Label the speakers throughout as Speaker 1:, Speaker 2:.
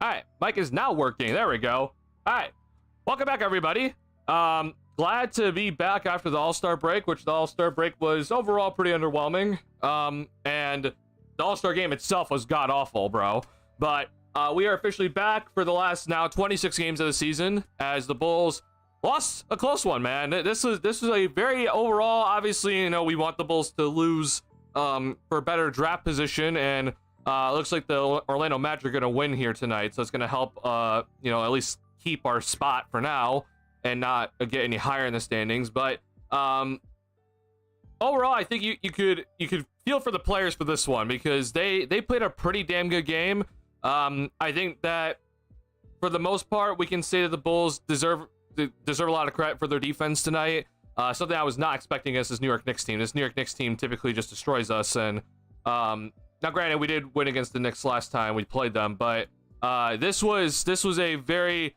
Speaker 1: All right, mic is now working. There we go. All right, welcome back, everybody. Glad to be back after the All-Star break, which the All-Star break was overall pretty underwhelming. And the All-Star game itself was god-awful, bro. But we are officially back for the last now 26 games of the season as the Bulls lost a close one, man. This was a very overall, obviously, you know, we want the Bulls to lose for better draft position, and looks like the Orlando Magic are going to win here tonight, so it's going to help, you know, at least keep our spot for now and not get any higher in the standings. But overall, I think you could feel for the players for this one because they played a pretty damn good game. I think that for the most part, we can say that the Bulls deserve a lot of credit for their defense tonight. Something I was not expecting against this New York Knicks team. This New York Knicks team typically just destroys us, and now granted, we did win against the Knicks last time we played them, but this was a very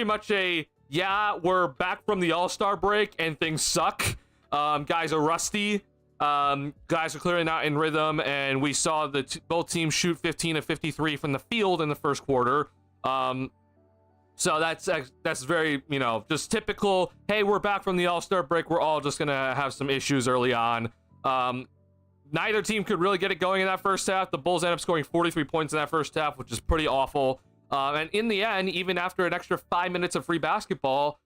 Speaker 1: much a, yeah, we're back from the All-Star break and things suck. Guys are rusty. Guys are clearly not in rhythm, and we saw both teams shoot 15 of 53 from the field in the first quarter. So that's very, you know, just typical, hey, we're back from the All-Star break, we're all just gonna have some issues early on. Neither team could really get it going in that first half. The Bulls ended up scoring 43 points in that first half, which is pretty awful. And in the end, even after an extra 5 minutes of free basketball,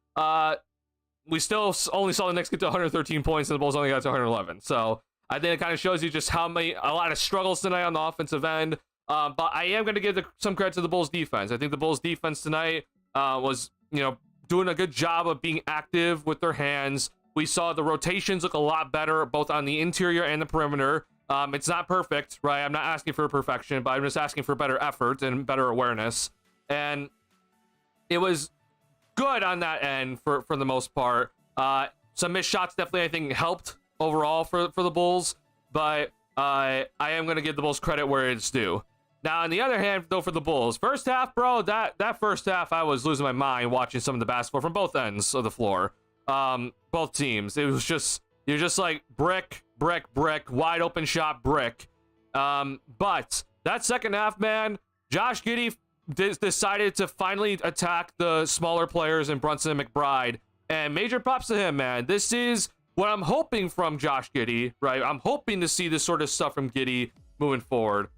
Speaker 1: we still only saw the Knicks get to 113 points, and the Bulls only got to 111. So I think it kind of shows you just a lot of struggles tonight on the offensive end. But I am going to give some credit to the Bulls defense. I think the Bulls defense tonight was, you know, doing a good job of being active with their hands. We saw the rotations look a lot better, both on the interior and the perimeter. It's not perfect, right? I'm not asking for perfection, but I'm just asking for better effort and better awareness. And it was good on that end for the most part. Some missed shots definitely, I think, helped overall for the Bulls, but I am going to give the Bulls credit where it's due. Now, on the other hand, though, for the Bulls, first half, bro, that first half, I was losing my mind watching some of the basketball from both ends of the floor. Both teams. It was just, you're just like brick, wide open shot, brick. But that second half, man, Josh Giddey decided to finally attack the smaller players in Brunson and McBride, and major props to him, man. This is what I'm hoping from Josh Giddey, right? I'm hoping to see this sort of stuff from Giddey moving forward.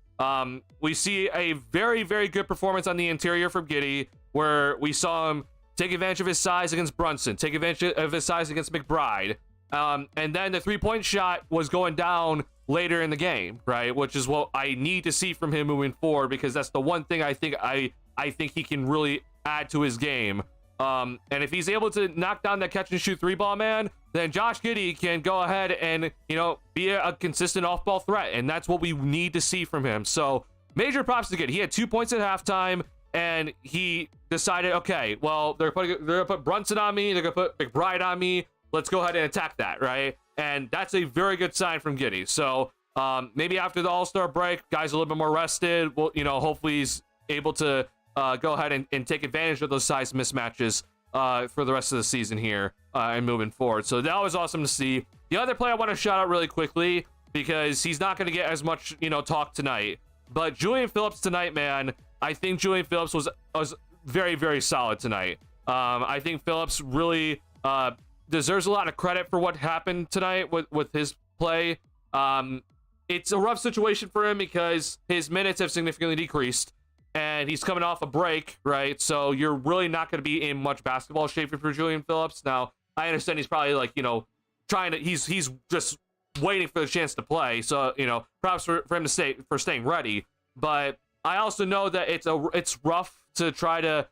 Speaker 1: We see a very, very good performance on the interior from Giddey, where we saw him take advantage of his size against Brunson, take advantage of his size against McBride. And then the three-point shot was going down later in the game, right? Which is what I need to see from him moving forward, because that's the one thing I think he can really add to his game. And if he's able to knock down that catch and shoot three ball, man, then Josh Giddey can go ahead and, you know, be a consistent off-ball threat. And that's what we need to see from him. So major props to Giddey. He had 2 points at halftime, and he decided, okay, well, they're gonna put Brunson on me, they're gonna put McBride on me, let's go ahead and attack that, right? And that's a very good sign from Giddey. So maybe after the All-Star break, guys are a little bit more rested. Well, you know, hopefully he's able to go ahead and take advantage of those size mismatches for the rest of the season here and moving forward. So that was awesome to see. The other player I want to shout out really quickly, because he's not going to get as much, you know, talk tonight, but Julian Phillips tonight, man, I think Julian Phillips was very, very solid tonight. I think Phillips really deserves a lot of credit for what happened tonight with his play. It's a rough situation for him because his minutes have significantly decreased, and he's coming off a break, right? So you're really not going to be in much basketball shape for Julian Phillips. Now, I understand he's probably, like, you know, he's just waiting for the chance to play. So, you know, props for him for staying ready. But I also know that it's rough to try to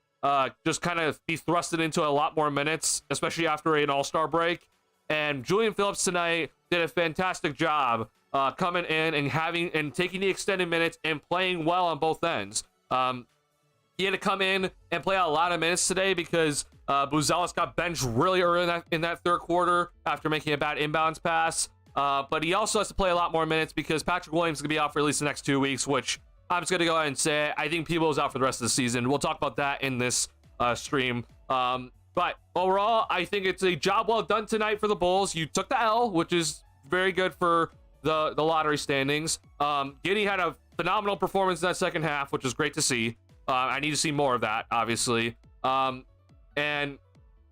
Speaker 1: just kind of be thrusted into a lot more minutes, especially after an All-Star break. And Julian Phillips tonight did a fantastic job coming in and taking the extended minutes and playing well on both ends. He had to come in and play a lot of minutes today because Buzelis got benched really early in that third quarter after making a bad inbounds pass. But he also has to play a lot more minutes because Patrick Williams is going to be out for at least the next 2 weeks, which I'm just going to go ahead and say I think Peebles out for the rest of the season. We'll talk about that in this stream. But overall, I think it's a job well done tonight for the Bulls. You took the L, which is very good for the lottery standings. Giddey had a phenomenal performance in that second half, which is great to see. I need to see more of that, obviously. And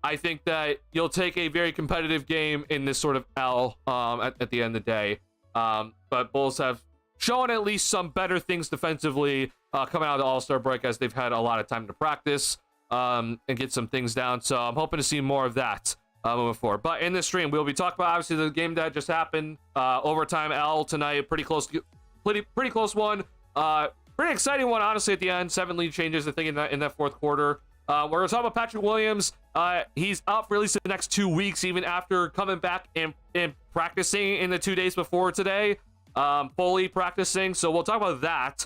Speaker 1: I think that you'll take a very competitive game in this sort of L at the end of the day. But Bulls have shown at least some better things defensively coming out of the All-Star break, as they've had a lot of time to practice and get some things down. So I'm hoping to see more of that moving forward. But in this stream, we'll be talking about, obviously, the game that just happened. Overtime L tonight. Pretty close one. Pretty exciting one, honestly, at the end. 7 lead changes, I think, in that fourth quarter. We're going to talk about Patrick Williams. He's out for at least the next 2 weeks, even after coming back and practicing in the 2 days before today. Fully practicing. So we'll talk about that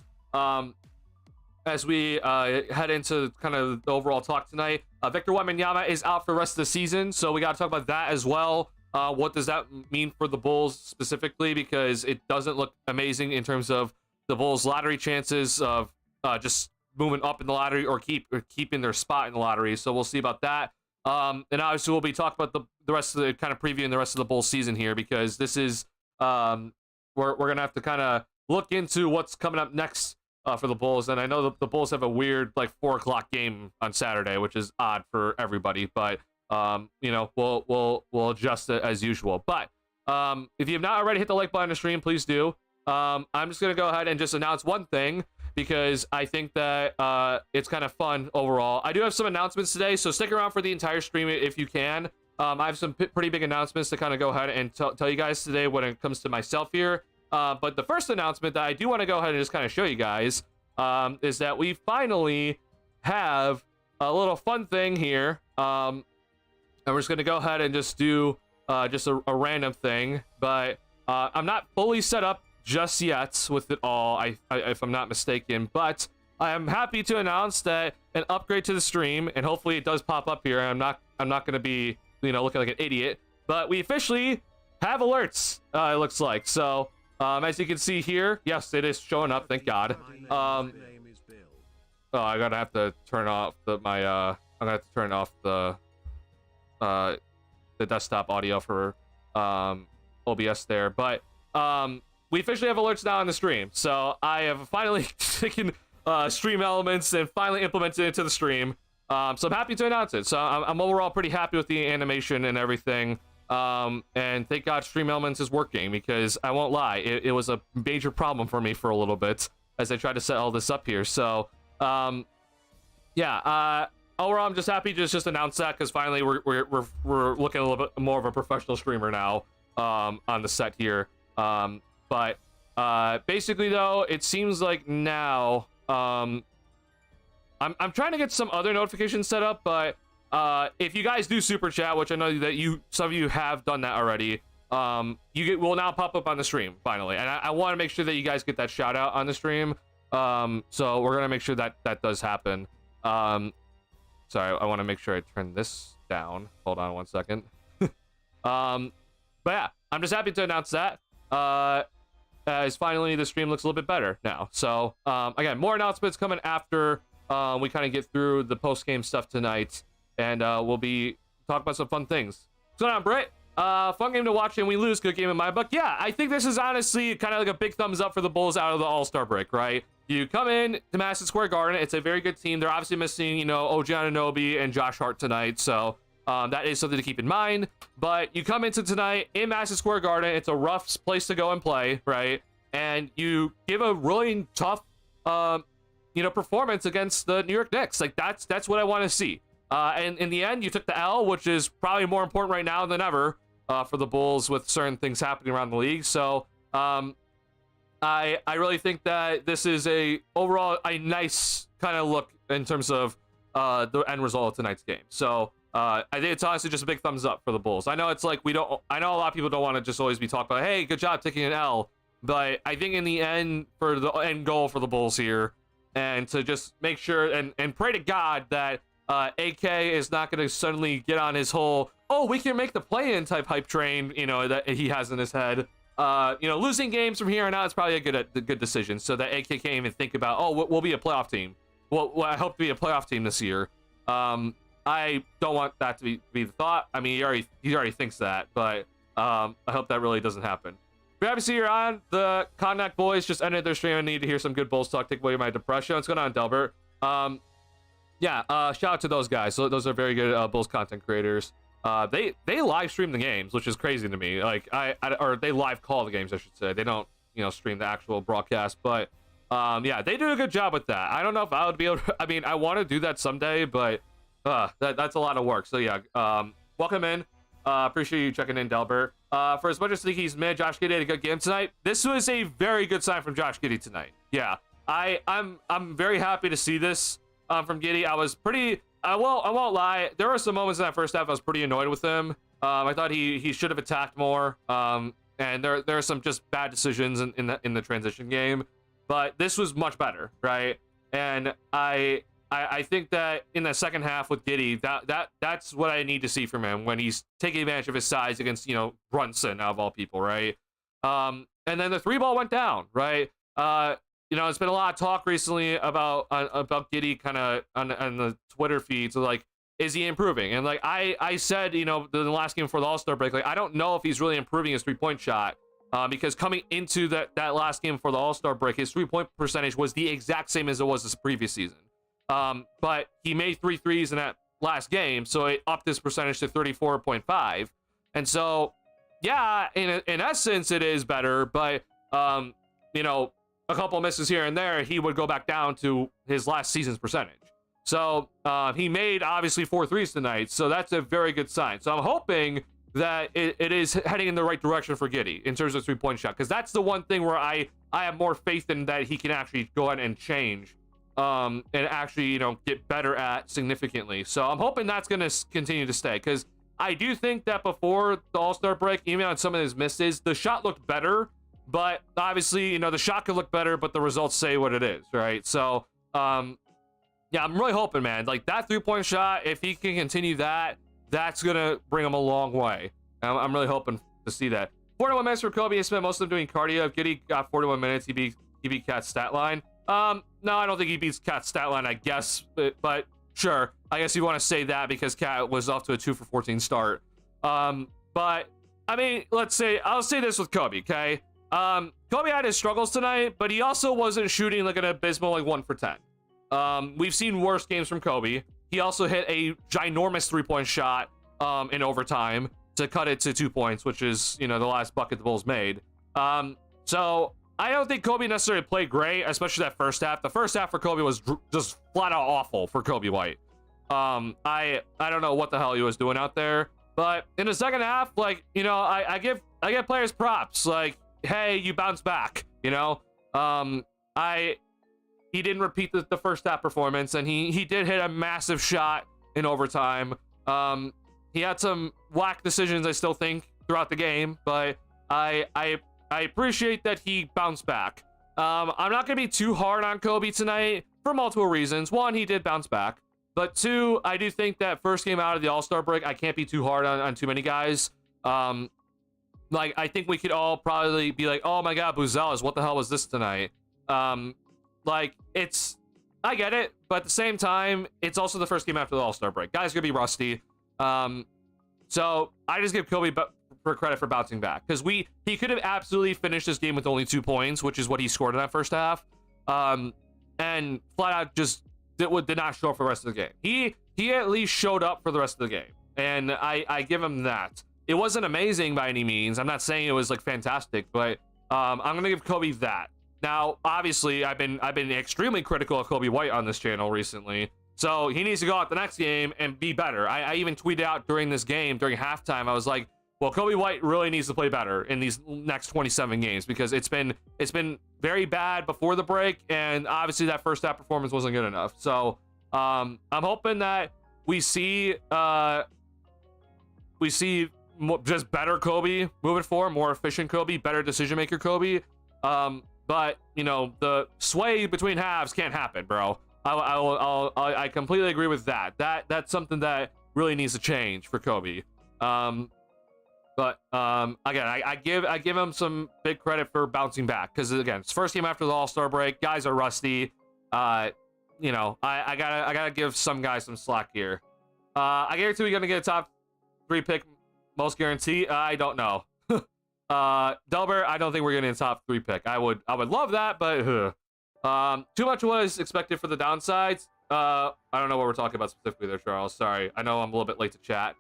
Speaker 1: as we head into kind of the overall talk tonight. Victor Wembanyama is out for the rest of the season, so we got to talk about that as well. What does that mean for the Bulls specifically? Because it doesn't look amazing in terms of the Bulls' lottery chances of just moving up in the lottery or keeping their spot in the lottery. So we'll see about that. And obviously we'll be talking about the rest of the kind of previewing the rest of the Bulls season here, because this is we're gonna have to kind of look into what's coming up next for the Bulls. And I know the Bulls have a weird 4:00 game on Saturday, which is odd for everybody, but we'll adjust it as usual. But if you have not already hit the like button on the stream, please do. I'm just gonna go ahead and just announce one thing, because I think that it's kind of fun overall. I do have some announcements today, so stick around for the entire stream if you can. I have some pretty big announcements to kind of go ahead and tell you guys today when it comes to myself here. But the first announcement that I do want to go ahead and just kind of show you guys is that we finally have a little fun thing here. And we're just going to go ahead and just do just a random thing. But I'm not fully set up just yet with it all, if I'm not mistaken. But I am happy to announce that an upgrade to the stream, and hopefully it does pop up here. I'm not going to be looking like an idiot. But we officially have alerts, it looks like. So as you can see here, yes, it is showing up, thank God. I gotta have to turn off I'm gonna have to turn off the desktop audio for OBS there. But we officially have alerts now on the stream. So I have finally taken stream elements and finally implemented it into the stream. So I'm happy to announce it. So I'm overall pretty happy with the animation and everything. And thank God Stream Elements is working, because I won't lie, it was a major problem for me for a little bit as I tried to set all this up here. So, overall, I'm just happy to just announce that, because finally we're looking a little bit more of a professional streamer now on the set here. But basically, though, it seems like now I'm trying to get some other notifications set up, but if you guys do super chat, which I know that some of you have done that already, will now pop up on the stream finally, and I want to make sure that you guys get that shout out on the stream. So we're gonna make sure that does happen. Sorry, I want to make sure I turn this down. Hold on one second. But yeah, I'm just happy to announce that as finally the stream looks a little bit better now. So again, more announcements coming after we kind of get through the post-game stuff tonight. And we'll be talking about some fun things. So now, Britt, fun game to watch, and we lose. Good game in my book. Yeah, I think this is honestly kind of like a big thumbs up for the Bulls out of the All-Star break, right? You come in to Madison Square Garden. It's a very good team. They're obviously missing, OG Anunoby and Josh Hart tonight. So that is something to keep in mind. But you come into tonight in Madison Square Garden. It's a rough place to go and play, right? And you give a really tough, performance against the New York Knicks. Like, that's what I want to see. And in the end, you took the L, which is probably more important right now than ever for the Bulls with certain things happening around the league. So I really think that this is overall a nice kind of look in terms of the end result of tonight's game. So I think it's honestly just a big thumbs up for the Bulls. I know it's like I know a lot of people don't want to just always be talking about, hey, good job taking an L. But I think in the end, for the end goal for the Bulls here, and to just make sure and pray to God that AK is not going to suddenly get on his whole, we can make the play-in type hype train, that he has in his head. Losing games from here on out is probably a good decision, so that AK can't even think about, we'll be a playoff team. Well, I hope to be a playoff team this year. I don't want that to be the thought. I mean, he already thinks that, but I hope that really doesn't happen. obviously you're on. The Cognac Boys just ended their stream. I need to hear some good Bulls talk. Take away my depression. What's going on, Delbert? Yeah, shout out to those guys. So those are very good Bulls content creators. They live stream the games, which is crazy to me. Like or they live call the games, I should say. They don't, stream the actual broadcast, but yeah, they do a good job with that. I don't know if I would be able to, I mean, I want to do that someday, but that's a lot of work. So yeah, welcome in. Appreciate you checking in, Delbert. For as much as I think he's mid, Josh Giddey had a good game tonight. This was a very good sign from Josh Giddey tonight. Yeah, I'm very happy to see this from Giddey. I was pretty, I won't lie. There were some moments in that first half I was pretty annoyed with him. I thought he should have attacked more. And there are some just bad decisions in the transition game. But this was much better, right? And I think that in the second half with Giddey, that's what I need to see from him when he's taking advantage of his size against, Brunson, out of all people, right? And then the 3-ball went down, right? It's been a lot of talk recently about Giddey kind of on the Twitter feed. So, like, is he improving? And, like, I said, the last game before the All-Star break, like, I don't know if he's really improving his three-point shot. Because coming into that last game for the All-Star break, his three-point percentage was the exact same as it was this previous season. But he made 3 threes in that last game, so it upped his percentage to 34.5. And so, yeah, in essence, it is better. But, a couple misses here and there, he would go back down to his last season's percentage. So he made, obviously, 4 threes tonight, so that's a very good sign. So I'm hoping that it is heading in the right direction for Giddey in terms of three-point shot, because that's the one thing where I have more faith in that he can actually go ahead and change and actually get better at significantly. So I'm hoping that's going to continue to stay, because I do think that before the All-Star break, even on some of his misses, the shot looked better, but obviously the shot could look better, but the results say what it is, right? So yeah, I'm really hoping, man, like that three-point shot, if he can continue that, that's going to bring him a long way. I'm really hoping to see that. 41 minutes for Kobe. He spent most of them doing cardio. If Giddey got 41 minutes, he beat Cat's stat line. No, I don't think he beats Cat's stat line, I guess. But sure, I guess you want to say that because Cat was off to a 2 for 14 start. But, I mean, I'll say this with Kobe, okay? Kobe had his struggles tonight, but he also wasn't shooting like an abysmal 1 for 10. We've seen worse games from Kobe. He also hit a ginormous three-point shot in overtime to cut it to 2 points, which is, the last bucket the Bulls made. So I don't think Kobe necessarily played great, especially that first half. The first half for Kobe was just flat out awful for Kobe White. I don't know what the hell he was doing out there. But in the second half, I give players props. Like, hey, you bounce back, He didn't repeat the first half performance, and he did hit a massive shot in overtime. He had some whack decisions, I still think, throughout the game, but I appreciate that he bounced back. I'm not going to be too hard on Kobe tonight for multiple reasons. One, he did bounce back. But two, I do think that first game out of the All-Star break, I can't be too hard on too many guys. I think we could all probably be like, oh my god, Buzelis, what the hell was this tonight? I get it, but at the same time, it's also the first game after the All-Star break. Guys gonna be rusty. So I just give Kobe for credit for bouncing back, because he could have absolutely finished this game with only 2 points, which is what he scored in that first half. And flat out just did not show up for the rest of the game. He at least showed up for the rest of the game, and I give him that. It wasn't amazing by any means. I'm not saying it was fantastic, but I'm gonna give Kobe that. Now, obviously, I've been extremely critical of Kobe White on this channel recently, so he needs to go out the next game and be better. I even tweeted out during this game, during halftime, I was like, well, Kobe White really needs to play better in these next 27 games, because it's been very bad before the break, and obviously that first half performance wasn't good enough. So I'm hoping that we see just better Kobe moving forward, more efficient Kobe, better decision maker Kobe. But the sway between halves can't happen, bro. I completely agree with that. That's something that really needs to change for Kobe. But again, I give him some big credit for bouncing back, because again, it's first game after the All-Star break. Guys are rusty. I gotta give some guys some slack here. I guarantee we're gonna get a top 3 pick, most guarantee. I don't know. Delbert, I don't think we're getting a top 3 pick. I would love that, but too much was expected for the downsides. I don't know what we're talking about specifically there, Charles. Sorry. I know I'm a little bit late to chat.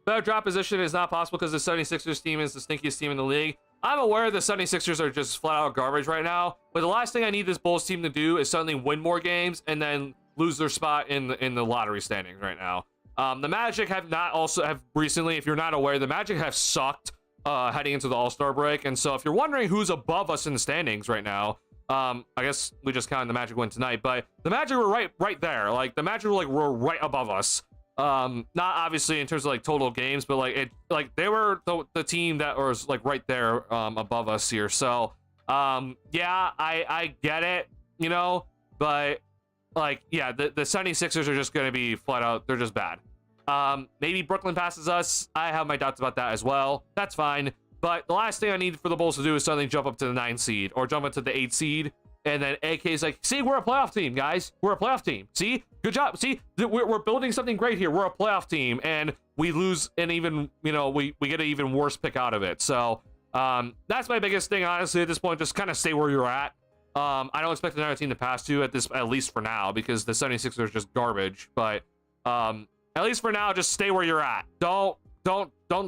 Speaker 1: Better drop position is not possible because the 76ers team is the stinkiest team in the league. I'm aware the 76ers are just flat out garbage right now, but the last thing I need this Bulls team to do is suddenly win more games and then lose their spot in the lottery standings right now. The Magic have recently, if you're not aware, the Magic have sucked heading into the All-Star break, and so if you're wondering who's above us in the standings right now, I guess we just counted the Magic win tonight, but the Magic were right there. Like the Magic were right above us. Not obviously in terms of like total games, but they were the team that was like right there above us here. So yeah, I get it, you know, but like yeah, the 76ers are just gonna be flat out, they're just bad. Maybe Brooklyn passes us. I have my doubts about that as well. That's fine. But the last thing I need for the Bulls to do is suddenly jump up to the 9 seed or jump into the 8 seed. And then AK's like, see, we're a playoff team, guys. We're a playoff team. See, good job. See, we're building something great here. We're a playoff team, and we lose, and even, you know, we get an even worse pick out of it. So that's my biggest thing, honestly, at this point. Just kind of stay where you're at. I don't expect another team to pass you at least for now, because the 76ers are just garbage. But at least for now, just stay where you're at. Don't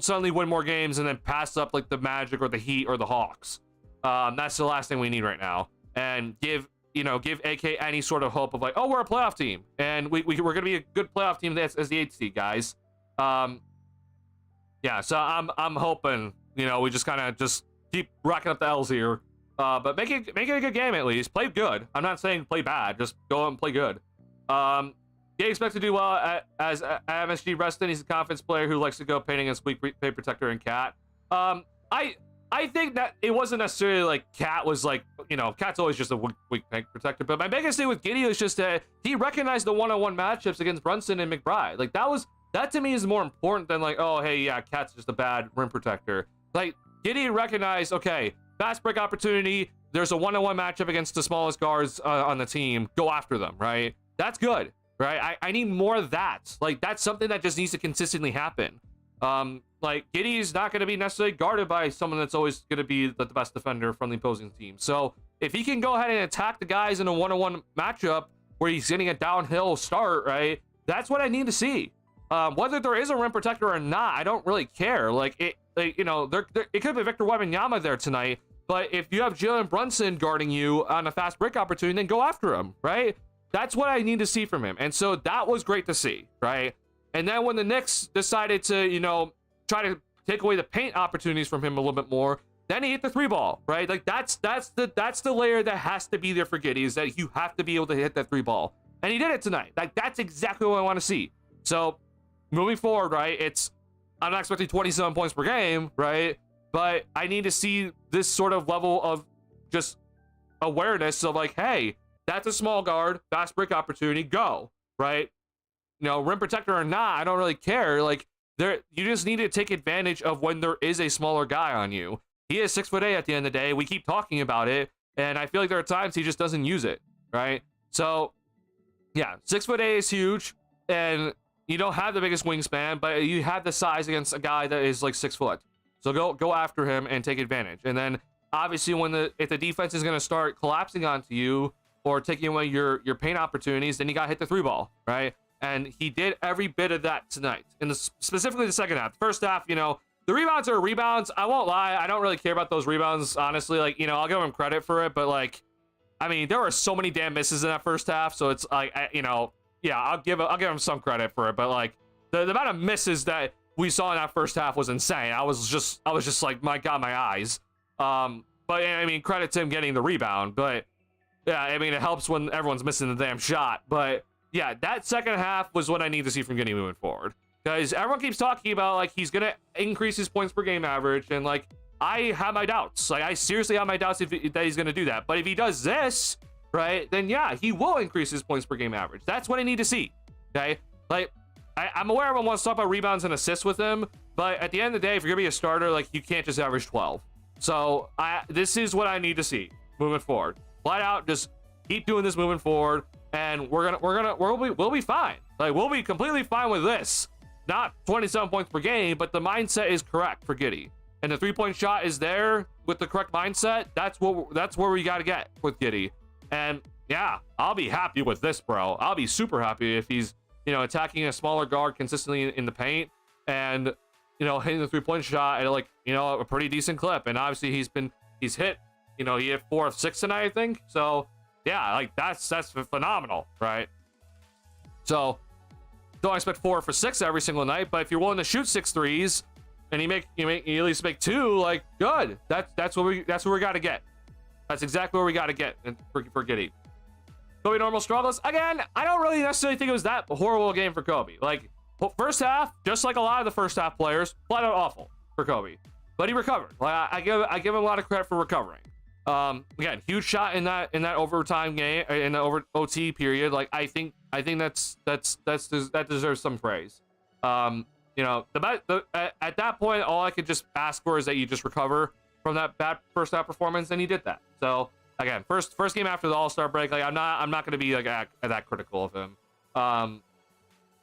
Speaker 1: suddenly win more games and then pass up like the Magic or the Heat or the Hawks. That's the last thing we need right now. And give AK any sort of hope of like, oh, we're a playoff team, and we're gonna be a good playoff team as the 8th seed, guys. Yeah, so I'm hoping, you know, we just kind of just keep racking up the L's here, but make it a good game at least. Play good. I'm not saying play bad. Just go out and play good. He expects to do well as MSG Reston. He's a confidence player who likes to go painting against weak paint protector and Cat. I think that it wasn't necessarily like Cat was like, you know, Cat's always just a weak paint protector. But my biggest thing with Giddey was just that he recognized the one-on-one matchups against Brunson and McBride. Like that to me is more important than like, oh, hey, yeah, Cat's just a bad rim protector. Like Giddey recognized, okay, fast break opportunity. There's a one-on-one matchup against the smallest guards on the team. Go after them, right? That's good, right? I need more of that. Like that's something that just needs to consistently happen. Like Giddey's not going to be necessarily guarded by someone that's always going to be the best defender from the opposing team. So if he can go ahead and attack the guys in a one-on-one matchup where he's getting a downhill start, right? That's what I need to see. Whether there is a rim protector or not, I don't really care. Like you know, it could be Victor Wembanyama there tonight, but if you have Jalen Brunson guarding you on a fast break opportunity, then go after him, right? That's what I need to see from him. And so that was great to see, right? And then when the Knicks decided to, you know, try to take away the paint opportunities from him a little bit more, then he hit the 3 ball, right? Like that's the layer that has to be there for Giddey, is that you have to be able to hit that 3 ball. And he did it tonight. Like that's exactly what I want to see. So moving forward, right, I'm not expecting 27 points per game, right? But I need to see this sort of level of just awareness of like, hey, that's a small guard, fast break opportunity, go, right? You know, rim protector or not, I don't really care. Like you just need to take advantage of when there is a smaller guy on you. He is 6'8" at the end of the day. We keep talking about it, and I feel like there are times he just doesn't use it, right? So yeah, 6'8" is huge, and you don't have the biggest wingspan, but you have the size against a guy that is like 6 foot. So go after him and take advantage. And then obviously if the defense is going to start collapsing onto you or taking away your paint opportunities, then you got to hit the 3 ball, right? And he did every bit of that tonight, specifically the second half. First half, you know, the rebounds are rebounds. I won't lie, I don't really care about those rebounds, honestly. Like, you know, I'll give him credit for it, but like, I mean, there were so many damn misses in that first half, so it's like, you know, yeah, I'll give him some credit for it, but like, the amount of misses that we saw in that first half was insane. I was just like, my God, my eyes. But I mean, credit to him getting the rebound, but yeah, I mean, it helps when everyone's missing the damn shot, but yeah, that second half was what I need to see from Giddey moving forward. Because everyone keeps talking about, like, he's going to increase his points per game average. And, like, I have my doubts. Like, I seriously have my doubts that he's going to do that. But if he does this, right, then, yeah, he will increase his points per game average. That's what I need to see, okay? Like, I'm aware everyone wants to talk about rebounds and assists with him. But at the end of the day, if you're going to be a starter, like, you can't just average 12. So, this is what I need to see moving forward. Flat out, just keep doing this moving forward. And we'll be fine. Like, we'll be completely fine with this. not 27 points per game, but the mindset is correct for Giddey. And the 3-point shot is there with the correct mindset. That's where we got to get with Giddey. And yeah, I'll be happy with this, bro. I'll be super happy if he's, attacking a smaller guard consistently in the paint and, hitting the 3-point shot at like, a pretty decent clip. And obviously he's hit, he hit 4 of 6 tonight, I think. So yeah, like that's phenomenal, right? So don't expect 4 for 6 every single night, but if you're willing to shoot 6 threes and you at least make 2, like good. That's what we got to get. That's exactly where we got to get for Giddey. Kobe normal struggles again. I don't really necessarily think it was that horrible game for Kobe. Like first half, just like a lot of the first half players, flat out awful for Kobe, but he recovered. Like I give him a lot of credit for recovering. Again, huge shot in that overtime game, in the OT period. Like I think that deserves some praise. At that point, all I could just ask for is that you just recover from that bad first half performance, and he did that. So again, first game after the All-Star break, like I'm not going to be like that critical of him.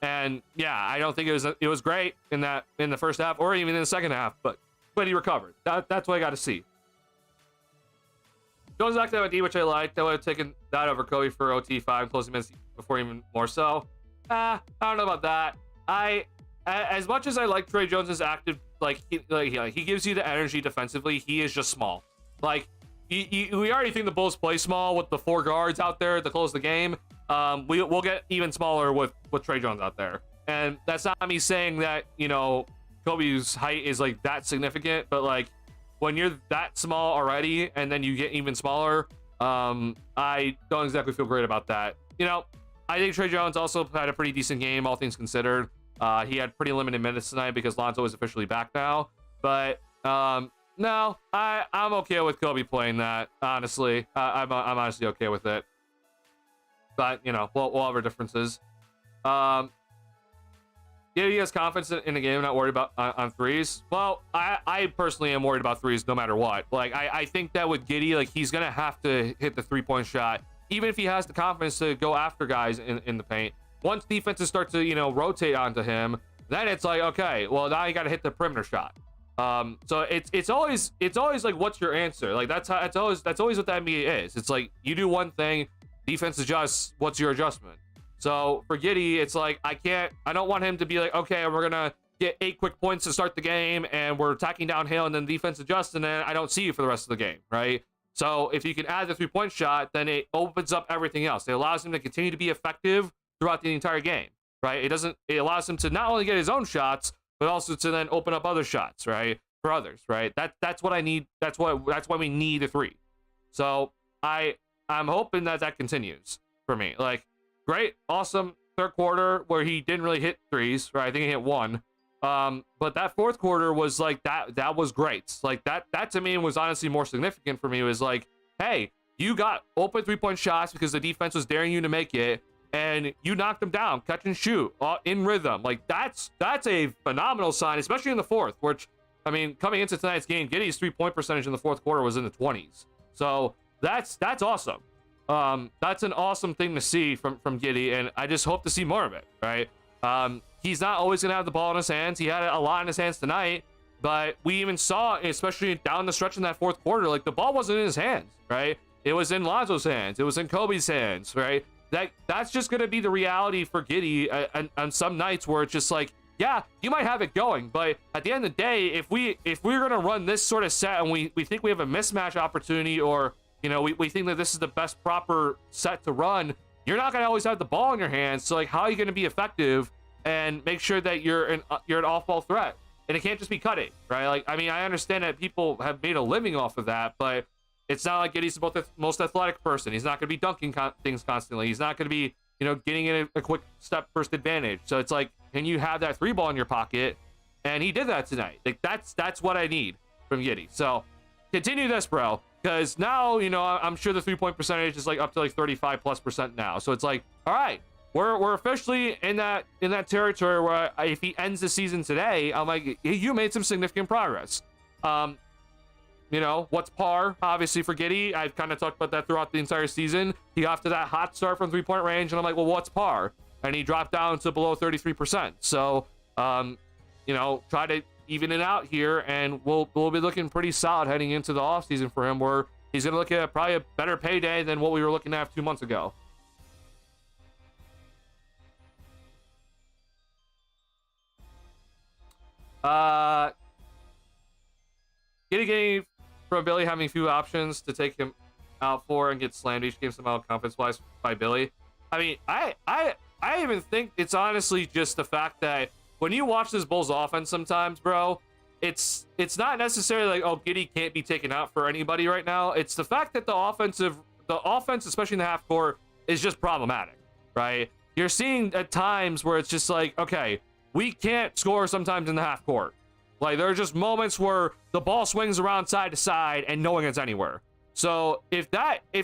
Speaker 1: And yeah, I don't think it was great in the first half or even in the second half, but he recovered. That's what I got to see. Jones knocked out a D, which I liked. I would have taken that over Kobe for OT5 and closing minutes before even more so. I don't know about that. As much as I like Trey Jones's active, he gives you the energy defensively. He is just small. Like we already think the Bulls play small with the 4 guards out there to close the game. We'll get even smaller with Trey Jones out there, and that's not me saying that Kobe's height is like that significant, but like when you're that small already and then you get even smaller, I don't exactly feel great about that. I think Trey Jones also had a pretty decent game, all things considered. He had pretty limited minutes tonight because Lonzo is officially back now. But no, I'm okay with Kobe playing that. Honestly, I'm honestly okay with it. But we'll have our differences. Yeah, he has confidence in the game, not worried about on threes. Well, I personally am worried about threes no matter what. Like I think that with Giddey, like he's gonna have to hit the 3-point shot, even if he has the confidence to go after guys in the paint. Once defenses start to rotate onto him, then it's like, okay, well now you got to hit the perimeter shot. So it's always like, what's your answer? Like that's always what the NBA is. It's like you do one thing, defense adjusts. What's your adjustment? So for Giddey, it's like I don't want him to be like, okay, we're gonna get 8 quick points to start the game and we're attacking downhill and then defense adjusts and then I don't see you for the rest of the game, right? So if you can add the 3-point shot, then it opens up everything else. It allows him to continue to be effective throughout the entire game, right? It allows him to not only get his own shots, but also to then open up other shots, right? For others, right? That's what I need. That's why we need a 3. So I'm hoping that continues for me. Like, great, awesome third quarter where he didn't really hit threes, right? I think he hit 1. But that fourth quarter was like that was great. Like that to me was honestly more significant for me. It was like, hey, you got open 3-point shots because the defense was daring you to make it, and you knocked them down, catch and shoot, in rhythm. Like that's a phenomenal sign, especially in the fourth. Which, I mean, coming into tonight's game, Giddey's 3-point percentage in the fourth quarter was in the 20s. So that's awesome. That's an awesome thing to see from Giddey, and I just hope to see more of it, right? He's not always gonna have the ball in his hands. He had a lot in his hands tonight, but we even saw, especially down the stretch in that fourth quarter, like the ball wasn't in his hands, right? It was in Lonzo's hands. It was in Kobe's hands, right? That's just gonna be the reality for Giddey on some nights where it's just like, yeah, you might have it going, but at the end of the day, if we're gonna run this sort of set and we think we have a mismatch opportunity, or we think that this is the best proper set to run, you're not gonna always have the ball in your hands. So like, how are you gonna be effective and make sure that you're an off-ball threat? And it can't just be cutting, right? Like, I mean, I understand that people have made a living off of that, but it's not like Giddey's the most athletic person. He's not gonna be dunking things constantly. He's not gonna be getting in a quick step first advantage. So it's like, can you have that 3-ball in your pocket? And he did that tonight. Like that's what I need from Giddey. So continue this, bro, because now I'm sure the 3-point percentage is like up to like 35+% now. So it's like, all right, we're officially in that territory where if he ends the season today, I'm like, you made some significant progress. What's par, obviously, for Giddey? I've kind of talked about that throughout the entire season. He got to that hot start from 3-point range, and I'm like, well, what's par? And he dropped down to below 33%. So try to even it out here, and we'll be looking pretty solid heading into the offseason for him, where he's going to look at probably a better payday than what we were looking at 2 months ago. Getting from Billy having few options to take him out for and get slammed each game somehow confidence-wise by Billy. I mean, I even think it's honestly just the fact that when you watch this Bulls offense sometimes, bro, it's not necessarily like, oh, Giddey can't be taken out for anybody right now. It's the fact that the offense, especially in the half court, is just problematic, right? You're seeing at times where it's just like, okay, we can't score sometimes in the half court. Like, there are just moments where the ball swings around side to side and no one gets anywhere. So if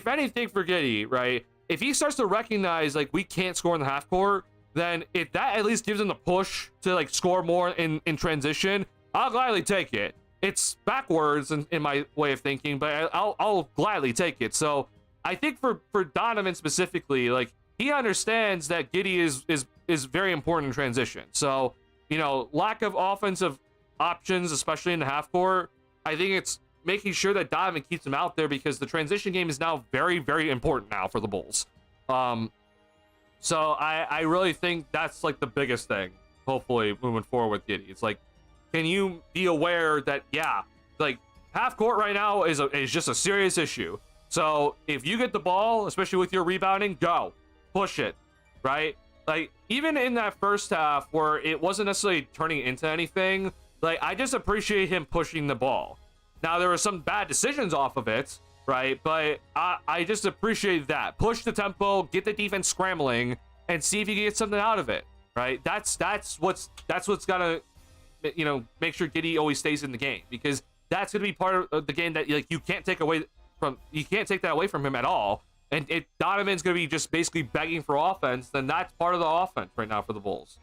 Speaker 1: anything for Giddey, right, if he starts to recognize, like, we can't score in the half court, then if that at least gives him the push to, like, score more in transition, I'll gladly take it. It's backwards in my way of thinking, but I'll gladly take it. So I think for Donovan specifically, like, he understands that Giddey is very important in transition. So, lack of offensive options, especially in the half court, I think it's making sure that Donovan keeps him out there, because the transition game is now very, very important now for the Bulls. So I really think that's like the biggest thing, hopefully, moving forward with Giddey. It's like, can you be aware that, yeah, like, half court right now is just a serious issue. So if you get the ball, especially with your rebounding, go push it, right? Like, even in that first half where it wasn't necessarily turning into anything, like, I just appreciate him pushing the ball. Now, there were some bad decisions off of it, right? But I just appreciate that. Push the tempo, get the defense scrambling, and see if you can get something out of it, right? That's what's gotta, make sure Giddey always stays in the game, because that's gonna be part of the game that, like, you can't take that away from him at all. And if Donovan's gonna be just basically begging for offense, then that's part of the offense right now for the Bulls.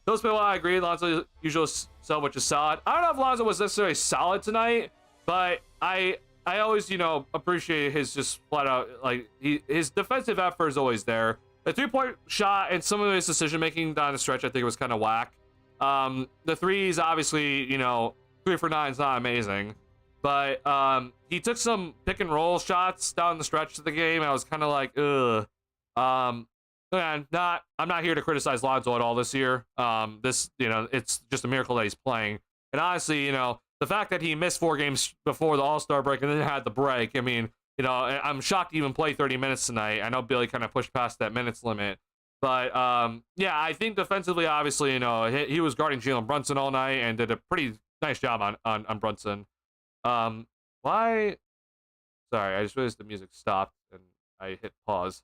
Speaker 1: Those people, I agree. Lonzo usually sell, which is solid. I don't know if Lonzo was necessarily solid tonight, but I always, appreciate his just flat out, like, his defensive effort is always there. The 3-point shot and some of his decision making down the stretch, I think, was kind of whack. The threes, obviously, 3 for 9 is not amazing, but he took some pick and roll shots down the stretch of the game. I was kind of like, ugh. Man, I'm not here to criticize Lonzo at all this year. It's just a miracle that he's playing. And honestly, the fact that he missed 4 games before the All-Star break and then had the break, I mean, I'm shocked to even play 30 minutes tonight. I know Billy kind of pushed past that minutes limit. But, yeah, I think defensively, obviously, he was guarding Jalen Brunson all night and did a pretty nice job on Brunson. Why? Sorry, I just realized the music stopped and I hit pause.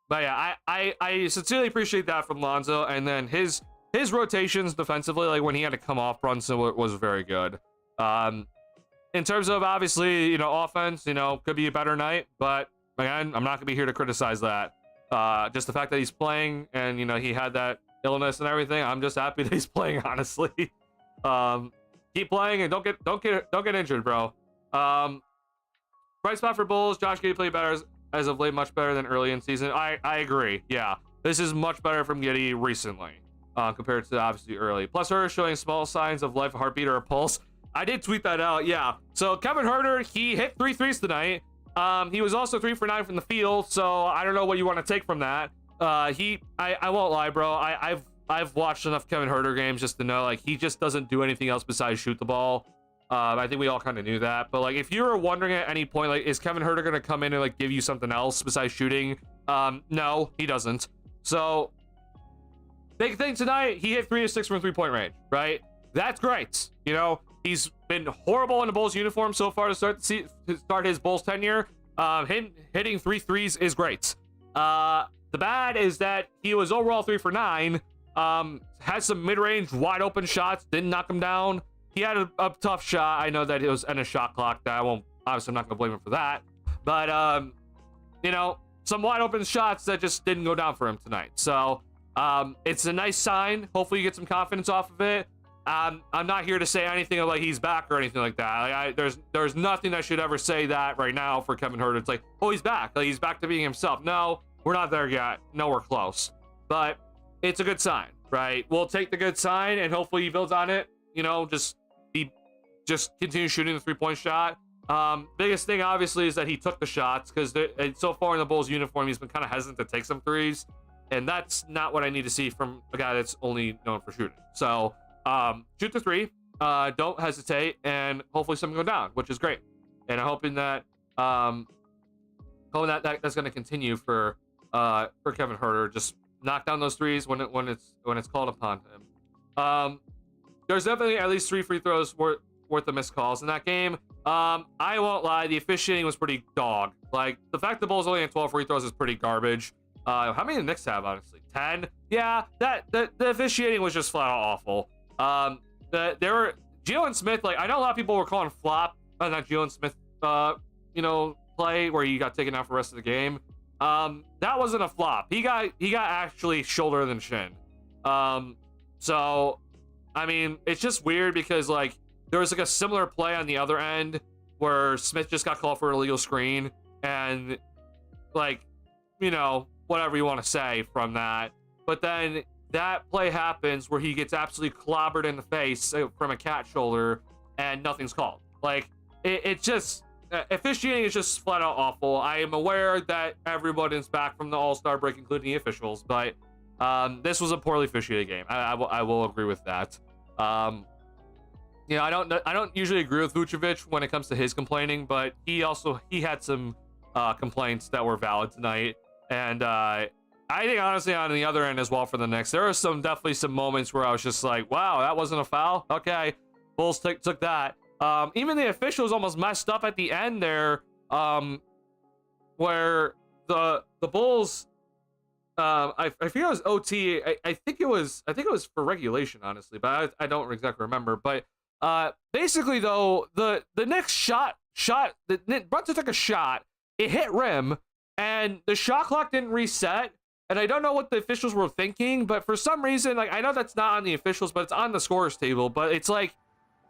Speaker 1: But yeah, I sincerely appreciate that from Lonzo, and then his rotations defensively, like when he had to come off Brunson, was very good. In terms of, obviously, offense, could be a better night, but again, I'm not gonna be here to criticize that. Just the fact that he's playing and he had that illness and everything, I'm just happy that he's playing, honestly. Keep playing and don't get injured, bro. Bright spot for Bulls. Josh Giddey played better as of late, much better than early in season. I agree. Yeah, this is much better from Giddey recently, compared to obviously early. Plus, her showing small signs of life, heartbeat, or a pulse. I did tweet that out. Yeah. So Kevin Huerter, he hit 3 threes tonight. He was also 3 for 9 from the field. So I don't know what you want to take from that. I won't lie, bro. I've watched enough Kevin Huerter games just to know, like, he just doesn't do anything else besides shoot the ball. I think we all kind of knew that, but like, if you were wondering at any point, like, is Kevin Huerter going to come in and like give you something else besides shooting? No, he doesn't. So big thing tonight, he hit 3 of 6 from 3-point range, right? That's great. He's been horrible in the Bulls uniform so far to start his Bulls tenure. Him hitting 3 threes is great. The bad is that he was overall 3 for 9. Had some mid-range wide open shots, didn't knock him down. He had a tough shot. I know that it was in a shot clock. That obviously I'm not gonna blame him for that. But some wide open shots that just didn't go down for him tonight. So it's a nice sign. Hopefully you get some confidence off of it. I'm not here to say anything like he's back or anything like that. Like, there's nothing that should ever say that right now for Kevin Huerter. It's like, oh, he's back. Like, he's back to being himself. No, we're not there yet. Nowhere close. But it's a good sign, right? We'll take the good sign and hopefully he builds on it. You know, just continue shooting the 3-point shot. Biggest thing obviously is that he took the shots, because so far in the Bulls uniform he's been kind of hesitant to take some threes, and that's not what I need to see from a guy that's only known for shooting. So shoot the three, don't hesitate, and hopefully something go down, which is great. And I'm hoping that that's going to continue for Kevin Huerter. Just knock down those threes when it's called upon him. There's definitely at least 3 free throws worth of missed calls in that game. I won't lie, the officiating was pretty dog. Like, the fact the Bulls only had 12 free throws is pretty garbage. How many did the Knicks have, honestly? 10? Yeah, the officiating was just flat out awful. There were Jalen Smith, like, I know a lot of people were calling flop on that Jalen Smith play where he got taken out for the rest of the game. That wasn't a flop. He got actually shoulder than shin. So I mean, it's just weird because, like, there was like a similar play on the other end where Smith just got called for an illegal screen, and, like, you know, whatever you want to say from that. But then that play happens where he gets absolutely clobbered in the face from a cat shoulder, and nothing's called. Like, it just officiating is just flat out awful. I am aware that everyone is back from the All-Star break, including the officials, but this was a poorly officiated game. I will agree with that. You know, I don't usually agree with Vucevic when it comes to his complaining, but he had some complaints that were valid tonight. And I think, honestly, on the other end as well for the Knicks, there were definitely some moments where I was just like, wow, that wasn't a foul. Okay, Bulls took that. Even the officials almost messed up at the end there, where the Bulls, I feel it was OT. I think it was for regulation, honestly, but I don't exactly remember. But basically, though, the Knicks Brunson took a shot, it hit rim, and the shot clock didn't reset. And I don't know what the officials were thinking, but for some reason, like, I know that's not on the officials, but it's on the scorers table. But it's like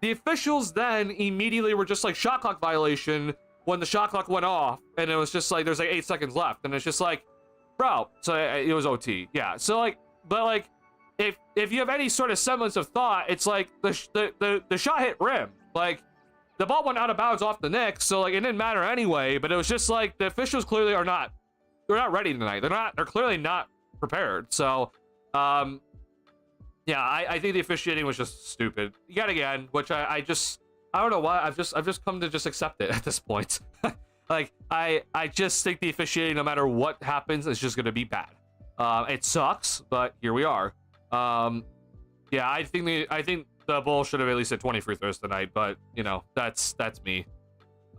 Speaker 1: the officials then immediately were just like, shot clock violation, when the shot clock went off, and it was just like there's like 8 seconds left, and it's just like, bro. So it was OT, yeah. So, like, but like, if you have any sort of semblance of thought, it's like the shot hit rim, like the ball went out of bounds off the Knicks, so like it didn't matter anyway. But it was just like the officials clearly they're not ready tonight. They're clearly not prepared. So yeah, I think the officiating was just stupid yet again, which I don't know why. I've just come to just accept it at this point. Like, I just think the officiating, no matter what happens, is just gonna be bad. It sucks, but here we are. Yeah, I think the Bulls should have at least hit 20 free throws tonight, but you know, that's me.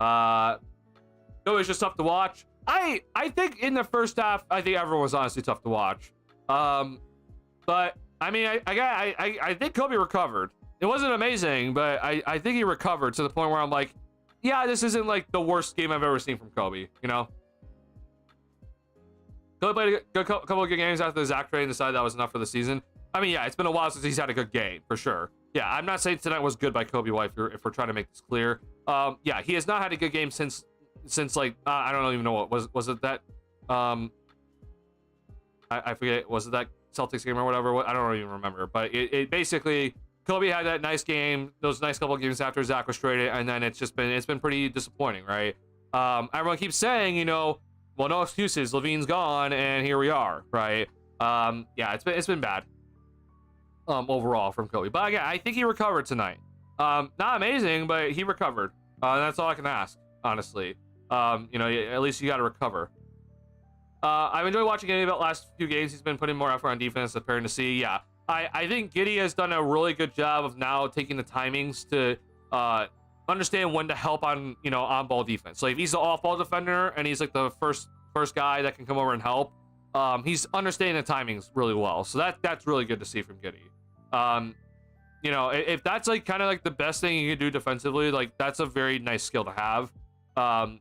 Speaker 1: It was just tough to watch. I think in the first half, I think everyone was honestly tough to watch. But I mean, I think Kobe recovered. It wasn't amazing, but I think he recovered to the point where I'm like, yeah, this isn't like the worst game I've ever seen from Kobe, you know? Kobe played a couple of good games after the Zach trade and decided that was enough for the season. I mean, yeah, it's been a while since he's had a good game, for sure. Yeah, I'm not saying tonight was good by Kobe White, if we're trying to make this clear. Yeah, he has not had a good game since like, I don't even know what was it that, I forget, was it that Celtics game or whatever? I don't even remember, but it basically, Kobe had that nice game, those nice couple of games after Zach was traded, and then it's been pretty disappointing, right? Everyone keeps saying, you know, well, no excuses, Levine's gone, and here we are, right? Yeah, it's been bad, overall from Kobe. But again, I think he recovered tonight. Not amazing, but he recovered. That's all I can ask, honestly. You know, at least you got to recover. I've enjoyed watching Giddey about the last few games. He's been putting more effort on defense, appearing to see. Yeah, I think Giddey has done a really good job of now taking the timings to understand when to help on, you know, on-ball defense. So if he's the off-ball defender and he's like the first guy that can come over and help, he's understanding the timings really well. So that's really good to see from Giddey. You know, if that's like kind of like the best thing you can do defensively, like that's a very nice skill to have.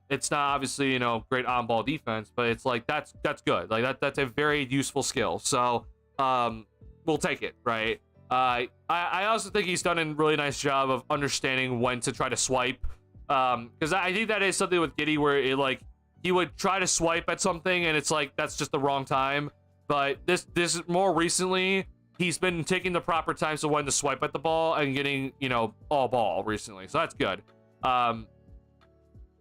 Speaker 1: It's not obviously, you know, great on-ball defense, but it's like that's good. Like that's a very useful skill. So we'll take it, right? I also think he's done a really nice job of understanding when to try to swipe, because I think that is something with Giddey where it, like, he would try to swipe at something and it's like that's just the wrong time. But this is more recently, he's been taking the proper times to when to swipe at the ball and getting, all ball recently. So that's good.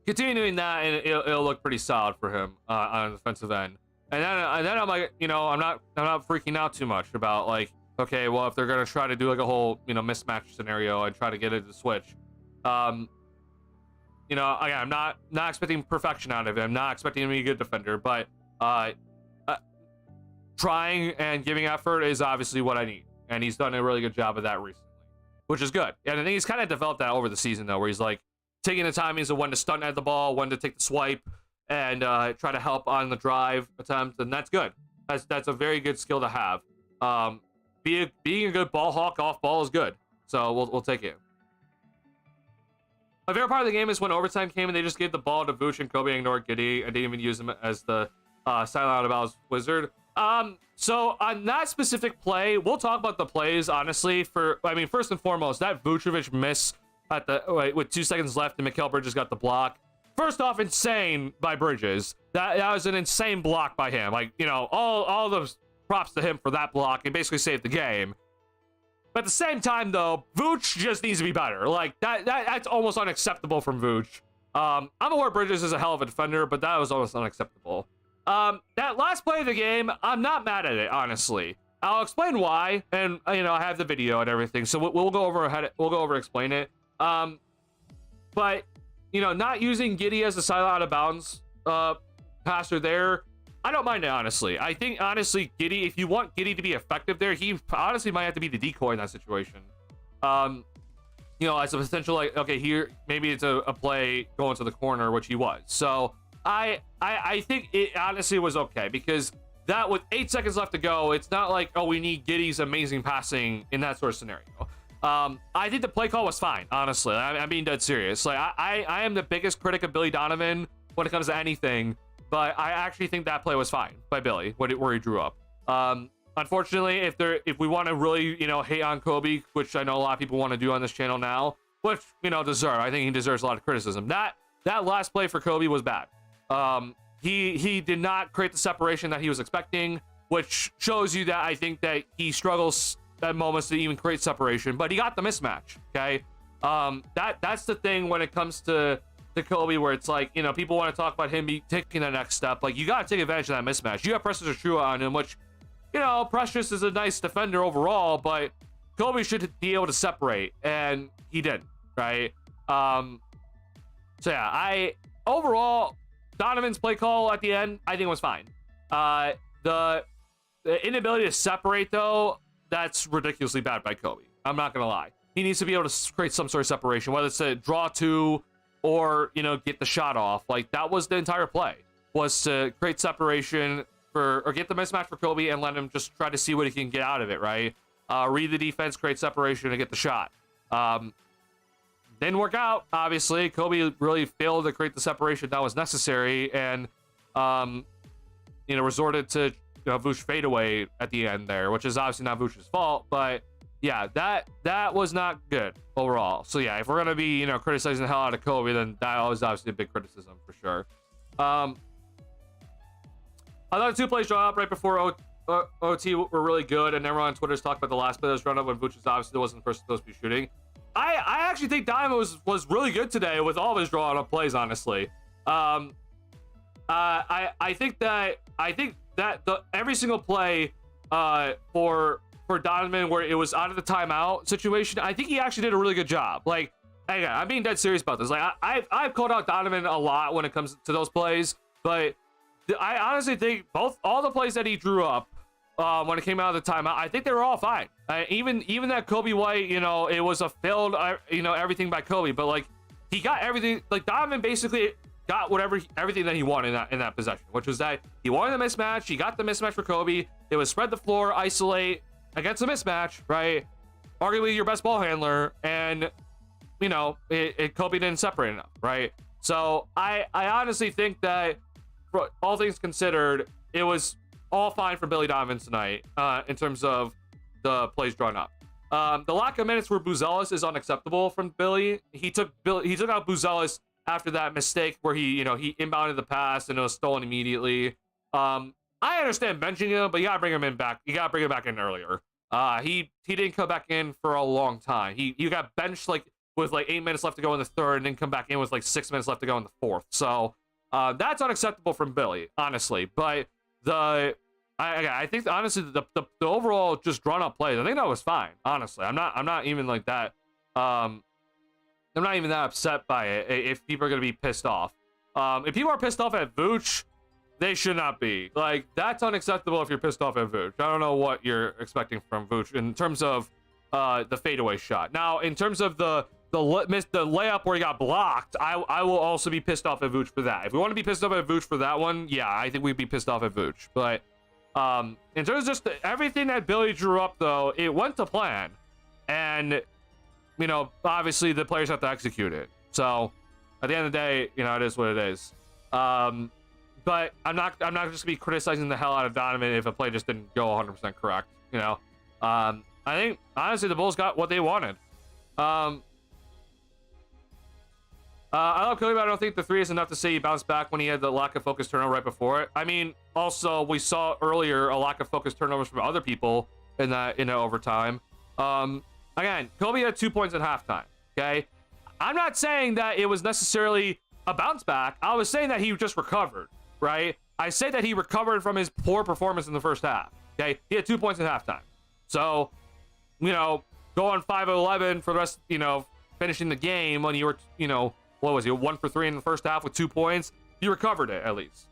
Speaker 1: Continuing that, and it'll look pretty solid for him on the defensive end. And then I'm like, I'm not freaking out too much about like, okay, well, if they're gonna try to do like a whole, mismatch scenario and try to get it to switch, again, I'm not expecting perfection out of him. I'm not expecting him to be a good defender, but trying and giving effort is obviously what I need, and he's done a really good job of that recently, which is good. And I think he's kind of developed that over the season though, where he's like taking the timings of when to stunt at the ball, when to take the swipe, and try to help on the drive attempt, and that's good. That's a very good skill to have. Being a good ball hawk off ball is good, so we'll take it. My favorite part of the game is when overtime came and they just gave the ball to Vooch and Kobe and ignored Giddey and didn't even use him as the silent out of bounds wizard. So on that specific play, we'll talk about the plays honestly. First and foremost, that Vucevic miss at with 2 seconds left and Mikal Bridges got the block. First off, insane by Bridges. That was an insane block by him. Like, all the props to him for that block. He basically saved the game. But at the same time, though, Vooch just needs to be better. Like, that's almost unacceptable from Vooch. I'm aware Bridges is a hell of a defender, but that was almost unacceptable. That last play of the game, I'm not mad at it, honestly. I'll explain why, and I have the video and everything, so we'll go over and explain it. But not using Giddey as a silent out of bounds passer there, I don't mind it, honestly. I think, honestly, Giddey, if you want Giddey to be effective there, he honestly might have to be the decoy in that situation. As a potential, like, okay, here, maybe it's a play going to the corner, which he was. So, I think it honestly was okay, because that with 8 seconds left to go, it's not like, oh, we need Giddey's amazing passing in that sort of scenario. I think the play call was fine, honestly. I'm being dead serious. Like, I am the biggest critic of Billy Donovan when it comes to anything, but I actually think that play was fine by Billy where he drew up. Unfortunately, if we want to really hate on Kobe, which I know a lot of people want to do on this channel now, which I think he deserves a lot of criticism. That last play for Kobe was bad. He did not create the separation that he was expecting, which shows you that I think that he struggles at moments to even create separation, but he got the mismatch. Okay, that's the thing when it comes to Kobe, where it's like, people want to talk about him taking the next step. Like, you got to take advantage of that mismatch. You have Precious Achiuwa on him, which, Precious is a nice defender overall, but Kobe should be able to separate, and he didn't, right? So yeah, overall, Donovan's play call at the end, I think was fine. The inability to separate, though, that's ridiculously bad by Kobe. I'm not gonna lie. He needs to be able to create some sort of separation, whether it's a draw two or get the shot off. Like, that was the entire play, was to create separation or get the mismatch for Kobe and let him just try to see what he can get out of it, right? Read the defense, create separation, and get the shot. Didn't work out, obviously. Kobe really failed to create the separation that was necessary, and resorted to Vooch fadeaway at the end there, which is obviously not Vooch's fault, but yeah, that was not good overall. So yeah, if we're gonna be criticizing the hell out of Kobe, then that was obviously a big criticism for sure. I thought the two plays drawn up right before OT were really good, and everyone on Twitter's talked about the last play that was drawn up when Vooch obviously wasn't the person supposed to be shooting. I actually think Diamond was really good today with all of his drawn up plays, honestly. I think that every single play for Donovan where it was out of the timeout situation, I think he actually did a really good job. Like, again, I'm being dead serious about this. Like, I've called out Donovan a lot when it comes to those plays, but I honestly think all the plays that he drew up when it came out of the timeout, I think they were all fine. Even that Kobe White, it was a failed, everything by Kobe, but like, he got everything. Like, Donovan basically got everything that he wanted in that possession, which was that he wanted the mismatch. He got the mismatch for Kobe. It was spread the floor, isolate against a mismatch, right? Arguably your best ball handler, and Kobe didn't separate enough, right? So I honestly think that, for all things considered, it was all fine for Billy Donovan tonight in terms of the plays drawn up. The lack of minutes for Buzelis is unacceptable from Billy. He took out Buzelis after that mistake where he inbounded the pass and it was stolen immediately. I understand benching him, but you gotta bring him in back. You gotta bring him back in earlier. He didn't come back in for a long time. He got benched like with like 8 minutes left to go in the third, and then come back in with like 6 minutes left to go in the fourth. So that's unacceptable from Billy, honestly. But I think honestly the overall just drawn up plays, I think that was fine. Honestly, I'm not even like that. I'm not even that upset by it. If people are gonna be pissed off, if people are pissed off at Vooch, they should not be. Like, that's unacceptable if you're pissed off at Vooch. I don't know what you're expecting from Vooch in terms of the fadeaway shot. Now, in terms of the layup where he got blocked, I will also be pissed off at Vooch for that. If we want to be pissed off at Vooch for that one, yeah, I think we'd be pissed off at Vooch. But in terms of just everything that Billy drew up, though, it went to plan. And, you know, obviously the players have to execute it. So, at the end of the day, you know, it is what it is. But I'm not just gonna be criticizing the hell out of Donovan if a play just didn't go 100% correct. You know, I think honestly the Bulls got what they wanted. I love Kobe, but I don't think the three is enough to say he bounced back when he had the lack of focus turnover right before it. I mean, also we saw earlier a lack of focus turnovers from other people in overtime. Again, Kobe had 2 points at halftime. Okay, I'm not saying that it was necessarily a bounce back. I was saying that he just recovered. Right? I say that he recovered from his poor performance in the first half. Okay? He had 2 points at halftime. So, you know, going 5-11 for the rest, you know, finishing the game when you were, you know, what was he, 1 for 3 in the first half with 2 points? You recovered it, at least.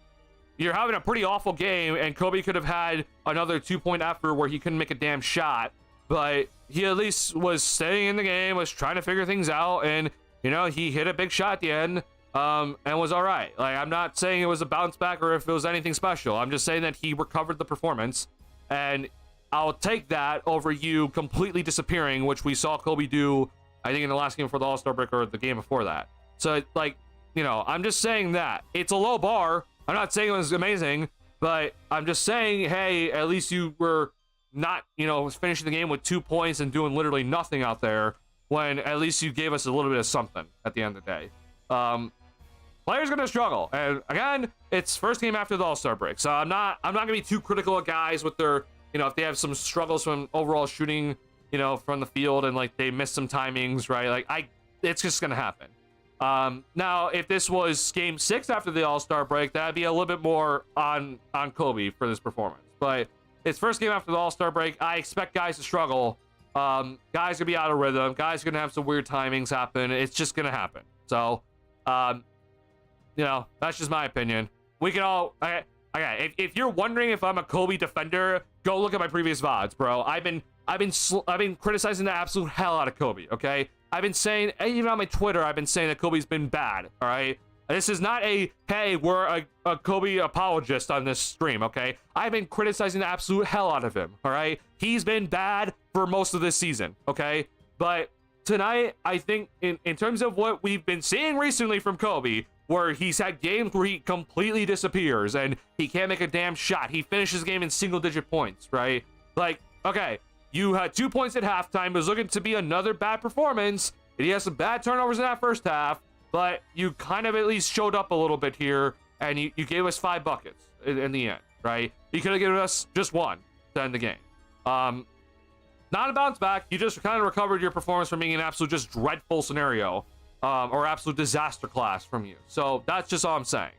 Speaker 1: You're having a pretty awful game, and Kobe could have had another 2-point effort where he couldn't make a damn shot, but he at least was staying in the game, was trying to figure things out, and, you know, he hit a big shot at the end. And was all right. Like, I'm not saying it was a bounce back or if it was anything special. I'm just saying that he recovered the performance, and I'll take that over you completely disappearing, which we saw Kobe do, I think, in the last game before the All-Star break or the game before that. So, like, you know, I'm just saying that it's a low bar. I'm not saying it was amazing, but I'm just saying, hey, at least you were not, you know, finishing the game with 2 points and doing literally nothing out there, when at least you gave us a little bit of something at the end of the day. Players gonna struggle, and again, it's first game after the All-Star break, so I'm not gonna be too critical of guys with their, you know, if they have some struggles from overall shooting, you know, from the field, and like they miss some timings, right? Like it's just gonna happen. Now if this was game 6 after the All-Star break, that'd be a little bit more on Kobe for this performance. But it's first game after the All-Star break. I expect guys to struggle. Guys gonna be out of rhythm. Guys are gonna have some weird timings happen. It's just gonna happen. So. You know, that's just my opinion. We can all, okay. If you're wondering if I'm a Kobe defender, go look at my previous VODs, bro. I've been criticizing the absolute hell out of Kobe. Okay, I've been saying, even on my Twitter, I've been saying that Kobe's been bad. All right, this is not a hey, we're a Kobe apologist on this stream. Okay, I've been criticizing the absolute hell out of him. All right, he's been bad for most of this season. Okay, but tonight, I think in terms of what we've been seeing recently from Kobe, where he's had games where he completely disappears and he can't make a damn shot. He finishes the game in single-digit points, right? Like, okay, you had 2 points at halftime. It was looking to be another bad performance. And he has some bad turnovers in that first half, but you kind of at least showed up a little bit here, and you gave us 5 buckets in the end, right? You could have given us just 1 to end the game. Not a bounce back. You just kind of recovered your performance from being an absolute just dreadful scenario, or absolute disaster class from you. So that's just all I'm saying.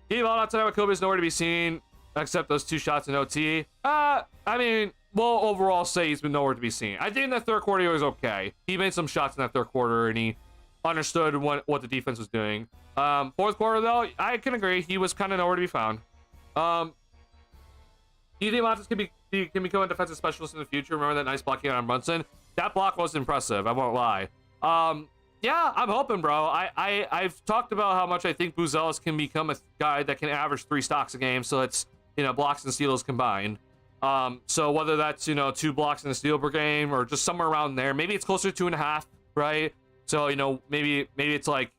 Speaker 1: He all out tonight with Kobe's nowhere to be seen except those 2 shots in OT. I mean, we'll overall say he's been nowhere to be seen. I think in that third quarter he was okay. He made some shots in that third quarter and he understood what the defense was doing. Fourth quarter though, I can agree he was kind of nowhere to be found. Do you think Montes can become a defensive specialist in the future? Remember that nice blocking on Brunson? That block was impressive, I won't lie. Yeah, I'm hoping, bro. I've talked about how much I think Buzelis can become a guy that can average 3 stocks a game, so it's, you know, blocks and steals combined. So whether that's, you know, 2 blocks and a steal per game or just somewhere around there, maybe it's closer to 2.5, right? So, you know, maybe it's like,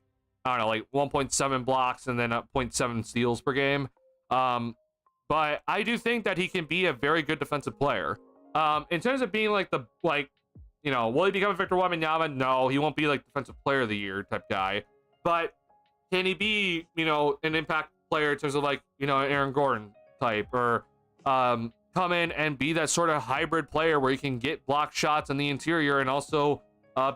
Speaker 1: I don't know, like 1.7 blocks and then 0.7 steals per game. But I do think that he can be a very good defensive player. In terms of being like you know, will he become a Victor Wembanyama? No, he won't be like defensive player of the year type guy. But can he be, an impact player in terms of like, an Aaron Gordon type, or come in and be that sort of hybrid player where he can get block shots in the interior and also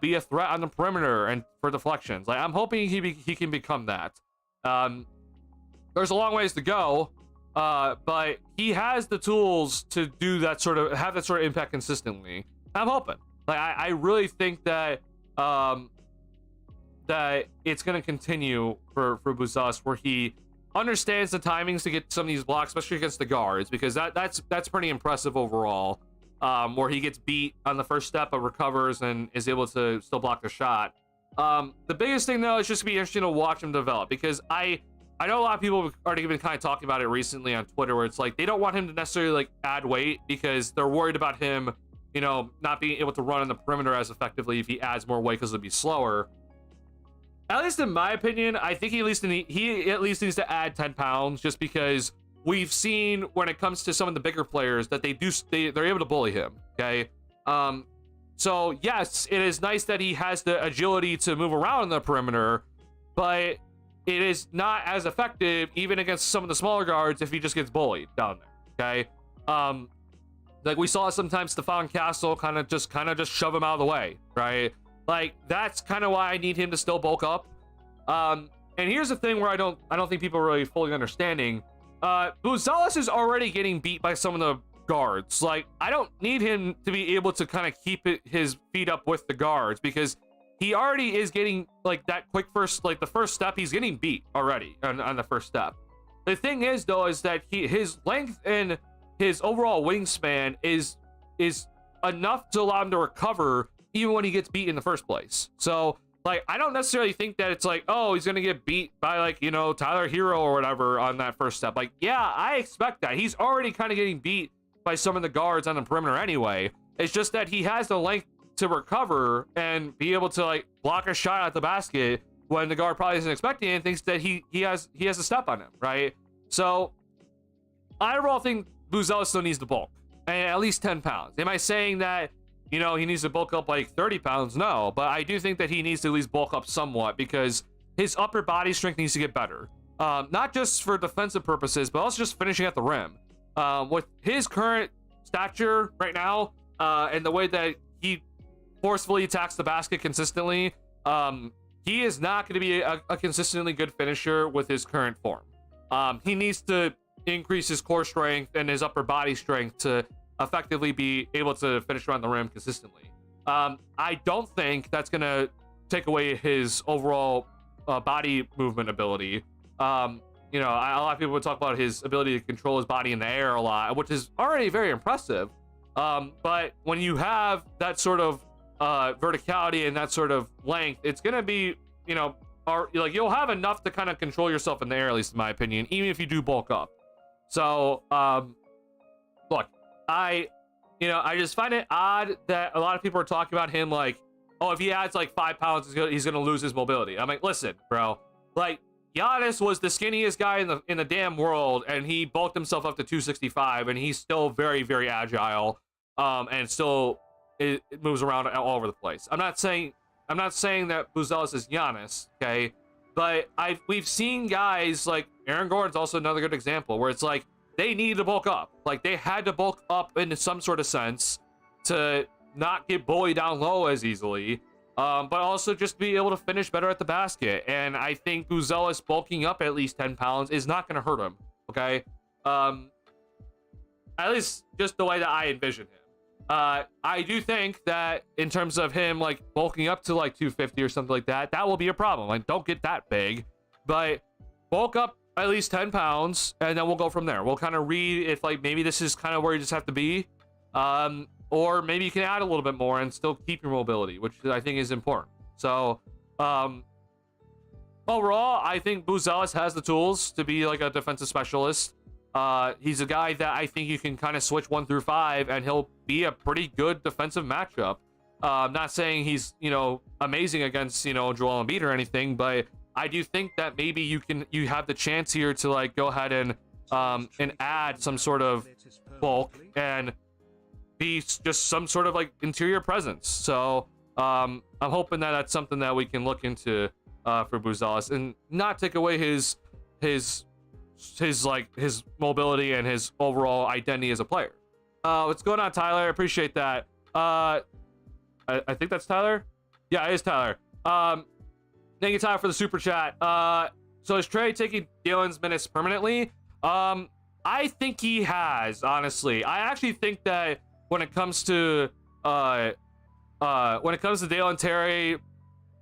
Speaker 1: be a threat on the perimeter and for deflections. Like, I'm hoping he can become that. There's a long ways to go, but he has the tools to do that have that sort of impact consistently. I'm hoping. Like, I really think that that it's going to continue for Buzelis, where he understands the timings to get some of these blocks, especially against the guards, because that's pretty impressive overall. Where he gets beat on the first step but recovers and is able to still block the shot. The biggest thing though is just to be interesting to watch him develop, because I know a lot of people have already been kind of talking about it recently on Twitter, where it's like they don't want him to necessarily like add weight because they're worried about him, not being able to run on the perimeter as effectively if he adds more weight because it'll be slower. At least in my opinion, I think he at least needs to add 10 pounds, just because we've seen when it comes to some of the bigger players that they're able to bully him. Okay. So yes, it is nice that he has the agility to move around on the perimeter, but it is not as effective even against some of the smaller guards if he just gets bullied down there. Okay. Like we saw sometimes Stephon Castle kind of just shove him out of the way, right? Like, that's kind of why I need him to still bulk up. And here's the thing where I don't think people are really fully understanding. Buzelis is already getting beat by some of the guards. Like, I don't need him to be able to kind of keep his feet up with the guards, because he already is getting like that quick the first step, he's getting beat already on the first step. The thing is though, is that his length and his overall wingspan is enough to allow him to recover even when he gets beat in the first place. So like, I don't necessarily think that it's like, oh, he's gonna get beat by like, Tyler Hero or whatever on that first step. Like, yeah, I expect that. He's already kind of getting beat by some of the guards on the perimeter anyway. It's just that he has the length to recover and be able to like block a shot at the basket when the guard probably isn't expecting it and thinks that he has a step on him, right? So I overall think Buzelis still needs to bulk, and at least 10 pounds. Am I saying that he needs to bulk up like 30 pounds? No, but I do think that he needs to at least bulk up somewhat, because his upper body strength needs to get better. Not just for defensive purposes, but also just finishing at the rim. With his current stature right now, and the way that he forcefully attacks the basket consistently, he is not going to be a consistently good finisher with his current form. He needs to increase his core strength and his upper body strength to effectively be able to finish around the rim consistently. I don't think that's going to take away his overall body movement ability. A lot of people would talk about his ability to control his body in the air a lot, which is already very impressive. But when you have that sort of verticality and that sort of length, it's going to be, you'll have enough to kind of control yourself in the air, at least in my opinion, even if you do bulk up. So, look, I just find it odd that a lot of people are talking about him like, oh, if he adds like 5 pounds, he's gonna lose his mobility. I'm like, listen, bro, like Giannis was the skinniest guy in the damn world, and he bulked himself up to 265, and he's still very, very agile, and still it moves around all over the place. I'm not saying that Buzelis is Giannis, okay, but we've seen guys like Aaron Gordon's also another good example, where it's like they needed to bulk up. Like, they had to bulk up in some sort of sense to not get bullied down low as easily, but also just be able to finish better at the basket. And I think Buzelis bulking up at least 10 pounds is not going to hurt him, okay? At least just the way that I envision him. I do think that in terms of him like bulking up to like 250 or something like that, that will be a problem. Like, don't get that big, but bulk up at least 10 pounds, and then we'll go from there. We'll kind of read if like maybe this is kind of where you just have to be, or maybe you can add a little bit more and still keep your mobility, which I think is important. So overall, I think Buzelis has the tools to be like a defensive specialist. He's a guy that I think you can kind of switch 1 through 5, and he'll be a pretty good defensive matchup. I'm not saying he's amazing against Joel Embiid or anything, but I do think that maybe you have the chance here to like go ahead and add some sort of bulk and be just some sort of like interior presence. So I'm hoping that that's something that we can look into for Buzelis, and not take away his mobility and his overall identity as a player. What's going on, Tyler? I appreciate that. I think that's Tyler. Yeah, it is Tyler. Thank you, Tyler, for the super chat. So is Trey taking Dalen's minutes permanently? I think he has, honestly. I actually think that when it comes to Dalen Terry,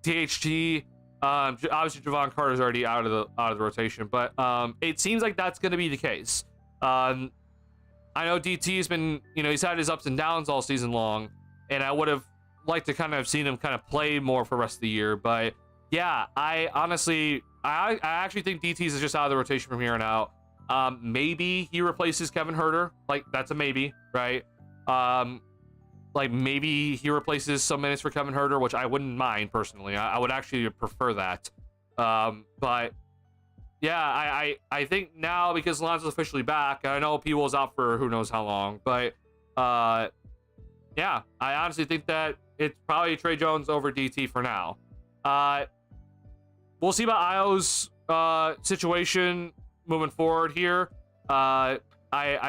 Speaker 1: THT, obviously Javon Carter's already out of the rotation, but it seems like that's going to be the case. I know DT's been, he's had his ups and downs all season long, and I would have liked to kind of seen him kind of play more for the rest of the year, but yeah, I actually think DT's is just out of the rotation from here on out. Maybe he replaces Kevin Huerter, like that's a maybe, right? Like maybe he replaces some minutes for Kevin Huerter, which I wouldn't mind personally. I would actually prefer that. But yeah, I think now because Lonzo's officially back, I know P Will's out for who knows how long, but yeah, I honestly think that it's probably Trey Jones over DT for now. We'll see about Io's situation moving forward here. I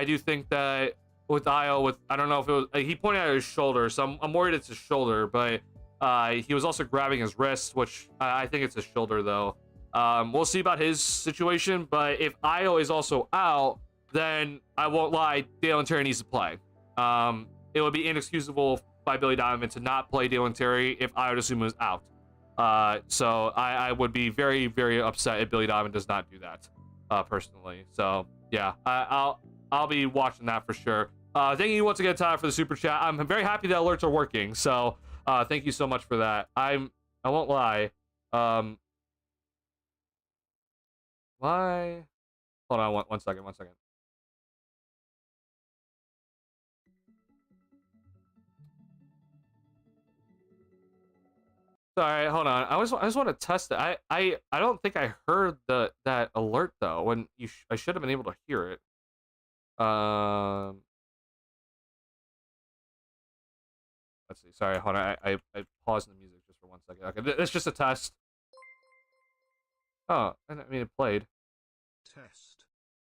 Speaker 1: do think that with Io, I don't know if it was, he pointed at his shoulder, so I'm worried it's his shoulder, but he was also grabbing his wrist, which I think it's his shoulder though. We'll see about his situation, but if Io is also out, then I won't lie, Dalen Terry needs to play. It would be inexcusable by Billy Donovan to not play Dalen Terry if Io DeSumo is out. So I would be very, very upset if Billy Donovan does not do that, personally. So yeah, I'll be watching that for sure. Thank you once again, Tyler, for the super chat. I'm very happy that alerts are working. So thank you so much for that. I won't lie. Why? Hold on one second. Sorry, hold on. I just want to test it. I don't think I heard that alert though. When I should have been able to hear it. Let's see. Sorry, hold on. I paused the music just for 1 second. Okay, it's just a test. Oh, I mean it played.
Speaker 2: Test.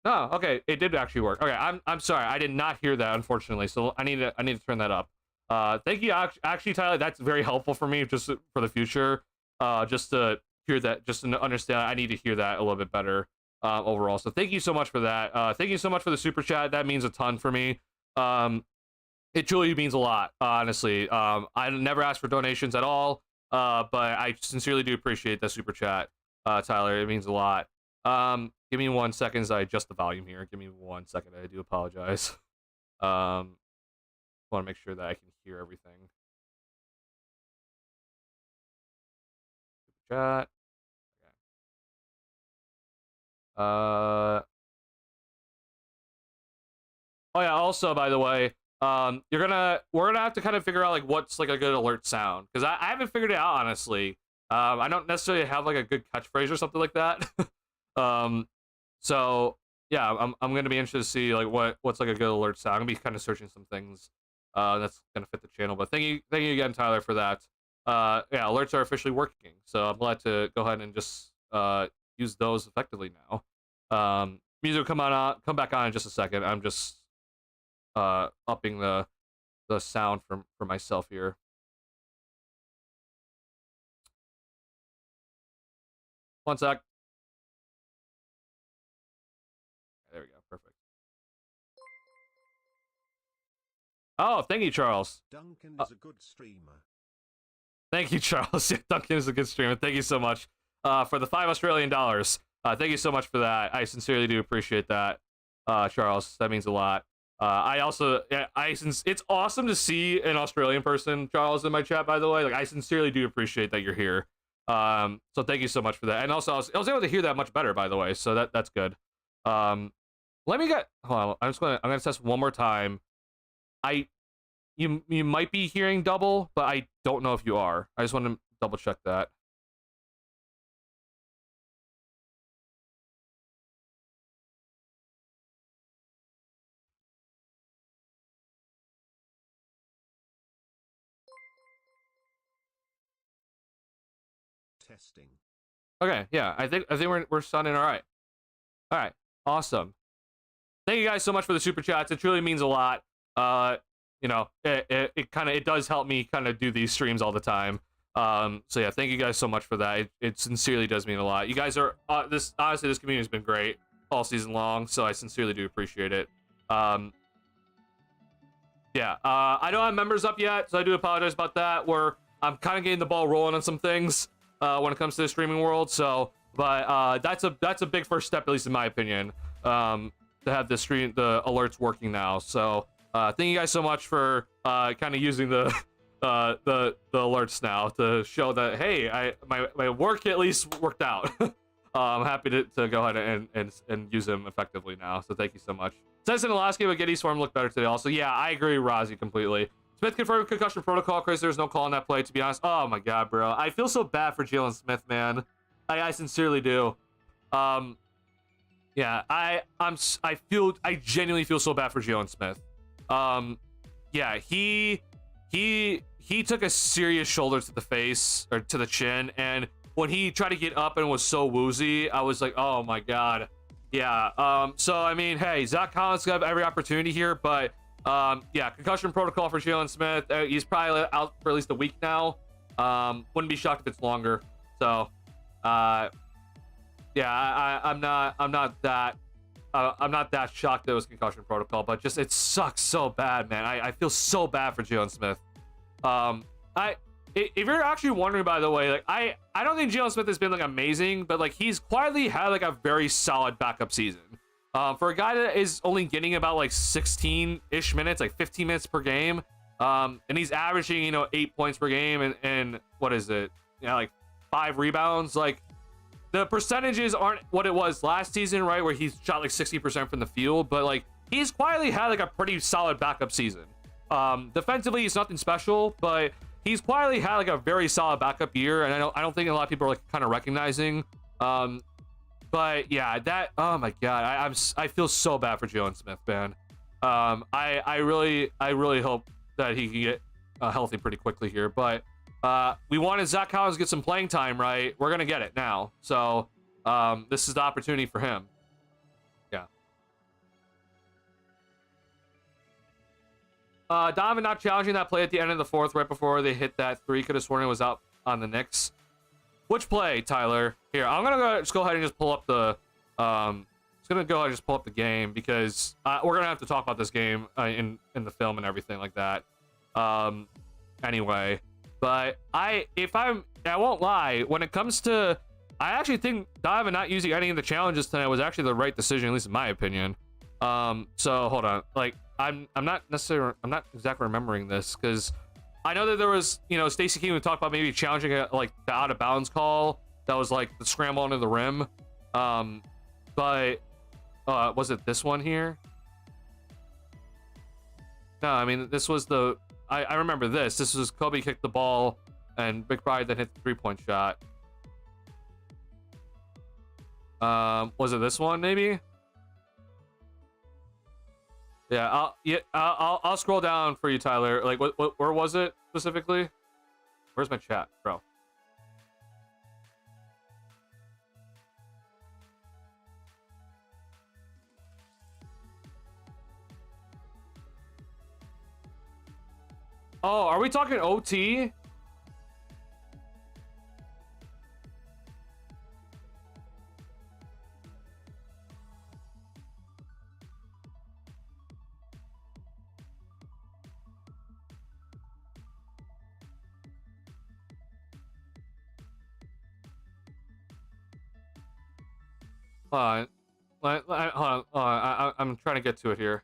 Speaker 1: Oh, okay. It did actually work. Okay, I'm sorry. I did not hear that, unfortunately. So I need to turn that up. Thank you, actually, Tyler. That's very helpful for me, just for the future. Just to hear that, just to understand. I need to hear that a little bit better. Overall. So thank you so much for that. Thank you so much for the super chat. That means a ton for me. It truly means a lot, honestly. I never asked for donations at all, but I sincerely do appreciate that super chat, Tyler. It means a lot. Give me 1 second as I adjust the volume here. Give me 1 second. I do apologize. Want to make sure that I can hear everything. Super chat. Okay. Oh yeah. Also, by the way, we're gonna have to kind of figure out like what's like a good alert sound, because I haven't figured it out, honestly. I don't necessarily have like a good catchphrase or something like that. So yeah, I'm gonna be interested to see like what's like a good alert sound. I'm gonna be kind of searching some things that's gonna fit the channel. But thank you again, Tyler, for that. Yeah, alerts are officially working, so I'm glad to go ahead and just use those effectively now. Music will come back on in just a second. I'm just upping the sound for myself here. One sec. There we go. Perfect. Oh, thank you, Charles.
Speaker 2: Duncan is a good streamer.
Speaker 1: Thank you, Charles. Duncan is a good streamer. Thank you so much for the $5 Australian. Thank you so much for that. I sincerely do appreciate that, Charles. That means a lot. Since it's awesome to see an Australian person, Charles, in my chat. By the way, like I sincerely do appreciate that you're here. So thank you so much for that. And also, I was able to hear that much better, by the way. So that's good. Let me get. Hold on. I'm gonna test one more time. You might be hearing double, but I don't know if you are. I just want to double check that.
Speaker 2: Testing.
Speaker 1: Okay, yeah, I think we're sounding all right. All right, awesome. Thank you guys so much for the super chats. It truly means a lot. You know, it does help me kind of do these streams all the time. So yeah, thank you guys so much for that. It sincerely does mean a lot. You guys are this community has been great all season long, so I sincerely do appreciate it. Yeah, I don't have members up yet, so I do apologize about that. I'm kind of getting the ball rolling on some things when it comes to the streaming world. So, but that's a big first step, at least in my opinion, to have the alerts working now. So, thank you guys so much for kind of using the alerts now to show that, hey, my work at least worked out. I'm happy to go ahead and use them effectively now. So thank you so much. Says in the last game, Getty Swarm looked better today. Also, yeah, I agree with Rozzy completely. Smith confirmed concussion protocol. Chris, there's no call on that play, to be honest. Oh my god, bro. I feel so bad for Jalen Smith, man. I sincerely do. Yeah, I genuinely feel so bad for Jalen Smith. Yeah, he took a serious shoulder to the face or to the chin, and when he tried to get up and was so woozy, I was like, oh my god. Yeah, so I mean, hey, Zach Collins got every opportunity here, but yeah, concussion protocol for Jalen Smith. He's probably out for at least a week now. Wouldn't be shocked if it's longer. So yeah, I'm not that shocked that it was concussion protocol, but just it sucks so bad, man. I feel so bad for Jalen Smith. If you're actually wondering, by the way, like I don't think Jalen Smith has been like amazing, but like he's quietly had like a very solid backup season. For a guy that is only getting about like 16-ish minutes, like 15 minutes per game, and he's averaging, you know, 8 points per game and what is it? Yeah, like 5 rebounds. Like the percentages aren't what it was last season, right? Where he shot like 60% from the field, but like he's quietly had like a pretty solid backup season. Defensively, he's nothing special, but he's quietly had like a very solid backup year, and I don't think a lot of people are like kind of recognizing. But yeah, that, oh my god, I feel so bad for Jalen Smith, man. I really hope that he can get healthy pretty quickly here. But we wanted Zach Collins to get some playing time, right? We're gonna get it now. So this is the opportunity for him. Yeah. Donovan not challenging that play at the end of the fourth, right before they hit that three. Could have sworn it was out on the Knicks. Which play, Tyler? Here, I'm gonna go ahead and just pull up the game, because we're gonna have to talk about this game in the film and everything like that. Anyway, but I won't lie, when it comes to, I actually think Donovan not using any of the challenges tonight was actually the right decision, at least in my opinion. So hold on, like I'm not exactly remembering this, because I know that there was, you know, Stacey King would talk about maybe challenging like the out of bounds call that was like the scramble under the rim. But was it this one here? No, I mean, this was the, I remember this. This was Kobe kicked the ball and Big Pride then hit the 3-point shot. Was it this one maybe? Yeah, I'll scroll down for you, Tyler. Like, where was it specifically? Where's my chat, bro? Oh, are we talking OT? Hold on. I'm trying to get to it here.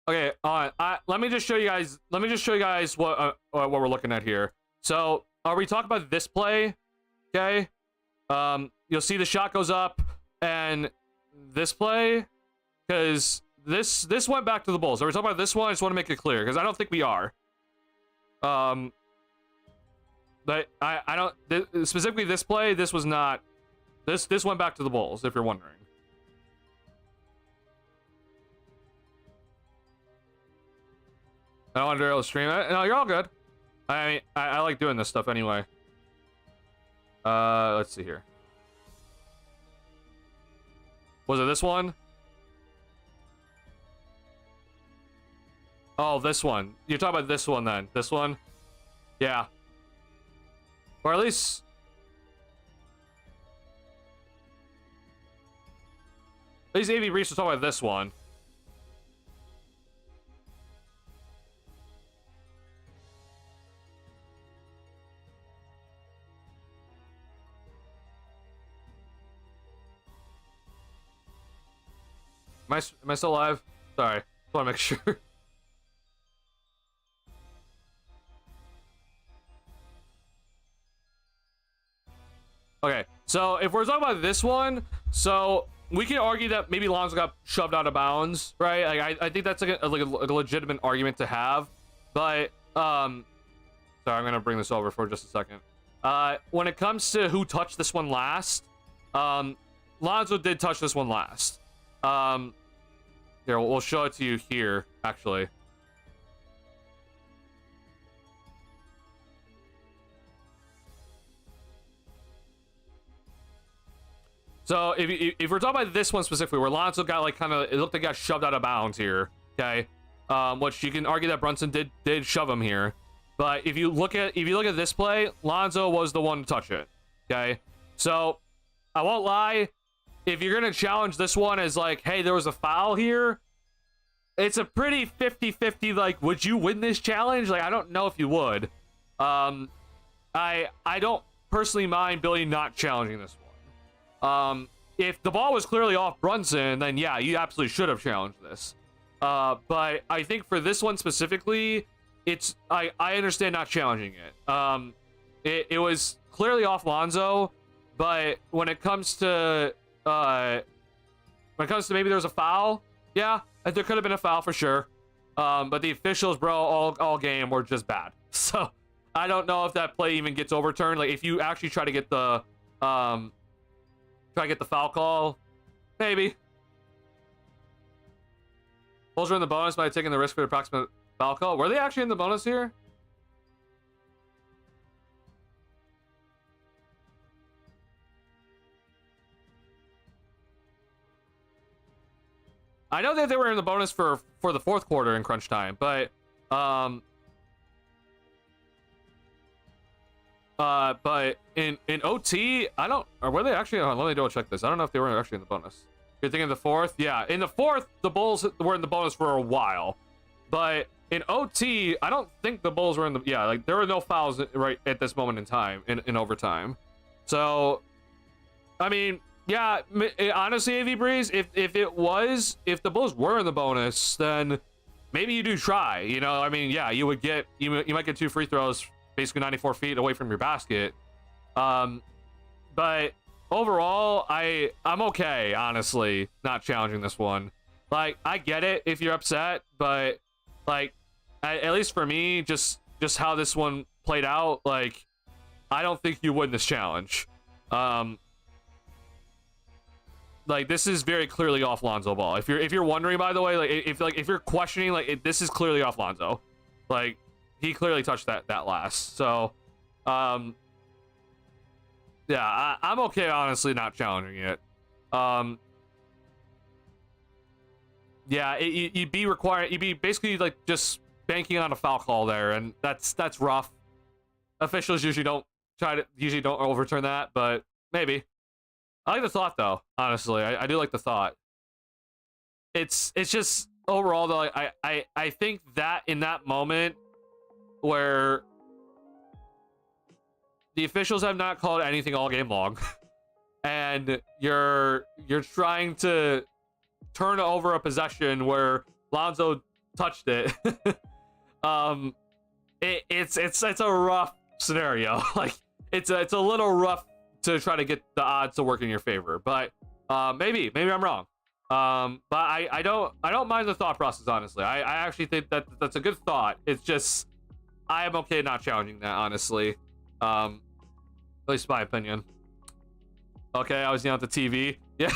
Speaker 1: Okay, let me just show you guys. Let me just show you guys what we're looking at here. So, are we talking about this play? Okay. You'll see the shot goes up, and this play, because this went back to the Bulls. Are we talking about this one? I just want to make it clear, because I don't think we are. But I don't specifically this play. This was not. This went back to the Bulls, if you're wondering. I don't want to derail the stream. No, you're all good. I mean, I like doing this stuff anyway. Let's see here. Was it this one? Oh, this one. You're talking about this one then. This one? Yeah. Or at least... AV Reese was talking about this one. Am I still alive? Sorry. Just want to make sure. Okay, so if we're talking about this one, so we can argue that maybe Lonzo got shoved out of bounds, right? Like I think that's like a legitimate argument to have, but sorry, I'm gonna bring this over for just a second. When it comes to who touched this one last, Lonzo did touch this one last. Here, we'll show it to you here, actually. So if we're talking about this one specifically, where Lonzo got like kind of, it looked like got shoved out of bounds here, okay? Which you can argue that Brunson did shove him here, but if you look at this play, Lonzo was the one to touch it, okay? So I won't lie, if you're gonna challenge this one as like, hey, there was a foul here, it's a pretty 50-50. Like, would you win this challenge? Like, I don't know if you would. I don't personally mind Billy not challenging this one. If the ball was clearly off Brunson, then yeah, you absolutely should have challenged this. But I think for this one specifically, it's I understand not challenging it. It was clearly off Lonzo, but when it comes to maybe there's a foul, yeah, there could have been a foul for sure. But the officials, bro, all game were just bad. So I don't know if that play even gets overturned. Like, if you actually try to get the foul call, maybe. Bulls are in the bonus by taking the risk for the approximate foul call. Were they actually in the bonus here? I know that they were in the bonus for the fourth quarter in crunch time, but in OT, I don't, or were they actually, let me double check this. I don't know if they were actually in the bonus. You're thinking the fourth? Yeah, in the fourth, the Bulls were in the bonus for a while, but in OT, I don't think the Bulls were in the, yeah, like there were no fouls right at this moment in time in overtime. So, I mean, yeah, honestly, AV Breeze, if the Bulls were in the bonus, then maybe you do try, you know. I mean, yeah, you might get 2 free throws basically 94 feet away from your basket. But overall, I'm okay, honestly, not challenging this one. Like, I get it if you're upset, but like, at least for me, just how this one played out, like, I don't think you win this challenge. Like, this is very clearly off Lonzo Ball. If you're wondering, by the way, like, if you're questioning, like, this is clearly off Lonzo. Like, he clearly touched that last. So, yeah, I'm okay, honestly, not challenging it. Yeah, you'd be basically like just banking on a foul call there, and that's rough. Officials usually don't overturn that, but maybe. I like the thought, though. Honestly, I do like the thought. It's just overall, though, I think that in that moment where the officials have not called anything all game long, and you're trying to turn over a possession where Lonzo touched it. It's a rough scenario. Like, it's a little rough to try to get the odds to work in your favor, but maybe I'm wrong. But I don't mind the thought process, honestly. I actually think that's a good thought. It's just I am okay not challenging that, honestly. At least my opinion. Okay, I was yelling at the TV. Yeah,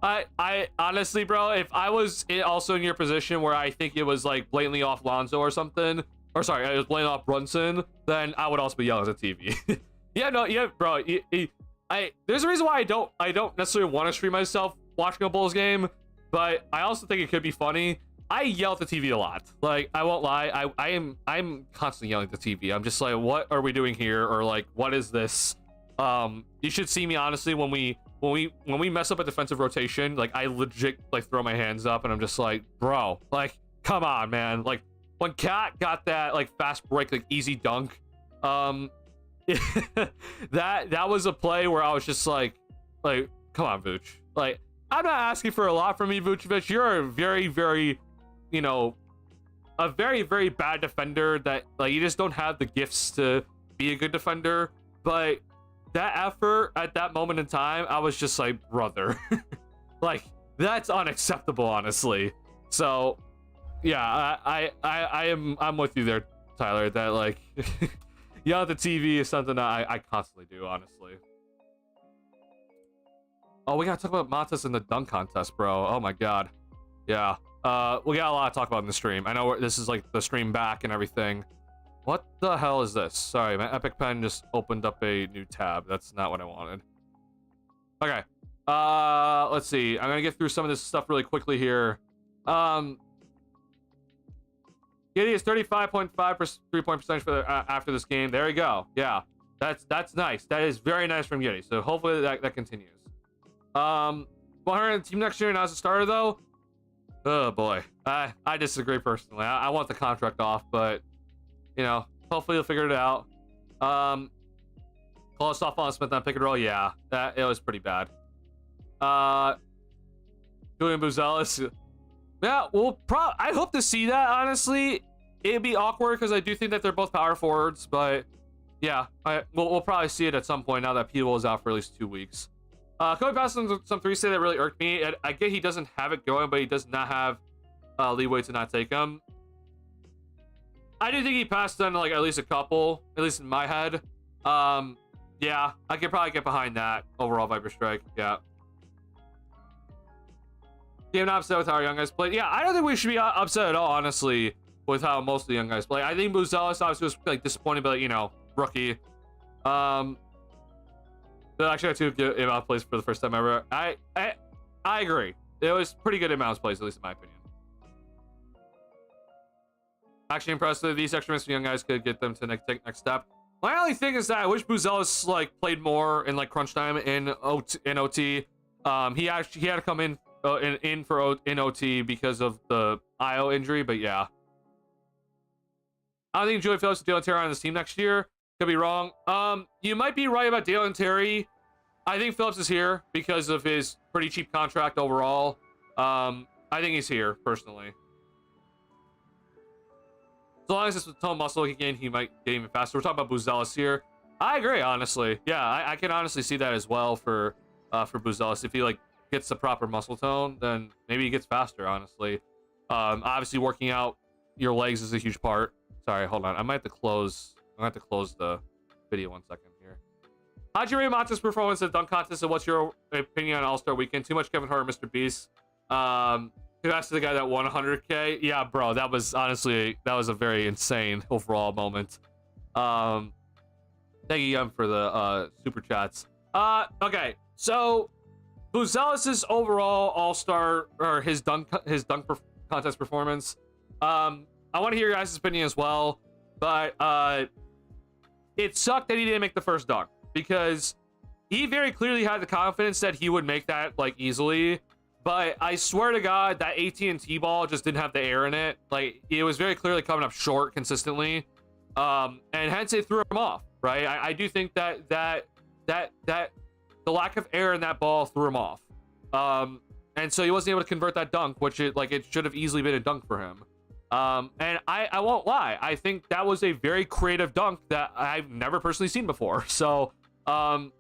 Speaker 1: I honestly, bro, if I was also in your position where I think it was like blatantly off Lonzo or something, or sorry, it was blatantly off Brunson, then I would also be yelling at the TV. Yeah, no, yeah, bro. There's a reason why I don't necessarily want to stream myself watching a Bulls game, but I also think it could be funny. I yell at the TV a lot. Like, I won't lie. I'm constantly yelling at the TV. I'm just like, what are we doing here? Or like, what is this? You should see me honestly when we mess up a defensive rotation. Like, I legit like throw my hands up and I'm just like, bro, like, come on, man. Like, when Cat got that like fast break, like easy dunk, that was a play where I was just like, come on, Vooch. Like, I'm not asking for a lot from you, Vucevic. You're a very, very, you know, a very, very bad defender that, like, you just don't have the gifts to be a good defender. But that effort at that moment in time, I was just like, brother, like, that's unacceptable, honestly. So, yeah, I'm with you there, Tyler, that, like, yell at the TV is something that I constantly do, honestly. Oh, we gotta talk about Montes in the dunk contest, bro. Oh my god. Yeah. We got a lot to talk about in the stream. I know this is like the stream back and everything. What the hell is this? Sorry, my Epic Pen just opened up a new tab. That's not what I wanted. Okay. Let's see. I'm gonna get through some of this stuff really quickly here. Giddy is 35.5% 3-point percentage for the, after this game. There we go. Yeah. That's nice. That is very nice from Giddy. So hopefully that continues. 100 team next year and as a starter though. Oh boy, I disagree personally. I want the contract off, but you know, hopefully he'll figure it out. Call us off on Smith on pick and roll. Yeah, it was pretty bad. Julian Buzelis. Yeah, I hope to see that. Honestly, it'd be awkward because I do think that they're both power forwards, but yeah, we'll probably see it at some point now that P-Will is out for at least 2 weeks. Coming past some threes that really irked me. I get he doesn't have it going, but he does not have leeway to not take them. I do think he passed on like at least a couple, at least in my head. Yeah, I could probably get behind that overall Viper Strike. Yeah. I'm not upset with how our young guys played. Yeah, I don't think we should be upset at all, honestly, with how most of the young guys play. I think Buzelis obviously was like disappointed, but you know, rookie. They actually had 2 good inbound plays for the first time ever. I agree. It was pretty good inbound plays, at least in my opinion. Actually impressed that these extra minutes from young guys could get them to the next step. My only thing is that I wish Buzelis like played more in like crunch time in OT. He had to come in in OT because of the IO injury, but yeah. I don't think Julian Phillips and Dalen Terry on this team next year. Could be wrong. You might be right about Dalen Terry. I think Phillips is here because of his pretty cheap contract overall. I think he's here personally. As long as it's with tone muscle again, he might get even faster. We're talking about Buzelis here. I agree, honestly. Yeah, I can honestly see that as well for Buzelis. If he like gets the proper muscle tone, then maybe he gets faster. Honestly, obviously working out your legs is a huge part. Sorry, hold on. I might have to close. I'm gonna have to close the video 1 second here. How'd you rate Montes' performance at dunk contest, and what's your opinion on All-Star Weekend? Too much Kevin Hart, Mr. Beast. Congrats to the guy that won 100K. Yeah, bro, that was honestly a very insane overall moment. Thank you, Yum, for the super chats. Okay, so Buzelis' overall All-Star or his dunk contest performance. I want to hear your guys' opinion as well, but it sucked that he didn't make the first dunk because he very clearly had the confidence that he would make that like easily. But I swear to God, that AT&T ball just didn't have the air in it. Like, it was very clearly coming up short consistently, and hence it threw him off. Right? I do think that the lack of air in that ball threw him off, and so he wasn't able to convert that dunk, which it should have easily been a dunk for him. And I won't lie, I think that was a very creative dunk that I've never personally seen before. So, yeah,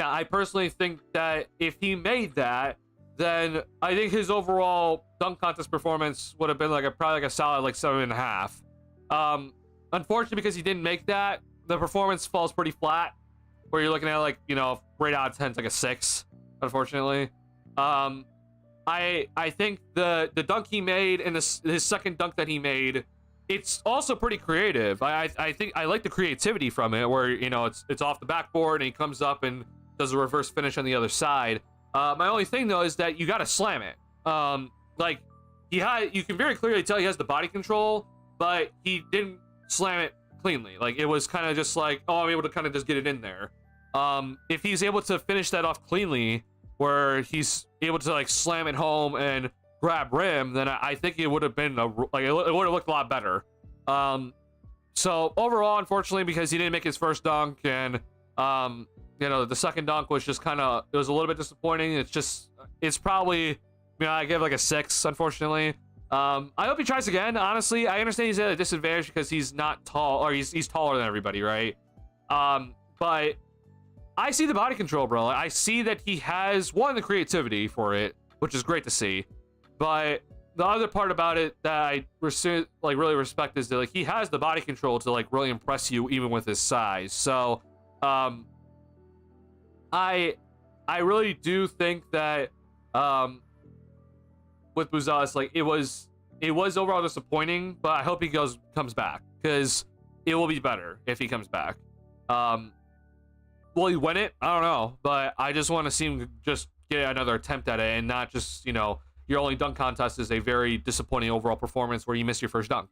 Speaker 1: I personally think that if he made that, then I think his overall dunk contest performance would have been like probably a solid like 7.5. Unfortunately, because he didn't make that, the performance falls pretty flat, where you're looking at like, you know, rate out of 10 like a 6, unfortunately. I think the dunk he made and his second dunk that he made, it's also pretty creative. I think I like the creativity from it, where it's off the backboard and he comes up and does a reverse finish on the other side. My only thing though is that you got to slam it. Like you can very clearly tell he has the body control, but he didn't slam it cleanly. Like it was kind of just like, oh, I'm able to kind of just get it in there. If he's able to finish that off cleanly, where he's able to like slam it home and grab rim, then I think it would have been it would have looked a lot better. So overall, unfortunately, because he didn't make his first dunk, and the second dunk was just it was a little bit disappointing. It's probably, I give like a 6, unfortunately. I hope he tries again. Honestly, I understand he's at a disadvantage because he's not tall, or he's taller than everybody, right? But I see the body control, bro. I see that he has the creativity for it, which is great to see. But the other part about it that I really respect is that like he has the body control to like really impress you even with his size. So I really do think that with Buzaz, like it was overall disappointing, but I hope he comes back, because it will be better if he comes back. Will he win it? I don't know, but I just want to see him just get another attempt at it, and not just, your only dunk contest is a very disappointing overall performance where you miss your first dunk.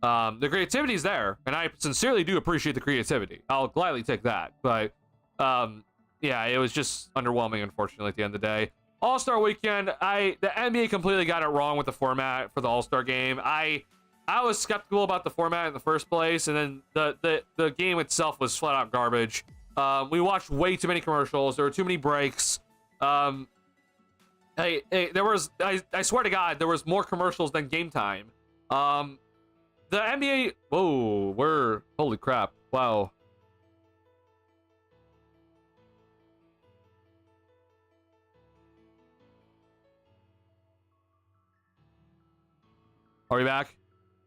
Speaker 1: The creativity is there, and I sincerely do appreciate the creativity. I'll gladly take that, but yeah, it was just underwhelming, unfortunately, at the end of the day. All-Star Weekend, the NBA completely got it wrong with the format for the All-Star game. I was skeptical about the format in the first place, and then the game itself was flat out garbage. We watched way too many commercials. There were too many breaks. I swear to God, there was more commercials than game time. The NBA, holy crap. Wow. Are we back?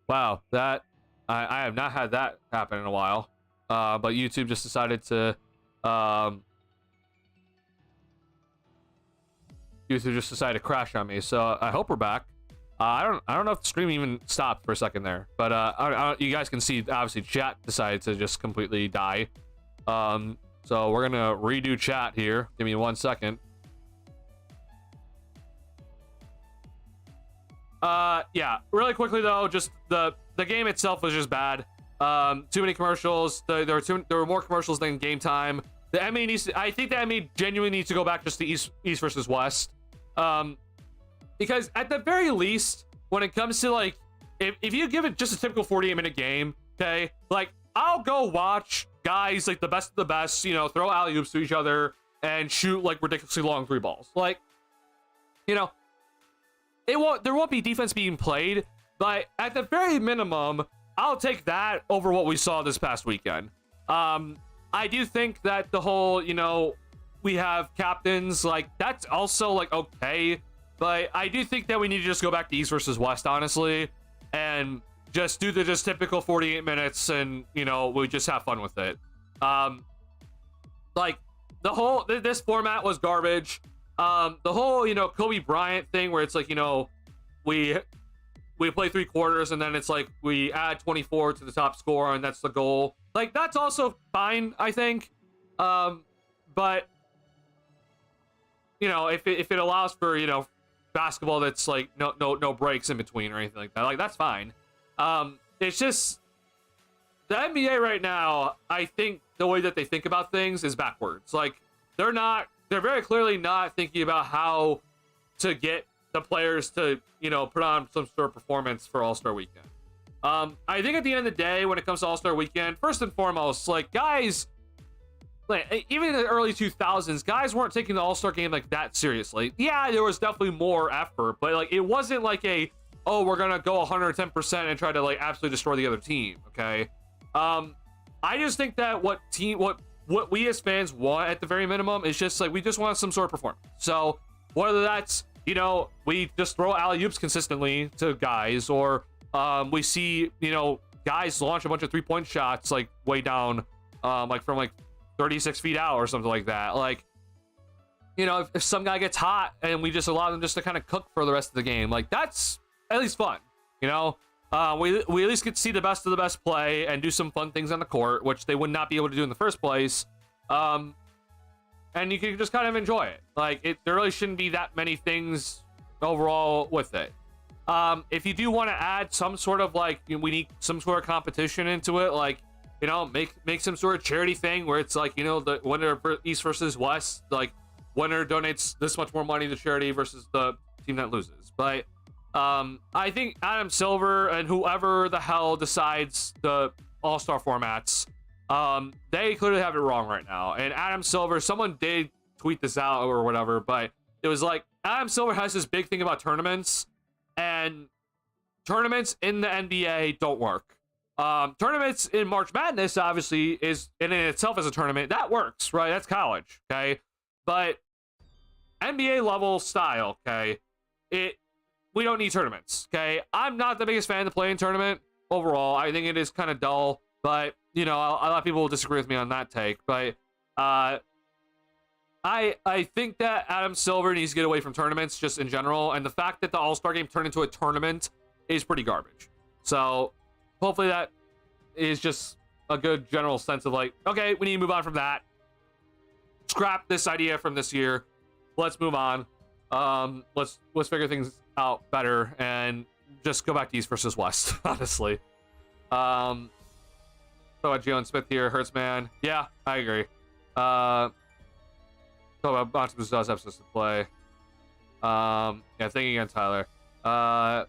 Speaker 1: Wow, that I have not had that happen in a while. But YouTube just decided to crash on me. So I hope we're back. I don't know if the stream even stopped for a second there, but you guys can see obviously chat decided to just completely die. So we're gonna redo chat here. Give me 1 second. Yeah, really quickly though, just the game itself was just bad. Too many commercials. There were more commercials than game time. The NBA I think the NBA genuinely needs to go back just to East versus West. Because at the very least, when it comes to like, if you give it just a typical 48-minute game, okay, like I'll go watch guys like the best of the best, throw alley-oops to each other and shoot like ridiculously long 3 balls. Like, there won't be defense being played, but at the very minimum, I'll take that over what we saw this past weekend. I do think that the whole, we have captains, like that's also like okay, but I do think that we need to just go back to East versus West, honestly, and just do the typical 48 minutes, and we just have fun with it. Like this format was garbage. The whole Kobe Bryant thing, where it's like we play 3 quarters and then it's like we add 24 to the top score and that's the goal. Like that's also fine, I think. But if it allows for basketball that's like no breaks in between or anything like that, like that's fine. It's just the NBA right now, I think the way that they think about things is backwards. Like they're very clearly not thinking about how to get the players to, put on some sort of performance for All-Star Weekend. I think at the end of the day, when it comes to All-Star Weekend, first and foremost, like guys, like even in the early 2000s, guys weren't taking the All-Star game like that seriously. Yeah, there was definitely more effort, but like it wasn't like we're gonna go 110% and try to like absolutely destroy the other team. Okay. I just think that what we as fans want at the very minimum is just like we just want some sort of performance. So whether that's we just throw alley-oops consistently to guys, or we see guys launch a bunch of 3-point shots like way down, like from like 36 feet out or something like that. Like you know, if some guy gets hot and we just allow them just to kind of cook for the rest of the game, like that's at least fun, you know. We at least get to see the best of the best play and do some fun things on the court, which they would not be able to do in the first place. And you can just kind of enjoy it. Like, there really shouldn't be that many things overall with it. If you do want to add some sort of, like, we need some sort of competition into it, like, you know, make some sort of charity thing where it's like, you know, the winner of East versus West, like, winner donates this much more money to charity versus the team that loses. But I think Adam Silver and whoever the hell decides the all-star formats, they clearly have it wrong right now. And Adam Silver, someone did tweet this out or whatever, but it was like, Adam Silver has this big thing about tournaments, and tournaments in the NBA don't work. Tournaments in March Madness, obviously, is in itself as a tournament. That works, right? That's college, okay? But NBA level style, okay? We don't need tournaments, okay? I'm not the biggest fan of the play-in tournament overall. I think it is kind of dull, but, you know, a lot of people will disagree with me on that take. But I think that Adam Silver needs to get away from tournaments just in general, and the fact that the All-Star game turned into a tournament is pretty garbage. So hopefully that is just a good general sense of like, okay, we need to move on from that. Scrap this idea from this year. Let's move on. Let's figure things out better and just go back to East versus West, honestly. So about Jalen Smith here, Hurts man. Yeah, I agree. Talk about Monty does have to play. Yeah, thinking again, Tyler. How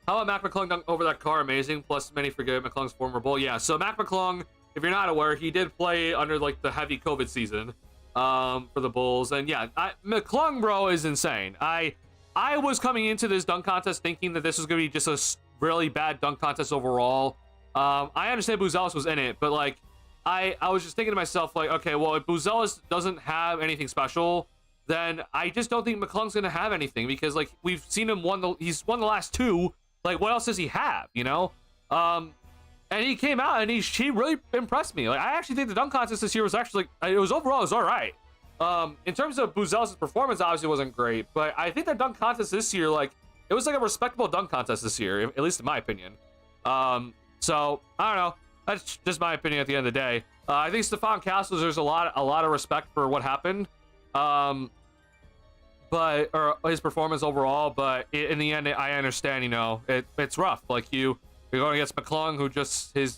Speaker 1: about Mac McClung dunk over that car? Amazing. Plus, many forget McClung's former Bull. Yeah, so Mac McClung, if you're not aware, he did play under like the heavy COVID season for the Bulls. And yeah, McClung, bro, is insane. I was coming into this dunk contest thinking that this was going to be just a really bad dunk contest overall. I understand Buzelis was in it, but like, I was just thinking to myself, like, okay, well, if Buzelis doesn't have anything special, then I just don't think McClung's going to have anything, because like we've seen him he's won the last two. Like, what else does he have, you know? And he came out and he really impressed me. Like, I actually think the dunk contest this year was actually, like, it was all right. In terms of Buzelis' performance, obviously wasn't great, but I think the dunk contest this year, like, it was like a respectable dunk contest this year, at least in my opinion. So I don't know. That's just my opinion at the end of the day. I think Stephon Castles, there's a lot of respect for what happened. Or his performance overall, but in the end, I understand, you know, it's rough. Like, you're going against McClung, who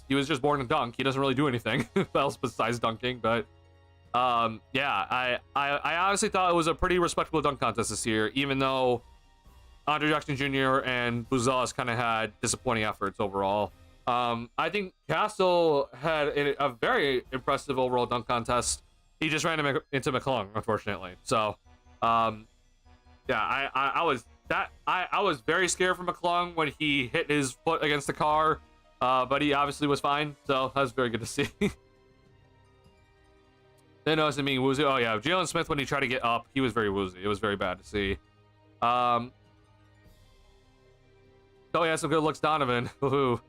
Speaker 1: he was just born to dunk. He doesn't really do anything else besides dunking. But yeah, I honestly thought it was a pretty respectable dunk contest this year, even though Andre Jackson Jr. and Buzelis kind of had disappointing efforts overall. I think Castle had a very impressive overall dunk contest. He just ran into McClung, unfortunately. So yeah, I was very scared for McClung when he hit his foot against the car, but he obviously was fine, so that was very good to see. Then notice him being woozy. Oh yeah, Jalen Smith, when he tried to get up, he was very woozy. It was very bad to see. Oh yeah, some good looks, Donovan. Woohoo.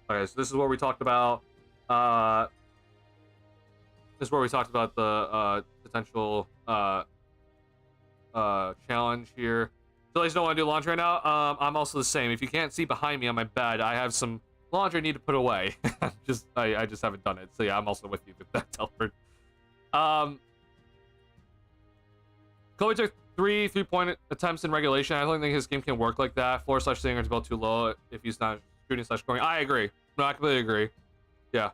Speaker 1: Okay, so this is where we talked about the potential challenge here. So I don't want to do laundry right now. I'm also the same. If you can't see behind me on my bed, I have some laundry I need to put away. I just haven't done it. So yeah, I'm also with you with that, Telford. Kobe took three point attempts in regulation. I don't think his game can work like that. Floor / singer is about too low if he's not shooting / scoring. I agree. No, I completely agree. Yeah.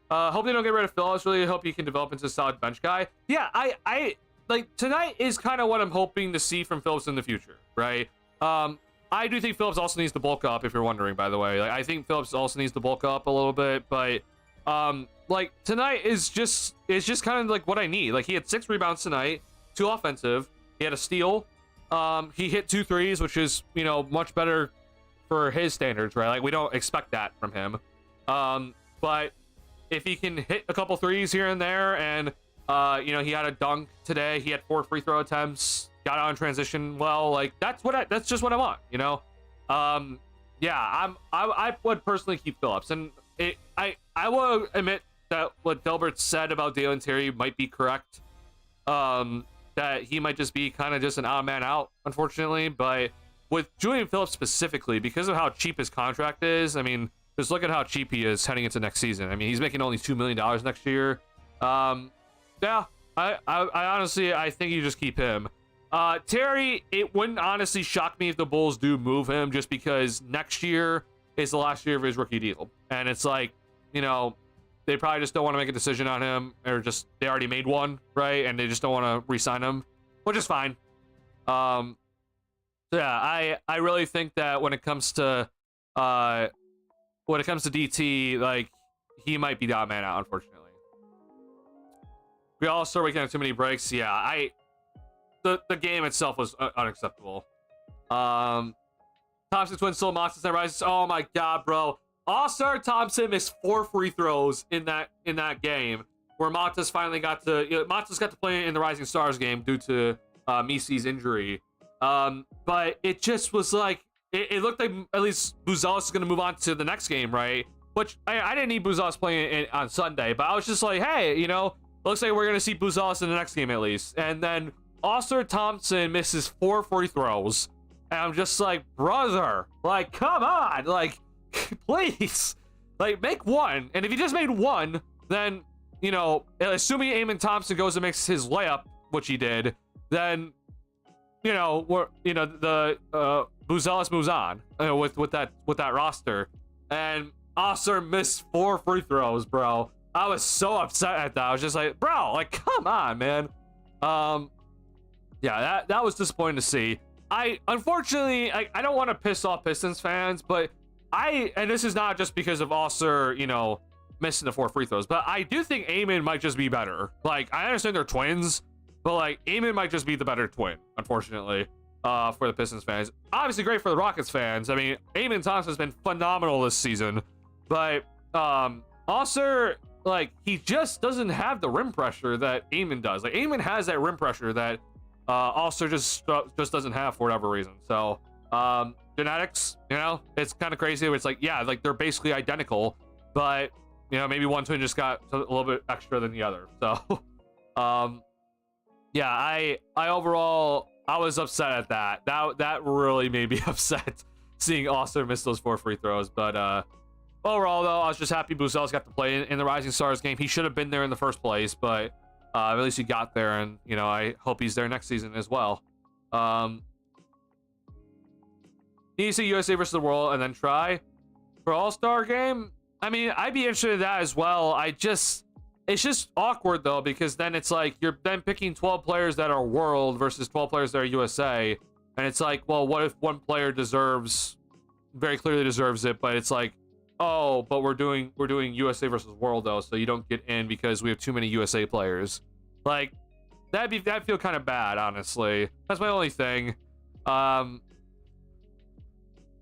Speaker 1: Hope they don't get rid of Phillips. Really hope he can develop into a solid bench guy. Yeah, I like, tonight is kind of what I'm hoping to see from Phillips in the future, right? I do think Phillips also needs to bulk up, if you're wondering, by the way. Like, I think Phillips also needs to bulk up a little bit, but like, tonight is just kind of like what I need. Like, he had 6 rebounds tonight, 2 offensive. He had a steal. He hit 2 threes, which is, you know, much better for his standards, right? Like, we don't expect that from him. But if he can hit a couple threes here and there, and you know, he had a dunk today, he had 4 free throw attempts, got out in transition well, like, that's just what I want, you know? Yeah, I would personally keep Phillips, and I will admit, that what Delbert said about Dalen Terry might be correct. That he might just be kind of just an odd man out, unfortunately. But with Julian Phillips specifically, because of how cheap his contract is, I mean, just look at how cheap he is heading into next season. I mean, he's making only $2 million next year. Yeah, I honestly, I think you just keep him. Terry, it wouldn't honestly shock me if the Bulls do move him, just because next year is the last year of his rookie deal. And it's like, you know, they probably just don't want to make a decision on him, or just, they already made one, right? And they just don't want to re-sign him, which is fine. So yeah, I really think that when it comes to DT, like, he might be the odd man out, unfortunately. We all started waking up too many breaks. Yeah, the game itself was unacceptable. Thompson twins still Monsters and Rises. Oh my god, bro. All-Star Thompson missed 4 free throws in that game, where Montes finally got to Montes got to play in the Rising Stars game due to Misi's injury. But it just was like, it looked like at least Buzelis is going to move on to the next game, right? Which I didn't need Buzelis playing on Sunday, but I was just like, hey, you know, looks like we're going to see Buzelis in the next game at least. And then All-Star Thompson misses 4 free throws. And I'm just like, brother, like, come on, like, please, like, make one. And if he just made one, then, you know, assuming Amen Thompson goes and makes his layup, which he did, then, you know, the Buzelis moves on with that roster. And All-Star missed 4 free throws, bro. I was so upset at that. I was just like, bro, like, come on, man. Yeah, that was disappointing to see. Unfortunately, I don't want to piss off Pistons fans, but and this is not just because of All-Star, you know, missing the 4 free throws, but I do think Amen might just be better. Like, I understand they're twins, but like, Amen might just be the better twin, unfortunately, for the Pistons fans. Obviously great for the Rockets fans. I mean, Amen Thompson has been phenomenal this season, but All-Star, like, he just doesn't have the rim pressure that Amen does. Like, Amen has that rim pressure that All-Star just doesn't have for whatever reason. So genetics, you know, it's kind of crazy. It's like, yeah, like, they're basically identical, but, you know, maybe one twin just got a little bit extra than the other. So yeah, I overall, I was upset at that really made me upset, seeing All-Star miss those 4 free throws. But overall, though, I was just happy Buzelis got to play in the Rising Stars game. He should have been there in the first place, but at least he got there, and, you know, I hope he's there next season as well. Need to see USA versus the world and then try for All-Star game. I mean, I'd be interested in that as well. It's just awkward, though, because then it's like you're then picking 12 players that are world versus 12 players that are USA, and it's like, well, what if one player very clearly deserves it, but it's like, oh, but we're doing USA versus world, though, so you don't get in because we have too many USA players. Like, that'd feel kind of bad, honestly. That's my only thing.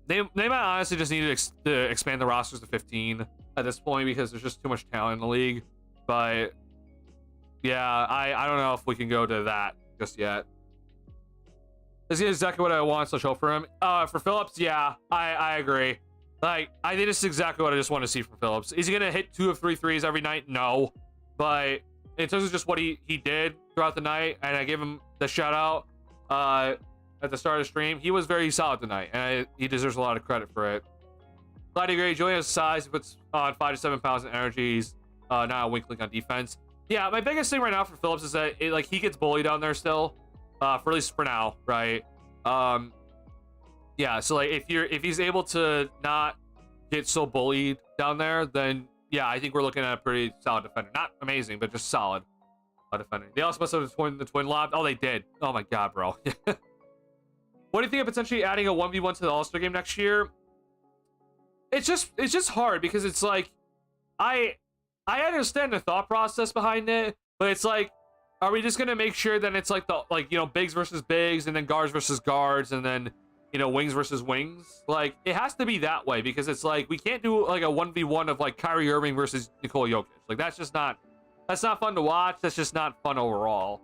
Speaker 1: They might honestly just need to expand the rosters to 15 at this point, because there's just too much talent in the league. But yeah, I don't know if we can go to that just yet. Is he exactly what I want, so show for him? For Phillips, yeah, I agree. Like, I think this is exactly what I just want to see from Phillips. Is he gonna hit 2 of 3 threes every night? No. But in terms of just what he did throughout the night, and I gave him the shout out at the start of the stream, he was very solid tonight, and he deserves a lot of credit for it. Slightly agree. Julian's size, he puts on 5 to 7 pounds in energy. He's not a weak link on defense. Yeah, my biggest thing right now for Phillips is that he gets bullied down there still, for at least for now, right? Yeah, so like if he's able to not get so bullied down there, then yeah, I think we're looking at a pretty solid defender. Not amazing, but just solid defender. They also must have the twin lob. Oh, they did. Oh my god, bro. What do you think of potentially adding a 1v1 to the All-Star game next year? It's just hard, because it's like, I understand the thought process behind it, but it's like, are we just gonna make sure that it's like you know, bigs versus bigs, and then guards versus guards, and then, you know, wings versus wings? Like, it has to be that way, because it's like, we can't do like a 1v1 of like Kyrie Irving versus Nikola Jokic. Like, that's not fun to watch. That's just not fun overall.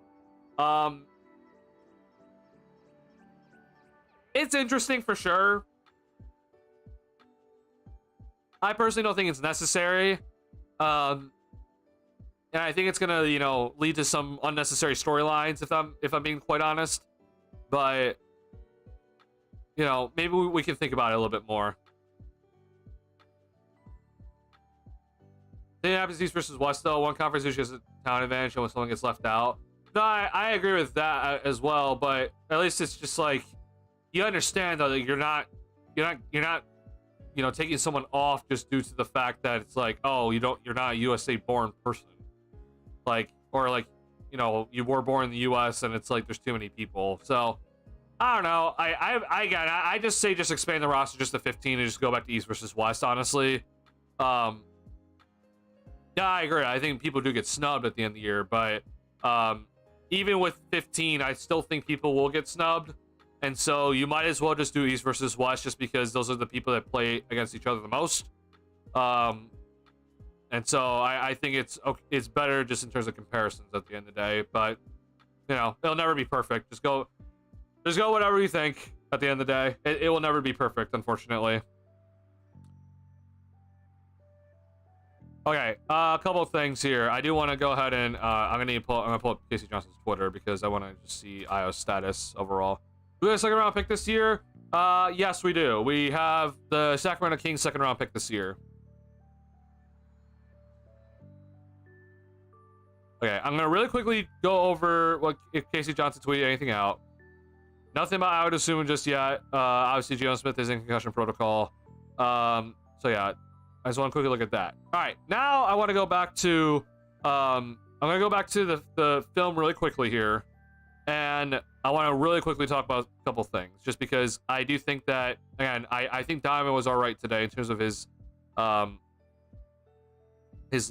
Speaker 1: It's interesting for sure. I personally don't think it's necessary. and I think it's gonna, lead to some unnecessary storylines if I'm being quite honest. But maybe we can think about it a little bit more. Thing happens East versus West though. One conference usually has a talent advantage, and when someone gets left out. No, I agree with that as well. But at least it's just like you understand though that you're not taking someone off just due to the fact that it's like, oh, you're not a USA born person, you were born in the US and it's like there's too many people. So I don't know. I just say just expand the roster just to 15 and just go back to East versus West, honestly. Yeah, I agree. I think people do get snubbed at the end of the year, but even with 15, I still think people will get snubbed. And so you might as well just do East versus West just because those are the people that play against each other the most. And so I think it's better just in terms of comparisons at the end of the day. But, it'll never be perfect. Just go whatever you think at the end of the day. It will never be perfect, unfortunately. Okay, a couple of things here. I do want to go ahead and I'm gonna pull up Casey Johnson's Twitter because I want to just see IO's status overall. Do we have a second round pick this year? Yes, we do. We have the Sacramento Kings second round pick this year. Okay, I'm gonna really quickly go over if Casey Johnson tweeted anything out. Nothing about I would assume just yet. Obviously, Jalen Smith is in concussion protocol. So yeah. I just want to quickly look at that. All right, now I want to go back to, I'm going to go back to the film really quickly here. And I want to really quickly talk about a couple things, just because I do think that, again, I think Donovan was all right today in terms of his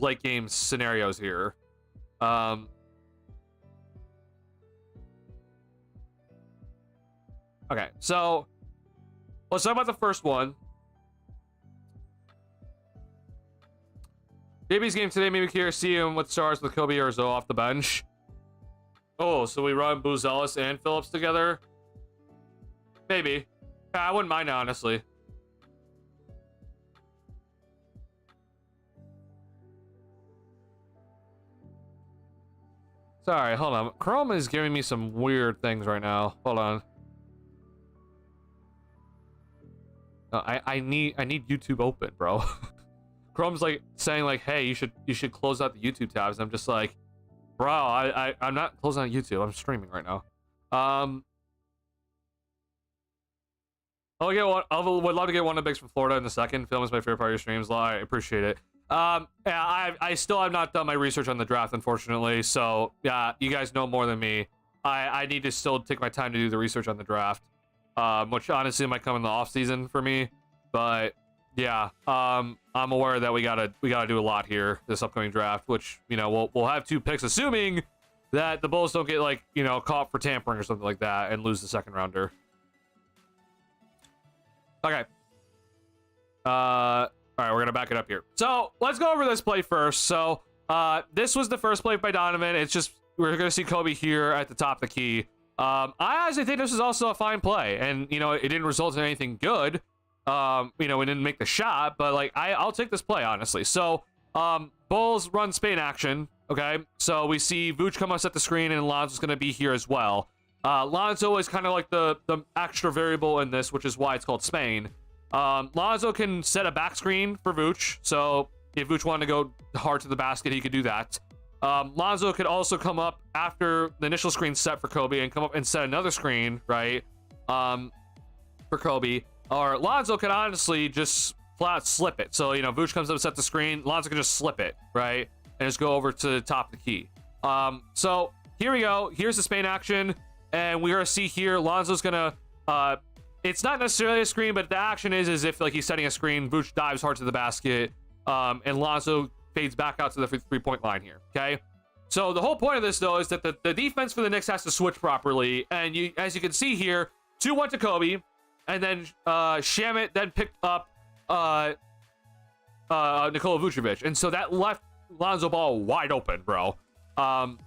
Speaker 1: late game scenarios here. Okay, so let's talk about the first one. Baby's game today made me curious to see him with stars with Kobe or Zoe off the bench. Oh, so we run Booz Ellis and Phillips together? Maybe. Yeah, I wouldn't mind it, honestly. Sorry, hold on. Chrome is giving me some weird things right now. Hold on. I need YouTube open, bro. Chrome's like saying like, hey, you should close out the YouTube tabs. I'm just like, bro, I'm not closing out YouTube. I'm streaming right now. I would love to get one of the bigs from Florida in the second. Film is my favorite part of your streams. I appreciate it. Yeah, I still have not done my research on the draft, unfortunately. So yeah, you guys know more than me. I need to still take my time to do the research on the draft, which honestly might come in the off season for me. But yeah, I'm aware that we gotta do a lot here this upcoming draft, which we'll have 2 picks, assuming that the Bulls don't get caught for tampering or something like that and lose the second rounder. Okay. All right, we're gonna back it up here. So let's go over this play first. So this was the first play by Donovan. It's just we're gonna see Kobe here at the top of the key. I honestly think this is also a fine play, and it didn't result in anything good. We didn't make the shot, but I'll take this play, honestly. So Bulls run Spain action. Okay, so we see Vooch come up, set the screen, and Lonzo's gonna be here as well. Lonzo is kind of like the extra variable in this, which is why it's called Spain. Lonzo can set a back screen for Vooch, so if Vooch wanted to go hard to the basket, he could do that. Lonzo could also come up after the initial screen set for Kobe and come up and set another screen, right, for Kobe. Or Lonzo could honestly just flat slip it. So, Vooch comes up and set the screen. Lonzo can just slip it, right? And just go over to the top of the key. So here we go. Here's the Spain action. And we're going to see here, Lonzo's going to, it's not necessarily a screen, but the action is if he's setting a screen, Vooch dives hard to the basket, and Lonzo fades back out to the 3-point line here, okay? So the whole point of this, though, is that the defense for the Knicks has to switch properly. And as you can see here, 2 went to Kobe. And then Shamit then picked up Nikola Vucevic. And so that left Lonzo Ball wide open, bro. And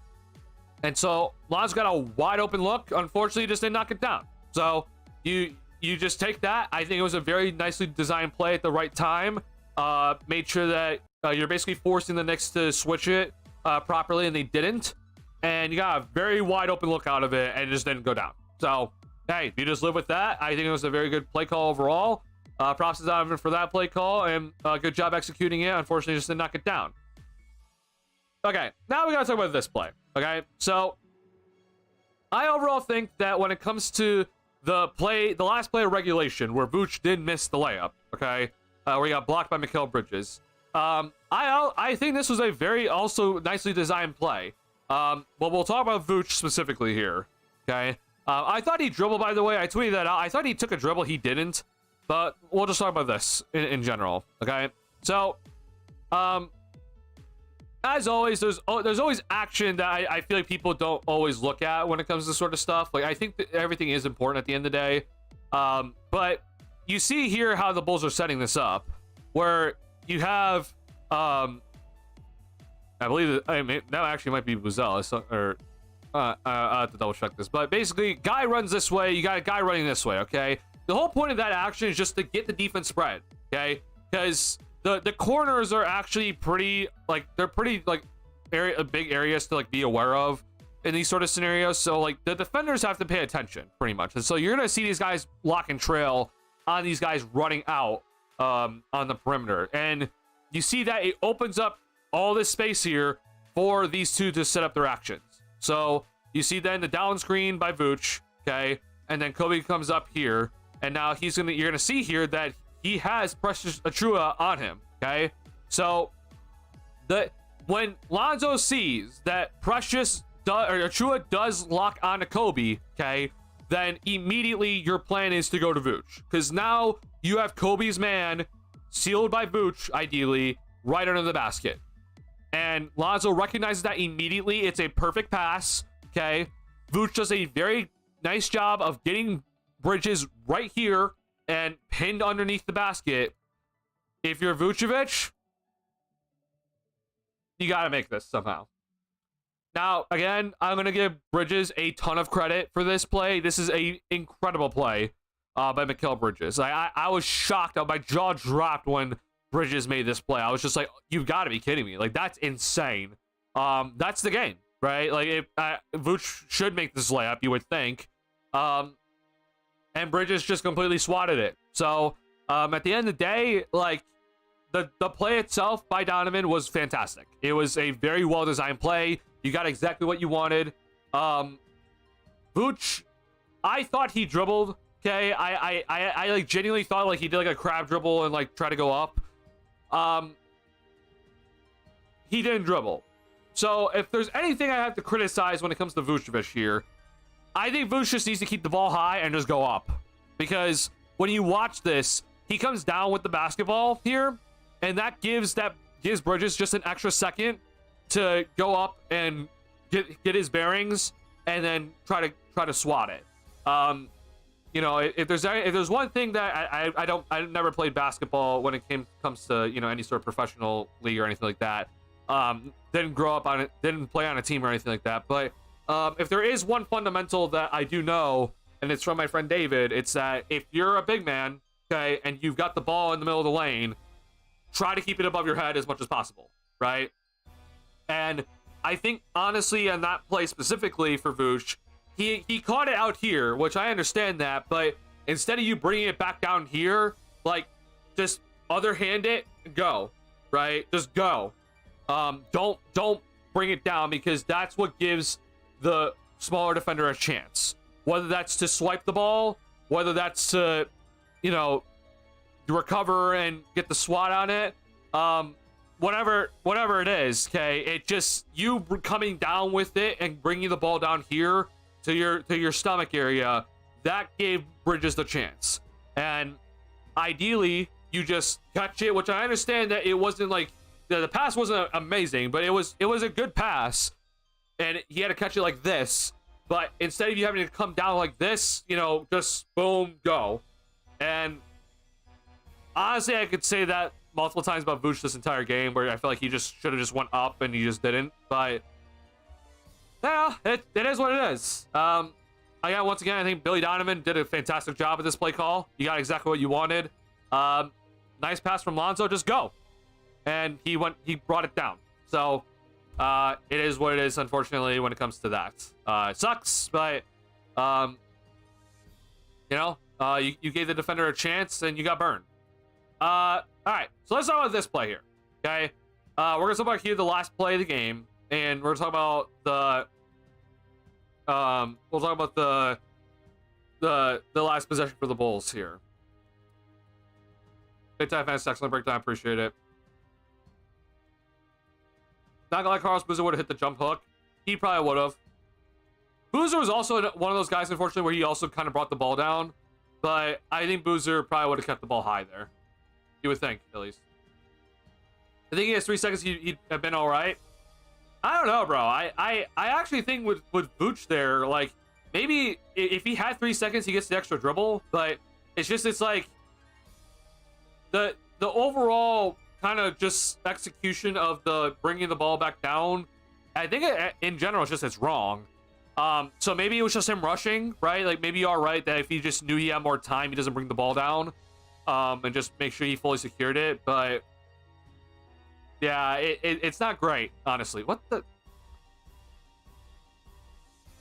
Speaker 1: so Lonzo got a wide open look. Unfortunately, he just didn't knock it down. So you just take that. I think it was a very nicely designed play at the right time. Made sure that you're basically forcing the Knicks to switch it. properly, and they didn't. And you got a very wide open look out of it, and it just didn't go down. So, hey, you just live with that. I think it was a very good play call overall. Props to Donovan for that play call, and good job executing it. Unfortunately, just didn't knock it down. Okay, now we gotta talk about this play. Okay, so I overall think that when it comes to the last play of regulation, where Vooch did miss the layup, okay, where he got blocked by Mikal Bridges, I think this was a very also nicely designed play. But we'll talk about Vooch specifically here, okay? I thought he dribbled, by the way. I tweeted that out. I thought he took a dribble. He didn't. But we'll just talk about this in general, okay? So, as always, there's always action that I feel like people don't always look at when it comes to this sort of stuff. Like, I think that everything is important at the end of the day. But you see here how the Bulls are setting this up, where you have, I believe that actually might be Buzel, or I have to double check this. But basically, guy runs this way, you got a guy running this way, okay? The whole point of that action is just to get the defense spread, okay? Because the corners are actually pretty, like, they're pretty, like, big areas to, like, be aware of in these sort of scenarios. So, like, the defenders have to pay attention, pretty much. And so you're going to see these guys lock and trail on these guys running out on the perimeter. And you see that it opens up all this space here for these two to set up their actions. So you see then the down screen by Vooch, okay? And then Kobe comes up here. And now you're going to see here that he has Precious Achiuwa on him, okay? So when Lonzo sees that Achiuwa does lock onto Kobe, okay, then immediately your plan is to go to Vooch, because now you have Kobe's man sealed by Vooch, ideally, right under the basket. And Lonzo recognizes that immediately. It's a perfect pass, okay? Vooch does a very nice job of getting Bridges right here and pinned underneath the basket. If you're Vucevic, you got to make this somehow. Now, again, I'm going to give Bridges a ton of credit for this play. This is an incredible play by Mikal Bridges. I was shocked. My jaw dropped when Bridges made this play. I was just like, you've got to be kidding me. Like, that's insane. That's the game, right? Like, if Vooch should make this layup, you would think. And Bridges just completely swatted it. So, at the end of the day, like, the play itself by Donovan was fantastic. It was a very well-designed play. You got exactly what you wanted. Vooch, I thought he dribbled, okay? I like, genuinely thought, like, he did, like, a crab dribble and, like, try to go up. He didn't dribble. So, if there's anything I have to criticize when it comes to Vucevic here, I think Vooch just needs to keep the ball high and just go up. Because when you watch this, he comes down with the basketball here, and that gives Bridges just an extra second to go up and get his bearings and then try to swat it. You know, if there's one thing that I never played basketball when it comes to, you know, any sort of professional league or anything like that. Didn't grow up on it, didn't play on a team or anything like that. But if there is one fundamental that I do know, and it's from my friend David, it's that if you're a big man, okay, and you've got the ball in the middle of the lane, try to keep it above your head as much as possible, right? And I think, honestly, on that play specifically for Vooch, he caught it out here, which I understand that, but instead of you bringing it back down here, like, just other hand it and go, right? Just go. Don't bring it down, because that's what gives the smaller defender a chance. Whether that's to swipe the ball, whether that's to, you know, recover and get the swat on it, whatever it is, okay, it just, you coming down with it and bringing the ball down here to your stomach area, that gave Bridges the chance. And ideally, you just catch it, which I understand that it wasn't like, the pass wasn't amazing, but it was a good pass, and he had to catch it like this. But instead of you having to come down like this, you know, just boom, go. And honestly, I could say that multiple times about Vooch this entire game, where I feel like he just should have just went up and he just didn't. But yeah, it is what it is. Once again, I think Billy Donovan did a fantastic job with this play call. You got exactly what you wanted. Nice pass from Lonzo, just go. And he brought it down. So It is what it is, unfortunately, when it comes to that. It sucks, but you gave the defender a chance and you got burned. All right, so let's talk about this play here. Okay, we're gonna talk about here the last play of the game, and we're gonna talk about we'll talk about the last possession for the Bulls here. Big time fans, excellent breakdown, appreciate it. Not gonna lie, Carlos Boozer would have hit the jump hook. He probably would have. Boozer was also one of those guys, unfortunately, where he also kind of brought the ball down. But I think Boozer probably would have kept the ball high there. You would think, at least. I think he has 3 seconds. He'd have been all right. I don't know, bro. I actually think with Vooch there, like, maybe if he had 3 seconds, he gets the extra dribble. But it's like the overall kind of just execution of the bringing the ball back down. I think in general, it's wrong. So maybe it was just him rushing, right? Like, maybe you're right that if he just knew he had more time, he doesn't bring the ball down, and just make sure he fully secured it. But yeah, it's not great, honestly. What the?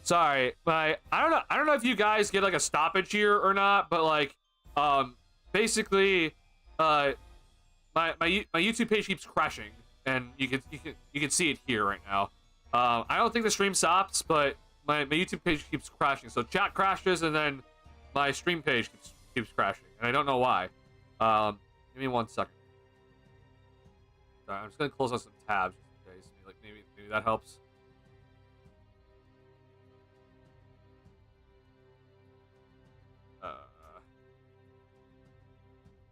Speaker 1: Sorry, but I don't know if you guys get like a stoppage here or not, but like, basically, my YouTube page keeps crashing, and you can see it here right now. I don't think the stream stops, but my YouTube page keeps crashing. So chat crashes, and then my stream page keeps crashing, and I don't know why. Give me 1 second. Sorry, I'm just gonna close out some tabs just in case. Like maybe that helps.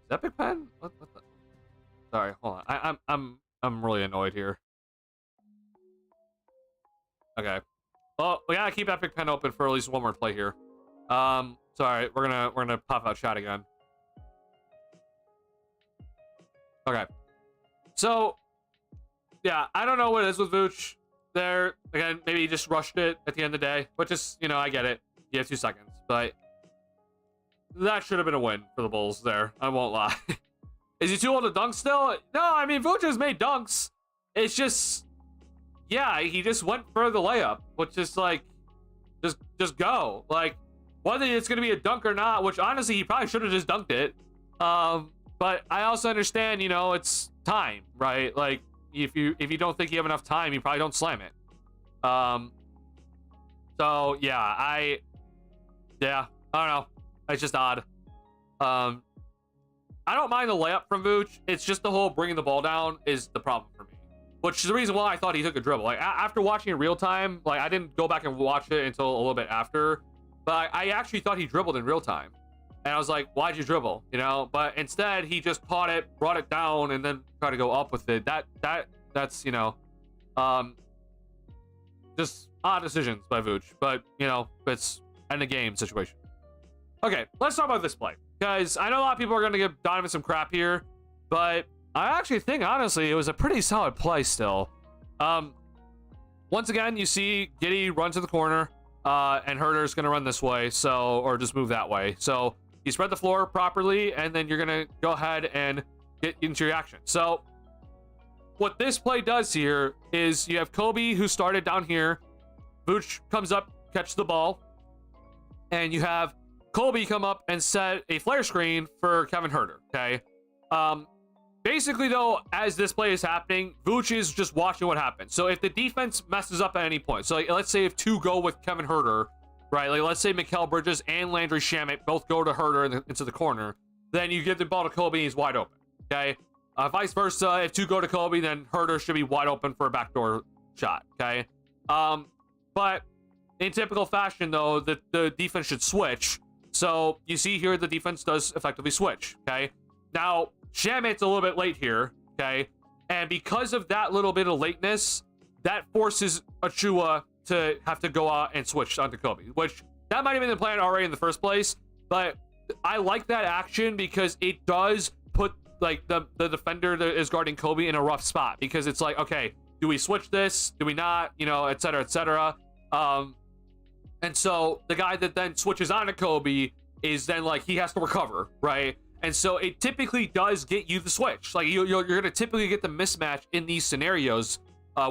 Speaker 1: Is that Big Pen? What the? Sorry, hold on. I'm really annoyed here. Okay. Well, we gotta keep Epic Pen open for at least one more play here. Sorry, we're gonna pop out chat again. Okay. So, yeah, I don't know what it is with Vooch. There again, maybe he just rushed it at the end of the day, which is, I get it. You have 2 seconds, but that should have been a win for the Bulls there. I won't lie. Is he too old to dunk still? No, I mean, Vooch has made dunks. It's just, yeah, he just went for the layup, which is like, just go. Like, whether it's going to be a dunk or not, which honestly, he probably should have just dunked it. But I also understand, it's time, right? Like, if you don't think you have enough time, you probably don't slam it. So yeah, I don't know. It's just odd. I don't mind the layup from Vooch. It's just the whole bringing the ball down is the problem for me. Which is the reason why I thought he took a dribble. Like, after watching it real time, like, I didn't go back and watch it until a little bit after. But I actually thought he dribbled in real time. And I was like, why'd you dribble? But instead, he just caught it, brought it down, and then tried to go up with it. That's, just odd decisions by Vooch. But, it's end of game situation. Okay, let's talk about this play. Guys, I know a lot of people are going to give Donovan some crap here, but I actually think, honestly, it was a pretty solid play still. Once again, you see Giddey run to the corner, and Herder's going to run this way, or just move that way. So you spread the floor properly, and then you're going to go ahead and get into your action. So what this play does here is you have Kobe, who started down here. Vooch comes up, catches the ball, and you have Kobe come up and set a flare screen for Kevin Huerter, okay? Basically, though, as this play is happening, Vooch is just watching what happens. So if the defense messes up at any point, so like, let's say if two go with Kevin Huerter, right? Like, let's say Mikal Bridges and Landry Shamet both go to Huerter into the corner, then you give the ball to Kobe and he's wide open, okay? Vice versa, if two go to Kobe, then Huerter should be wide open for a backdoor shot, okay? But in typical fashion, though, the defense should switch. So you see here the defense does effectively switch, okay? Now, Shamet's a little bit late here, okay? And because of that little bit of lateness, that forces Achua to have to go out and switch onto Kobe, which that might have been the plan already in the first place, but I like that action because it does put like the defender that is guarding Kobe in a rough spot, because it's like, okay, do we switch this? Do we not? Et cetera, et cetera. And so the guy that then switches on to Kobe is then like, he has to recover, right? And so it typically does get you the switch. Like you're going to typically get the mismatch in these scenarios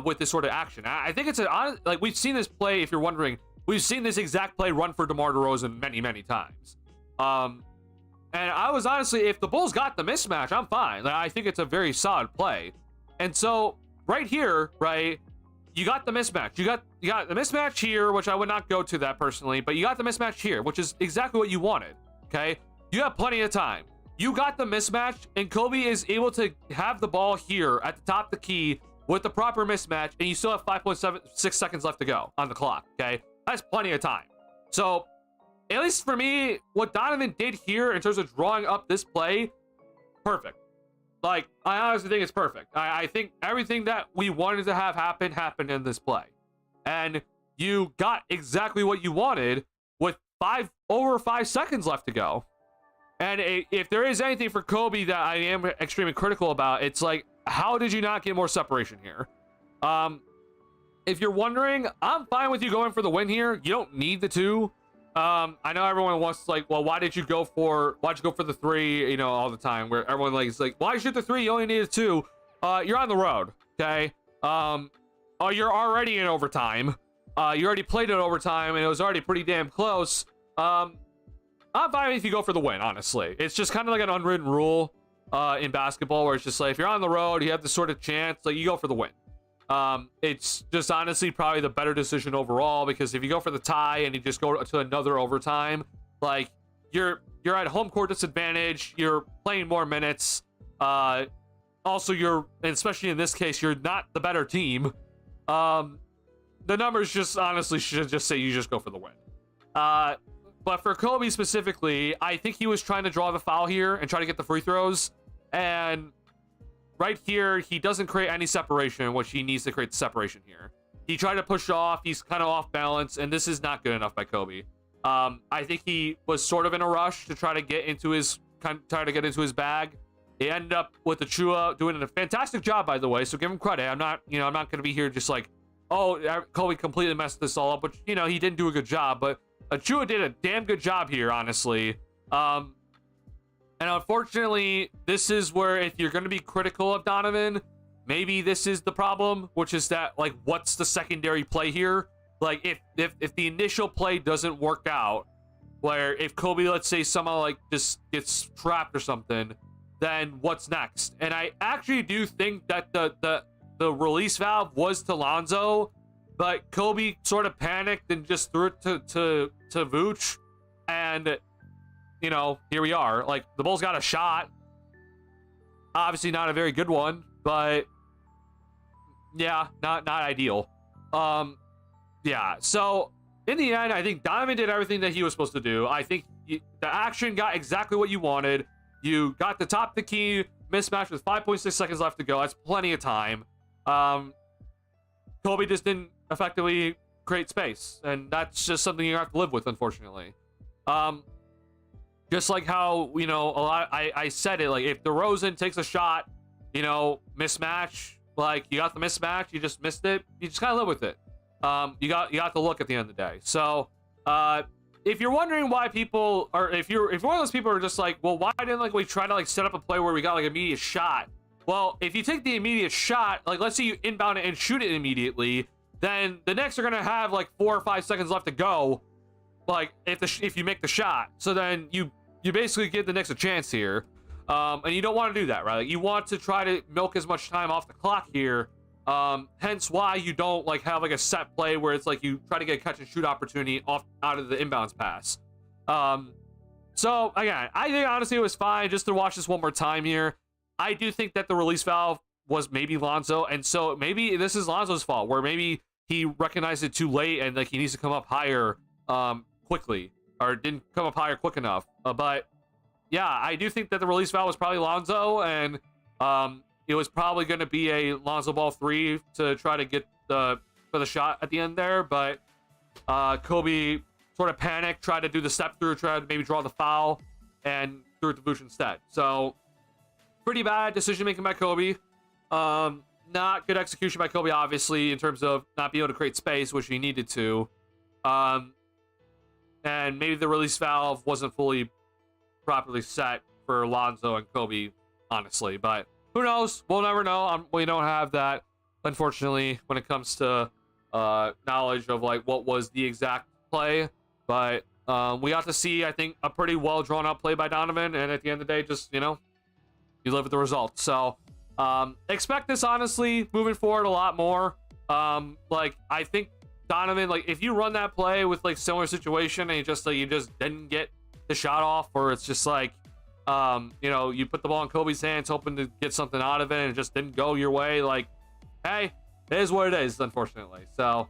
Speaker 1: with this sort of action. I think it's like we've seen this play. If you're wondering, we've seen this exact play run for DeMar DeRozan many times. And I was honestly, if the Bulls got the mismatch, I'm fine. Like, I think it's a very solid play. And so right here, right, you got the mismatch. You got the mismatch here, which I would not go to that personally, but you got the mismatch here, which is exactly what you wanted. Okay, you have plenty of time. You got the mismatch, and Kobe is able to have the ball here at the top of the key with the proper mismatch, and you still have 5.76 seconds left to go on the clock. Okay, that's plenty of time. So at least for me, what Donovan did here in terms of drawing up this play, perfect. Like, I honestly think it's perfect. I think everything that we wanted to have happen happened in this play. And you got exactly what you wanted with over 5 seconds left to go. And if there is anything for Kobe that I am extremely critical about, it's like, how did you not get more separation here? If you're wondering, I'm fine with you going for the win here. You don't need the 2. I know everyone wants to, like, well, why'd you go for the 3, you know, all the time, where everyone like is like, why shoot the 3? You only need a 2. You're on the road, okay? You're already in overtime. You already played it overtime, and it was already pretty damn close. I'm fine if you go for the win, honestly. It's just kind of like an unwritten rule in basketball, where it's just like, if you're on the road, you have this sort of chance, like, you go for the win. It's just honestly probably the better decision overall, because if you go for the tie and you just go to another overtime, like, you're at home court disadvantage, you're playing more minutes, also and especially in this case, you're not the better team. The numbers just honestly should just say you just go for the win. But for Kobe specifically, I think he was trying to draw the foul here and try to get the free throws, and right here, he doesn't create any separation, which he needs to create the separation here. He tried to push off. He's kind of off balance, and this is not good enough by Kobe. I think he was sort of in a rush to try to get into his bag. He ended up with Achua doing a fantastic job, by the way, so give him credit. I'm not going to be here just like, oh, Kobe completely messed this all up, but, you know, he didn't do a good job. But Achua did a damn good job here, honestly. And unfortunately, this is where, if you're going to be critical of Donovan, maybe this is the problem, which is that, like, what's the secondary play here? Like, if the initial play doesn't work out, where if Kobe, let's say, somehow, like, just gets trapped or something, then what's next? And I actually do think that the release valve was to Lonzo, but Kobe sort of panicked and just threw it to Vooch, and, you know, here we are. Like, the Bulls got a shot. Obviously not a very good one, but yeah, not ideal. Yeah, so in the end, I think Donovan did everything that he was supposed to do. I think the action got exactly what you wanted. You got the top of the key mismatch with 5.6 seconds left to go. That's plenty of time. Kobe just didn't effectively create space, and that's just something you have to live with, unfortunately. Just like how, you know, I said it, like, if DeRozan takes a shot, you know, mismatch, like, you got the mismatch, you just missed it, you just gotta live with it. You got the look at the end of the day. So if you're wondering why people are, if one of those people are just like, well, why didn't, like, we try to, like, set up a play where we got, like, immediate shot? Well, if you take the immediate shot, like, let's say you inbound it and shoot it immediately, then the Knicks are gonna have like 4 or 5 seconds left to go, like, if you make the shot. So then you basically give the Knicks a chance here, and you don't want to do that, right? Like, you want to try to milk as much time off the clock here. Hence why you don't, like, have, like, a set play where it's like you try to get a catch and shoot opportunity out of the inbounds pass. So again, I think honestly it was fine just to watch this one more time here. I do think that the release valve was maybe Lonzo, and so maybe this is Lonzo's fault, where maybe he recognized it too late and, like, he needs to come up higher quickly, or didn't come up higher quick enough. But yeah, I do think that the release valve was probably Lonzo, and it was probably going to be a Lonzo ball 3 to try to get for the shot at the end there. But Kobe sort of panicked, tried to do the step through, tried to maybe draw the foul, and threw it to Vooch instead. So pretty bad decision making by Kobe. Not good execution by Kobe, obviously, in terms of not being able to create space, which he needed to. And maybe the release valve wasn't fully properly set for Lonzo and Kobe, honestly. But who knows? We'll never know. We don't have that unfortunately, when it comes to knowledge of like what was the exact play. But we got to see, I think, a pretty well drawn out play by Donovan, and at the end of the day, just you live with the result. So expect this honestly moving forward a lot more. Like I think Donovan, like if you run that play with like similar situation and you just didn't get the shot off, or it's just like you put the ball in Kobe's hands hoping to get something out of it and it just didn't go your way, like hey, it is what it is, unfortunately. So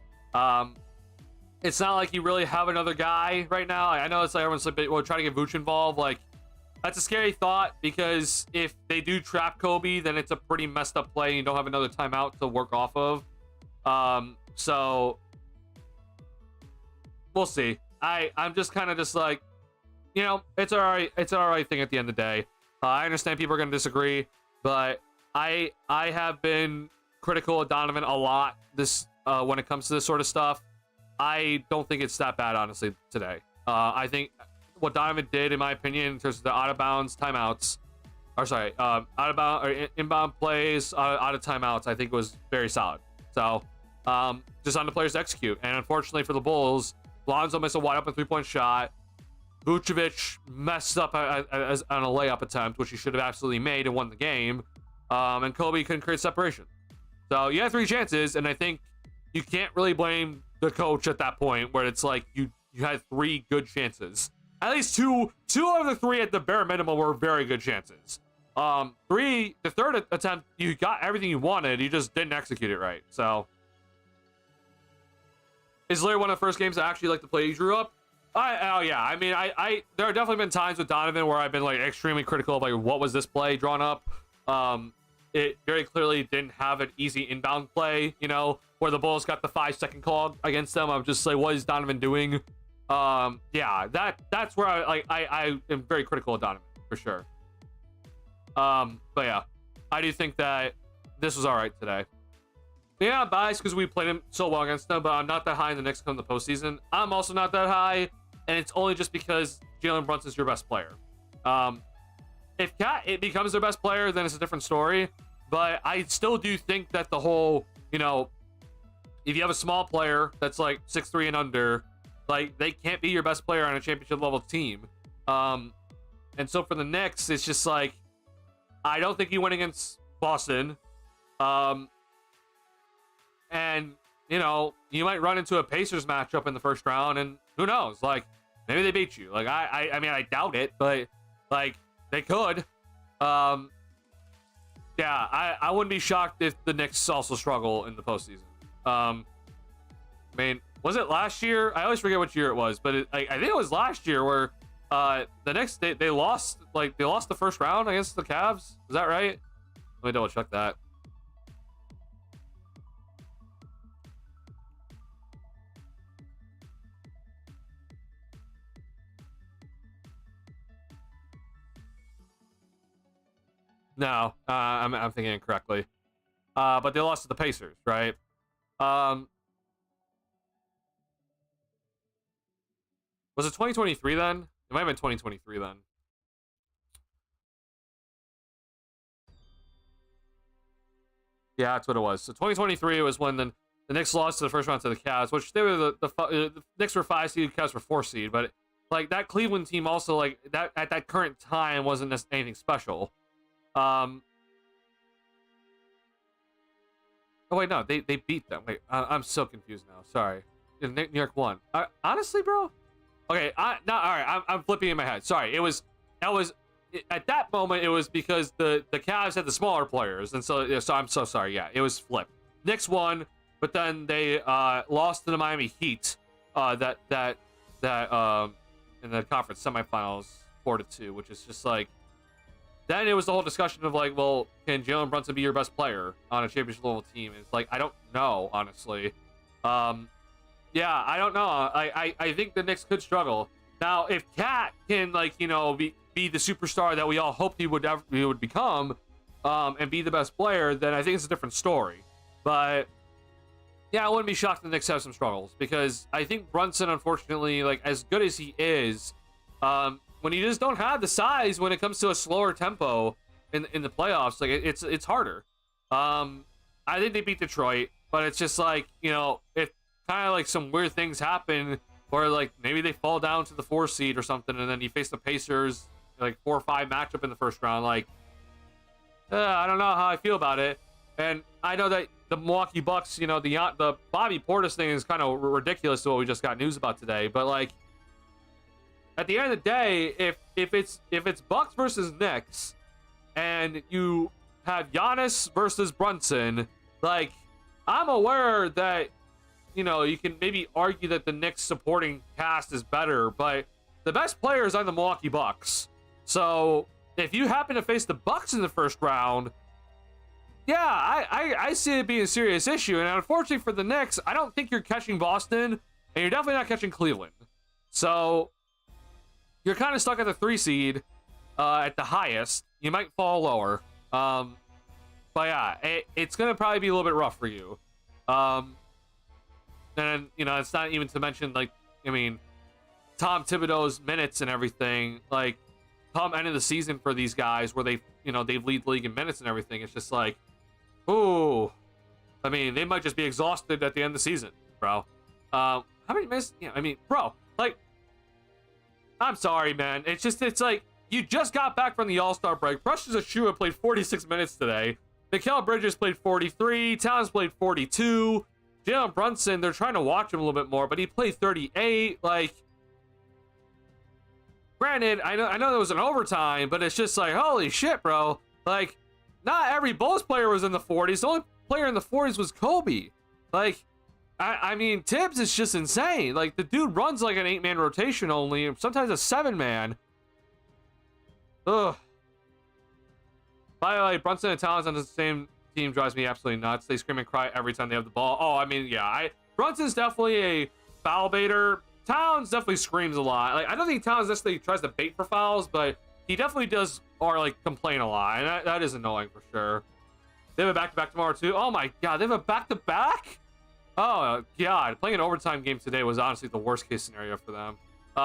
Speaker 1: it's not like you really have another guy right now. I know it's like everyone's like, well, trying to get Vooch involved. Like that's a scary thought, because if they do trap Kobe, then it's a pretty messed up play. You don't have another timeout to work off of. So we'll see. I'm just kind of just like, it's all right. It's an all right thing at the end of the day. I understand people are going to disagree, but I have been critical of Donovan a lot this when it comes to this sort of stuff. I don't think it's that bad, honestly, today. I think what Donovan did, in my opinion, in terms of the out of bounds timeouts, out of bound or inbound plays, out of timeouts, I think was very solid. So just on the players to execute. And unfortunately for the Bulls, Lonzo missed a wide open 3-point shot. Vucevic messed up on a layup attempt, which he should have absolutely made and won the game. And Kobe couldn't create separation. So you had 3 chances, and I think you can't really blame the coach at that point, where it's like you had 3 good chances. At least two of the 3 at the bare minimum were very good chances. The third attempt, you got everything you wanted, you just didn't execute it right. So is literally one of the first games I actually like to play you drew up. Yeah. I mean, there have definitely been times with Donovan where I've been like extremely critical of like what was this play drawn up. It very clearly didn't have an easy inbound play, where the Bulls got the 5-second call against them. I'm just like, what is Donovan doing? Yeah, that's where I am very critical of Donovan for sure. But yeah, I do think that this was all right today. Yeah, I'm biased because we played him so well against them, but I'm not that high in the Knicks come the postseason. I'm also not that high, and it's only just because Jalen Brunson's your best player. If it becomes their best player, then it's a different story. But I still do think that the whole, if you have a small player that's like 6'3" and under, like they can't be your best player on a championship level team. And so for the Knicks, it's just like, I don't think you win against Boston. And you might run into a Pacers matchup in the first round, and who knows? Like maybe they beat you. Like I mean, I doubt it, but like they could. Yeah, I wouldn't be shocked if the Knicks also struggle in the postseason. I mean, was it last year? I always forget which year it was, but I think it was last year where the Knicks they lost the first round against the Cavs. Is that right? Let me double check that. No, I'm thinking incorrectly. But they lost to the Pacers, right? Was it 2023 then? It might have been 2023 then. Yeah, that's what it was. So 2023 was when the Knicks lost to the first round to the Cavs, which they were the Knicks were 5 seed, Cavs were 4 seed, but like that Cleveland team also like that at that current time wasn't anything special. Oh wait, no, they beat them. Wait, I'm so confused now. Sorry, New York won. Honestly, bro. Okay, all right. I'm flipping in my head. Sorry, at that moment it was because the Cavs had the smaller players, and so I'm so sorry. Yeah, it was flipped. Knicks won, but then they lost to the Miami Heat. That in the conference semifinals 4-2, which is just like. Then it was the whole discussion of like, well, can Jalen Brunson be your best player on a championship level team? And it's like, I don't know, honestly. Yeah, I don't know. I think the Knicks could struggle. Now, if Cat can like, be the superstar that we all hoped he would become, and be the best player, then I think it's a different story. But yeah, I wouldn't be shocked if the Knicks have some struggles, because I think Brunson, unfortunately, like as good as he is, when you just don't have the size when it comes to a slower tempo in the playoffs, like it's harder. I think they beat Detroit, but it's just like, if kind of like some weird things happen where like maybe they fall down to the 4 seed or something, and then you face the Pacers like 4 or 5 matchup in the first round. Like, I don't know how I feel about it. And I know that the Milwaukee Bucks, the Bobby Portis thing is kind of ridiculous to what we just got news about today. But like, at the end of the day, if it's Bucks versus Knicks, and you have Giannis versus Brunson, like, I'm aware that you can maybe argue that the Knicks supporting cast is better, but the best player is on the Milwaukee Bucks. So if you happen to face the Bucks in the first round, yeah, I see it being a serious issue. And unfortunately for the Knicks, I don't think you're catching Boston, and you're definitely not catching Cleveland. So you're kind of stuck at the 3 seed at the highest. You might fall lower. But yeah, it's going to probably be a little bit rough for you. And, it's not even to mention, like, Tom Thibodeau's minutes and everything. Like, come end of the season for these guys where they lead the league in minutes and everything. It's just like, ooh. They might just be exhausted at the end of the season, bro. How many minutes? Yeah, bro, like, I'm sorry, man. It's like, you just got back from the All-Star break. Precious Achiuwa played 46 minutes today. Mikal Bridges played 43. Towns played 42. Jalen Brunson, they're trying to watch him a little bit more, but he played 38. Like, granted, I know there was an overtime, but it's just like, holy shit, bro. Like, not every Bulls player was in the 40s. The only player in the 40s was Kobe. Like, Tibbs is just insane. Like, the dude runs like an 8-man rotation only, sometimes a 7-man. Ugh. By the way, Brunson and Towns on the same team drives me absolutely nuts. They scream and cry every time they have the ball. Oh, yeah. Brunson's definitely a foul baiter. Towns definitely screams a lot. Like, I don't think Towns necessarily tries to bait for fouls, but he definitely does, or like complain a lot, and that is annoying for sure. They have a back-to-back tomorrow too. Oh my god, they have a back-to-back? Oh god, playing an overtime game today was honestly the worst case scenario for them.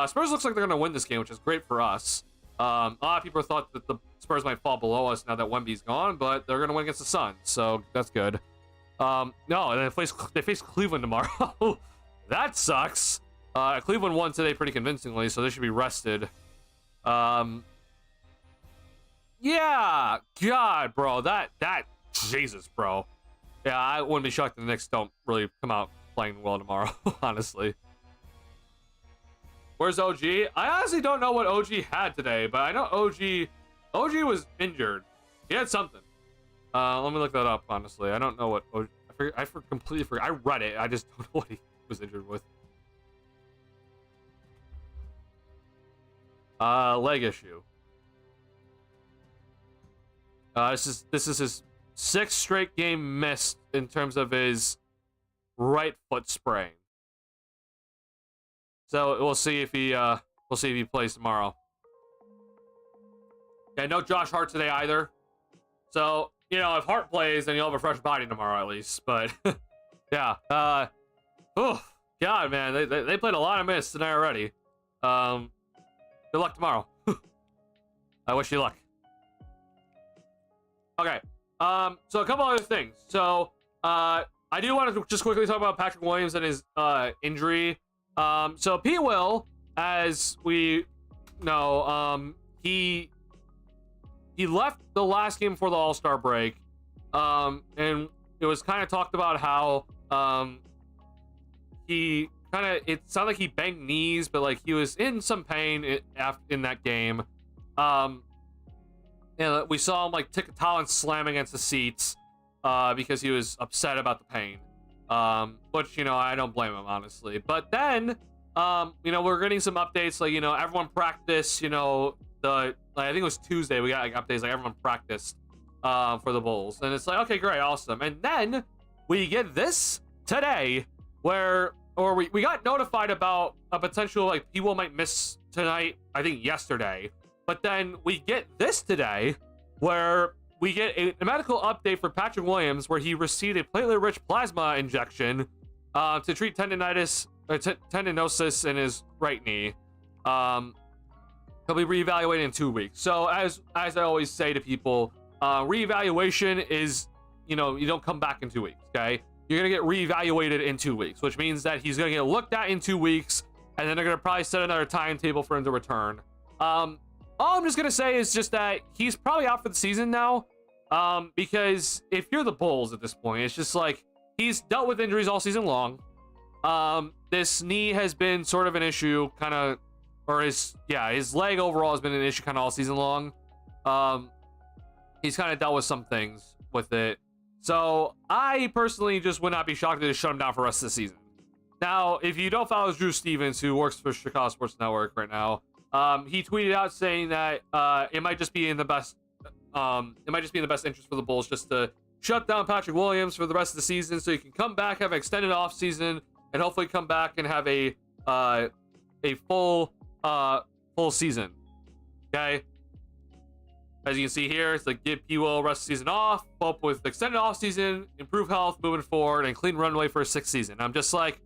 Speaker 1: Spurs looks like they're gonna win this game, which is great for us. A lot of people thought that the Spurs might fall below us now that Wemby's gone, but they're gonna win against the Suns, so that's good. No, and then they face Cleveland tomorrow. That sucks. Cleveland won today pretty convincingly, so they should be rested. Yeah, god, bro, that Jesus, bro. Yeah, I wouldn't be shocked if the Knicks don't really come out playing well tomorrow, honestly. Where's OG? I honestly don't know what OG had today, but I know OG was injured. He had something. Let me look that up, honestly. I don't know what OG... I completely forgot. I read it. I just don't know what he was injured with. Leg issue. This is his 6th straight game missed in terms of his right foot sprain. So we'll see if he plays tomorrow. Yeah, no Josh Hart today either. So, if Hart plays, then you'll have a fresh body tomorrow at least. But yeah, oh god, man, they played a lot of minutes tonight already. Good luck tomorrow. I wish you luck. Okay. So a couple other things. So I do want to just quickly talk about Patrick Williams and his injury. So P. Will, as we know, he left the last game before the All-Star break. And it was kind of talked about how it sounded like he banged knees, but like he was in some pain in that game. And we saw him like take a towel and slam against the seats because he was upset about the pain. Which, I don't blame him, honestly. But then, we're getting some updates, like, everyone practiced, I think it was Tuesday, we got like updates, like everyone practiced for the Bulls. And it's like, okay, great, awesome. And then we get this today we got notified about a potential, like, P. Will might miss tonight, I think yesterday. But then we get this today, where we get a medical update for Patrick Williams, where he received a platelet-rich plasma injection to treat tendinosis in his right knee. He'll be reevaluated in 2 weeks. So as I always say to people, reevaluation is you don't come back in 2 weeks. Okay, you're gonna get reevaluated in 2 weeks, which means that he's gonna get looked at in 2 weeks, and then they're gonna probably set another timetable for him to return. All I'm just gonna say is just that he's probably out for the season now. Because if you're the Bulls at this point, it's just like he's dealt with injuries all season long. This knee has been sort of an issue, kind of, or his leg overall has been an issue kind of all season long. He's kind of dealt with some things with it. So I personally just would not be shocked to just shut him down for the rest of the season. Now, if you don't follow Drew Stevens, who works for Chicago Sports Network right now, he tweeted out saying that it might just be in the best interest for the Bulls just to shut down Patrick Williams for the rest of the season, so he can come back, have an extended off season, and hopefully come back and have a full season. Okay. As you can see here, it's like give P. Will rest of the season off, hope with extended off season, improve health moving forward, and clean runway for a 6th season. I'm just like,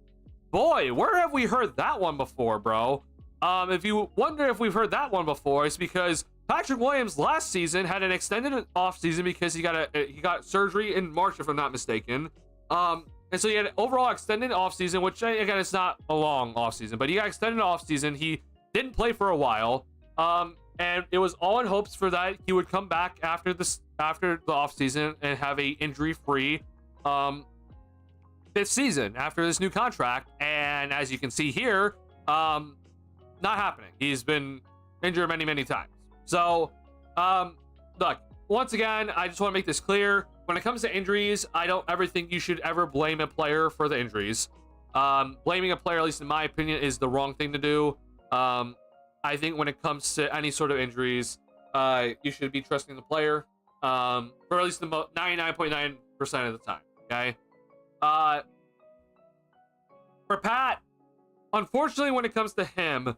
Speaker 1: boy, where have we heard that one before, bro? If you wonder if we've heard that one before, it's because Patrick Williams last season had an extended off season because he got surgery in March, if I'm not mistaken. And so he had an overall extended off season, which again, it's not a long off season, but he got extended off season. He didn't play for a while. And it was all in hopes for that he would come back after the off season and have a injury-free 5th season after this new contract. And as you can see here, not happening. He's been injured many times. So, look, once again, I just want to make this clear. When it comes to injuries, I don't ever think you should ever blame a player for the injuries. Blaming a player, at least in my opinion, is the wrong thing to do. I think when it comes to any sort of injuries, you should be trusting the player, for at least the 99.9% of the time. Okay. For Pat, unfortunately, when it comes to him,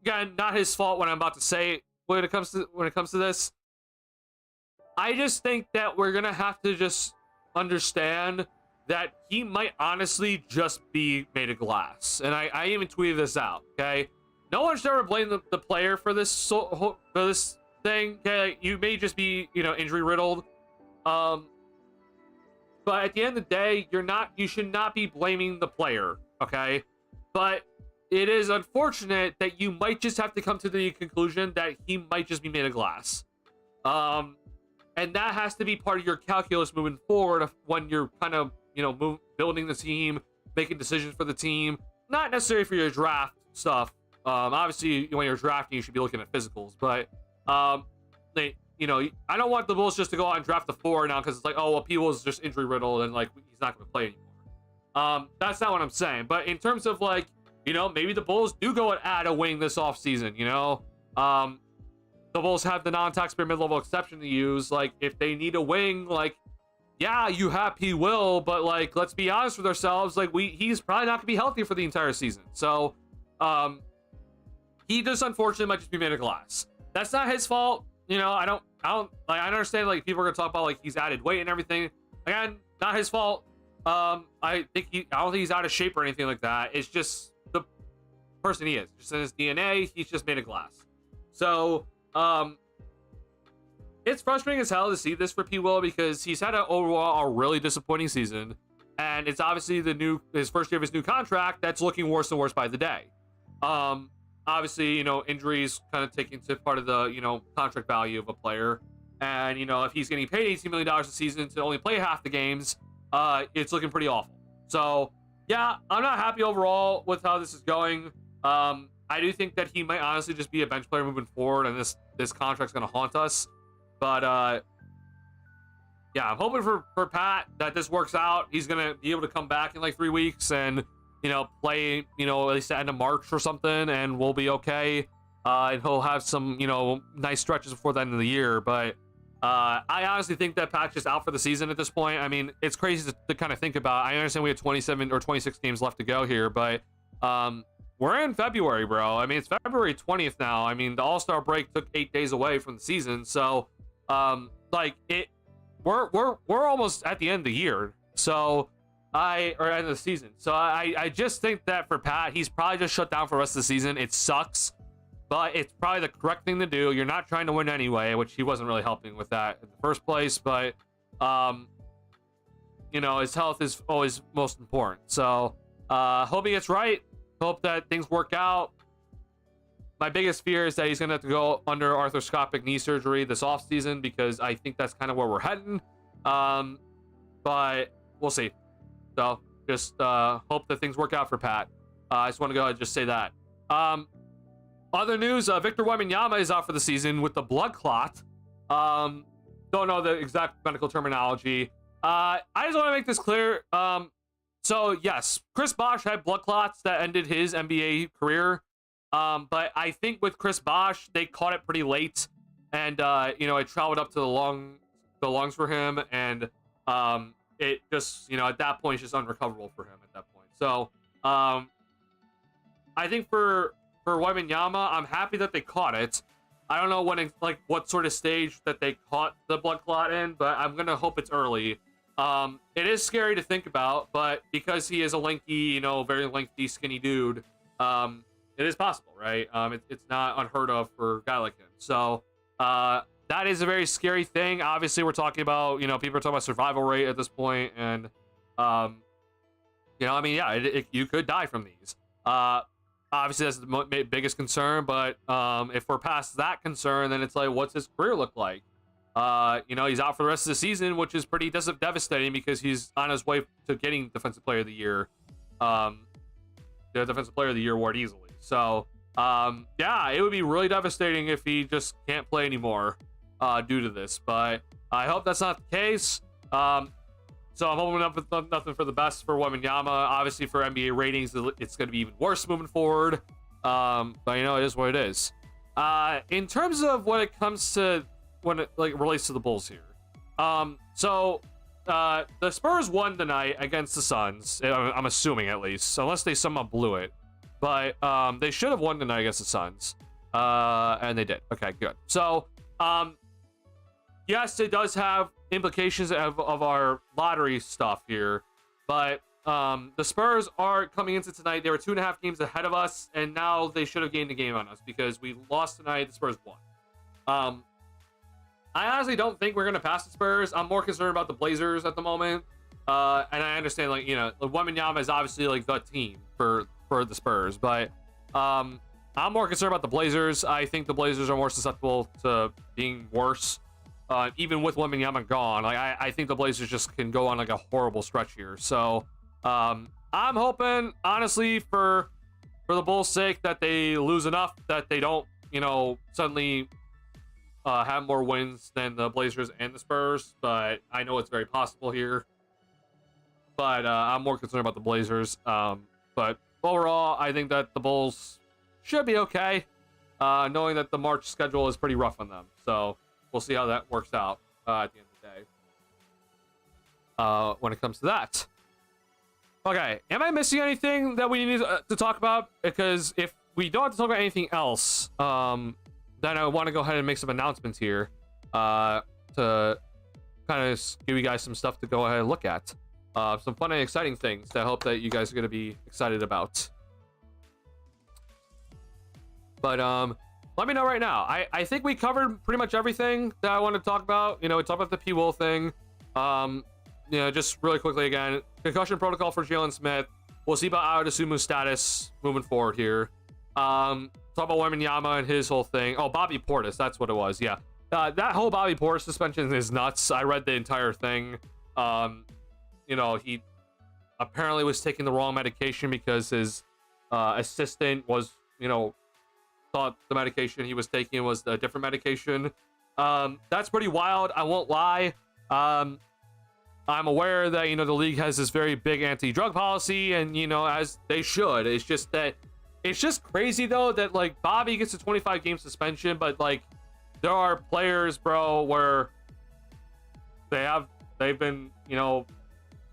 Speaker 1: again, not his fault. What I'm about to say, when it comes to this, I just think that we're gonna have to just understand that he might honestly just be made of glass. And I even tweeted this out. Okay. No one should ever blame the player for this thing. Okay, you may just be, injury riddled. But at the end of the day, you should not be blaming the player, okay? But it is unfortunate that you might just have to come to the conclusion that he might just be made of glass. And that has to be part of your calculus moving forward when you're kind of, building the team, making decisions for the team, not necessarily for your draft stuff. Obviously, when you're drafting, you should be looking at physicals, but I don't want the Bulls just to go out and draft the 4 now because it's like, oh well, P. Will's just injury riddled and like he's not going to play anymore. That's not what I'm saying. But in terms of like, maybe the Bulls do go and add a wing this offseason. The Bulls have the non-taxpayer mid-level exception to use. Like if they need a wing, like yeah, you have P. Will, but like let's be honest with ourselves, like he's probably not going to be healthy for the entire season. So he just unfortunately might just be made of glass. That's not his fault. I understand like people are gonna talk about like he's added weight and everything. Again, not his fault. I don't think he's out of shape or anything like that. It's just the person he is. Just in his DNA, he's just made of glass. So, it's frustrating as hell to see this for P. Will because he's had overall a really disappointing season, and it's obviously his first year of his new contract that's looking worse and worse by the day. Obviously, injuries kind of take into part of the, contract value of a player. And, if he's getting paid $18 million a season to only play half the games, it's looking pretty awful. So, yeah, I'm not happy overall with how this is going. I do think that he might honestly just be a bench player moving forward, and this contract's going to haunt us. But, yeah, I'm hoping for Pat that this works out. He's going to be able to come back in like 3 weeks and play, at least the end of March or something, and we'll be okay. And he'll have some, nice stretches before the end of the year. But I honestly think that Pat's just out for the season at this point. I mean, it's crazy to kind of think about. I understand we have 27 or 26 games left to go here, but we're in February, bro. I mean, it's February 20th now. I mean, the All-Star break took 8 days away from the season. So, we're almost at the end of the year. So, end of the season. So I just think that for Pat, he's probably just shut down for the rest of the season. It sucks, but it's probably the correct thing to do. You're not trying to win anyway, which he wasn't really helping with that in the first place. But his health is always most important. So hope he gets right. Hope that things work out. My biggest fear is that he's going to have to go under arthroscopic knee surgery this offseason, because I think that's kind of where we're heading. But we'll see. So just hope that things work out for Pat. I just want to go ahead and just say that. Other news, Victor Wembanyama is out for the season with the blood clot. Don't know the exact medical terminology. I just want to make this clear. So yes, Chris Bosh had blood clots that ended his NBA career. But I think with Chris Bosh, they caught it pretty late, and it traveled up to the lungs for him, and it just, at that point, it's just unrecoverable for him at that point. So I think for Wembanyama, I'm happy that they caught it. I don't know what sort of stage that they caught the blood clot in, but I'm gonna hope it's early. It is scary to think about, but because he is a lanky, very lengthy, skinny dude, it is possible, right? It's not unheard of for a guy like him. So that is a very scary thing. Obviously, we're talking about, people are talking about survival rate at this point, and you could die from these. Obviously, that's the biggest concern, but if we're past that concern, then it's like, what's his career look like? He's out for the rest of the season, which is pretty devastating, because he's on his way to getting Defensive Player of the Year, the Defensive Player of the Year award easily. So, it would be really devastating if he just can't play anymore due to this. But I hope that's not the case. So I'm hoping nothing for the best for Wembanyama. Obviously, for NBA ratings, it's going to be even worse moving forward. But it is what it is. In terms of when it comes to when it relates to the Bulls here, the Spurs won tonight against the Suns. I'm assuming, at least, unless they somehow blew it. But they should have won tonight against the Suns, and they did. Okay, good. So yes, it does have implications of our lottery stuff here, but the Spurs are coming into tonight. They were 2.5 games ahead of us, and now they should have gained a game on us because we lost tonight. The Spurs won. I honestly don't think we're going to pass the Spurs. I'm more concerned about the Blazers at the moment, and I understand, Wembanyama is obviously the team for the Spurs, but I'm more concerned about the Blazers. I think the Blazers are more susceptible to being worse. Even with Wembanyama gone, I think the Blazers just can go on a horrible stretch here. So I'm hoping, honestly, for the Bulls' sake, that they lose enough that they don't, suddenly have more wins than the Blazers and the Spurs. But I know it's very possible here. But I'm more concerned about the Blazers. But overall, I think that the Bulls should be okay, knowing that the March schedule is pretty rough on them. So we'll see how that works out at the end of the day when it comes to that. Okay, am I missing anything that we need to talk about? Because if we don't have to talk about anything else, then I want to go ahead and make some announcements here to kind of give you guys some stuff to go ahead and look at. Some fun and exciting things that I hope that you guys are going to be excited about. But let me know right now. I think we covered pretty much everything that I want to talk about. We talked about the P. Will thing. Just really quickly again, concussion protocol for Jalen Smith. We'll see about Audasumu's status moving forward here. Talk about Wembanyama and his whole thing. Oh, Bobby Portis, that's what it was. Yeah, that whole Bobby Portis suspension is nuts. I read the entire thing. He apparently was taking the wrong medication because his assistant was, thought the medication he was taking was a different medication. That's pretty wild. I won't lie. I'm aware that, the league has this very big anti-drug policy, and, as they should. It's just that, it's just crazy, though, that, Bobby gets a 25-game suspension, but, there are players, bro, where they've been,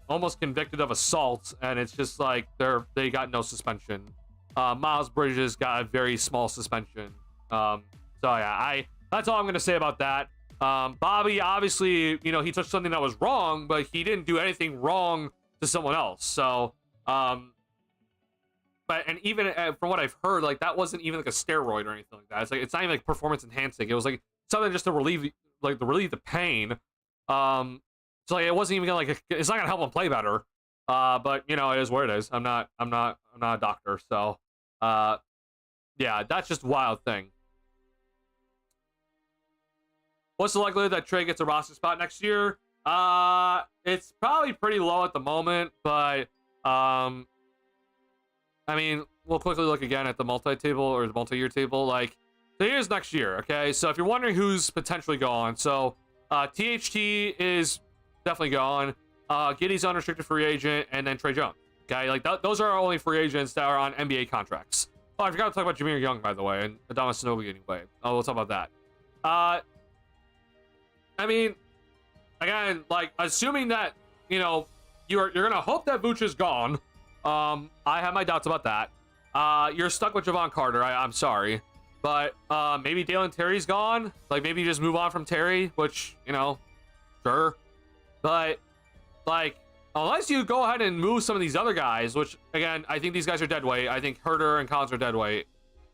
Speaker 1: almost convicted of assault, and it's just they got no suspension. Miles Bridges got a very small suspension. So yeah, that's all I'm gonna say about that. Bobby, obviously, he took something that was wrong, but he didn't do anything wrong to someone else. So, but even from what I've heard, that wasn't even a steroid or anything like that. It's not even performance enhancing. It was something just to relieve the pain. So like, it wasn't even gonna it's not gonna help him play better. But you know, it is what it is. I'm not a doctor, so yeah, that's just a wild thing. What's the likelihood that Trey gets a roster spot next year? It's probably pretty low at the moment, but I mean, we'll quickly look again at the multi-table or the multi-year table. Like, so here's next year, okay? So if you're wondering who's potentially gone, so THT is definitely gone. Giddey's unrestricted free agent, and then Trey Jones. Okay, like those are our only free agents that are on NBA contracts. Oh, I forgot to talk about Jameer Young, by the way, and Adama Sinobi getting waived. Oh, we'll talk about that. I mean, again, like, assuming that, you know, you're gonna hope that Vooch is gone. I have my doubts about that. You're stuck with Javon Carter. I'm sorry, but maybe Dalen Terry's gone. Like, maybe you just move on from Terry, which, you know, sure. But like, unless you go ahead and move some of these other guys, which again, I think these guys are dead weight. I think Herter and Collins are dead weight.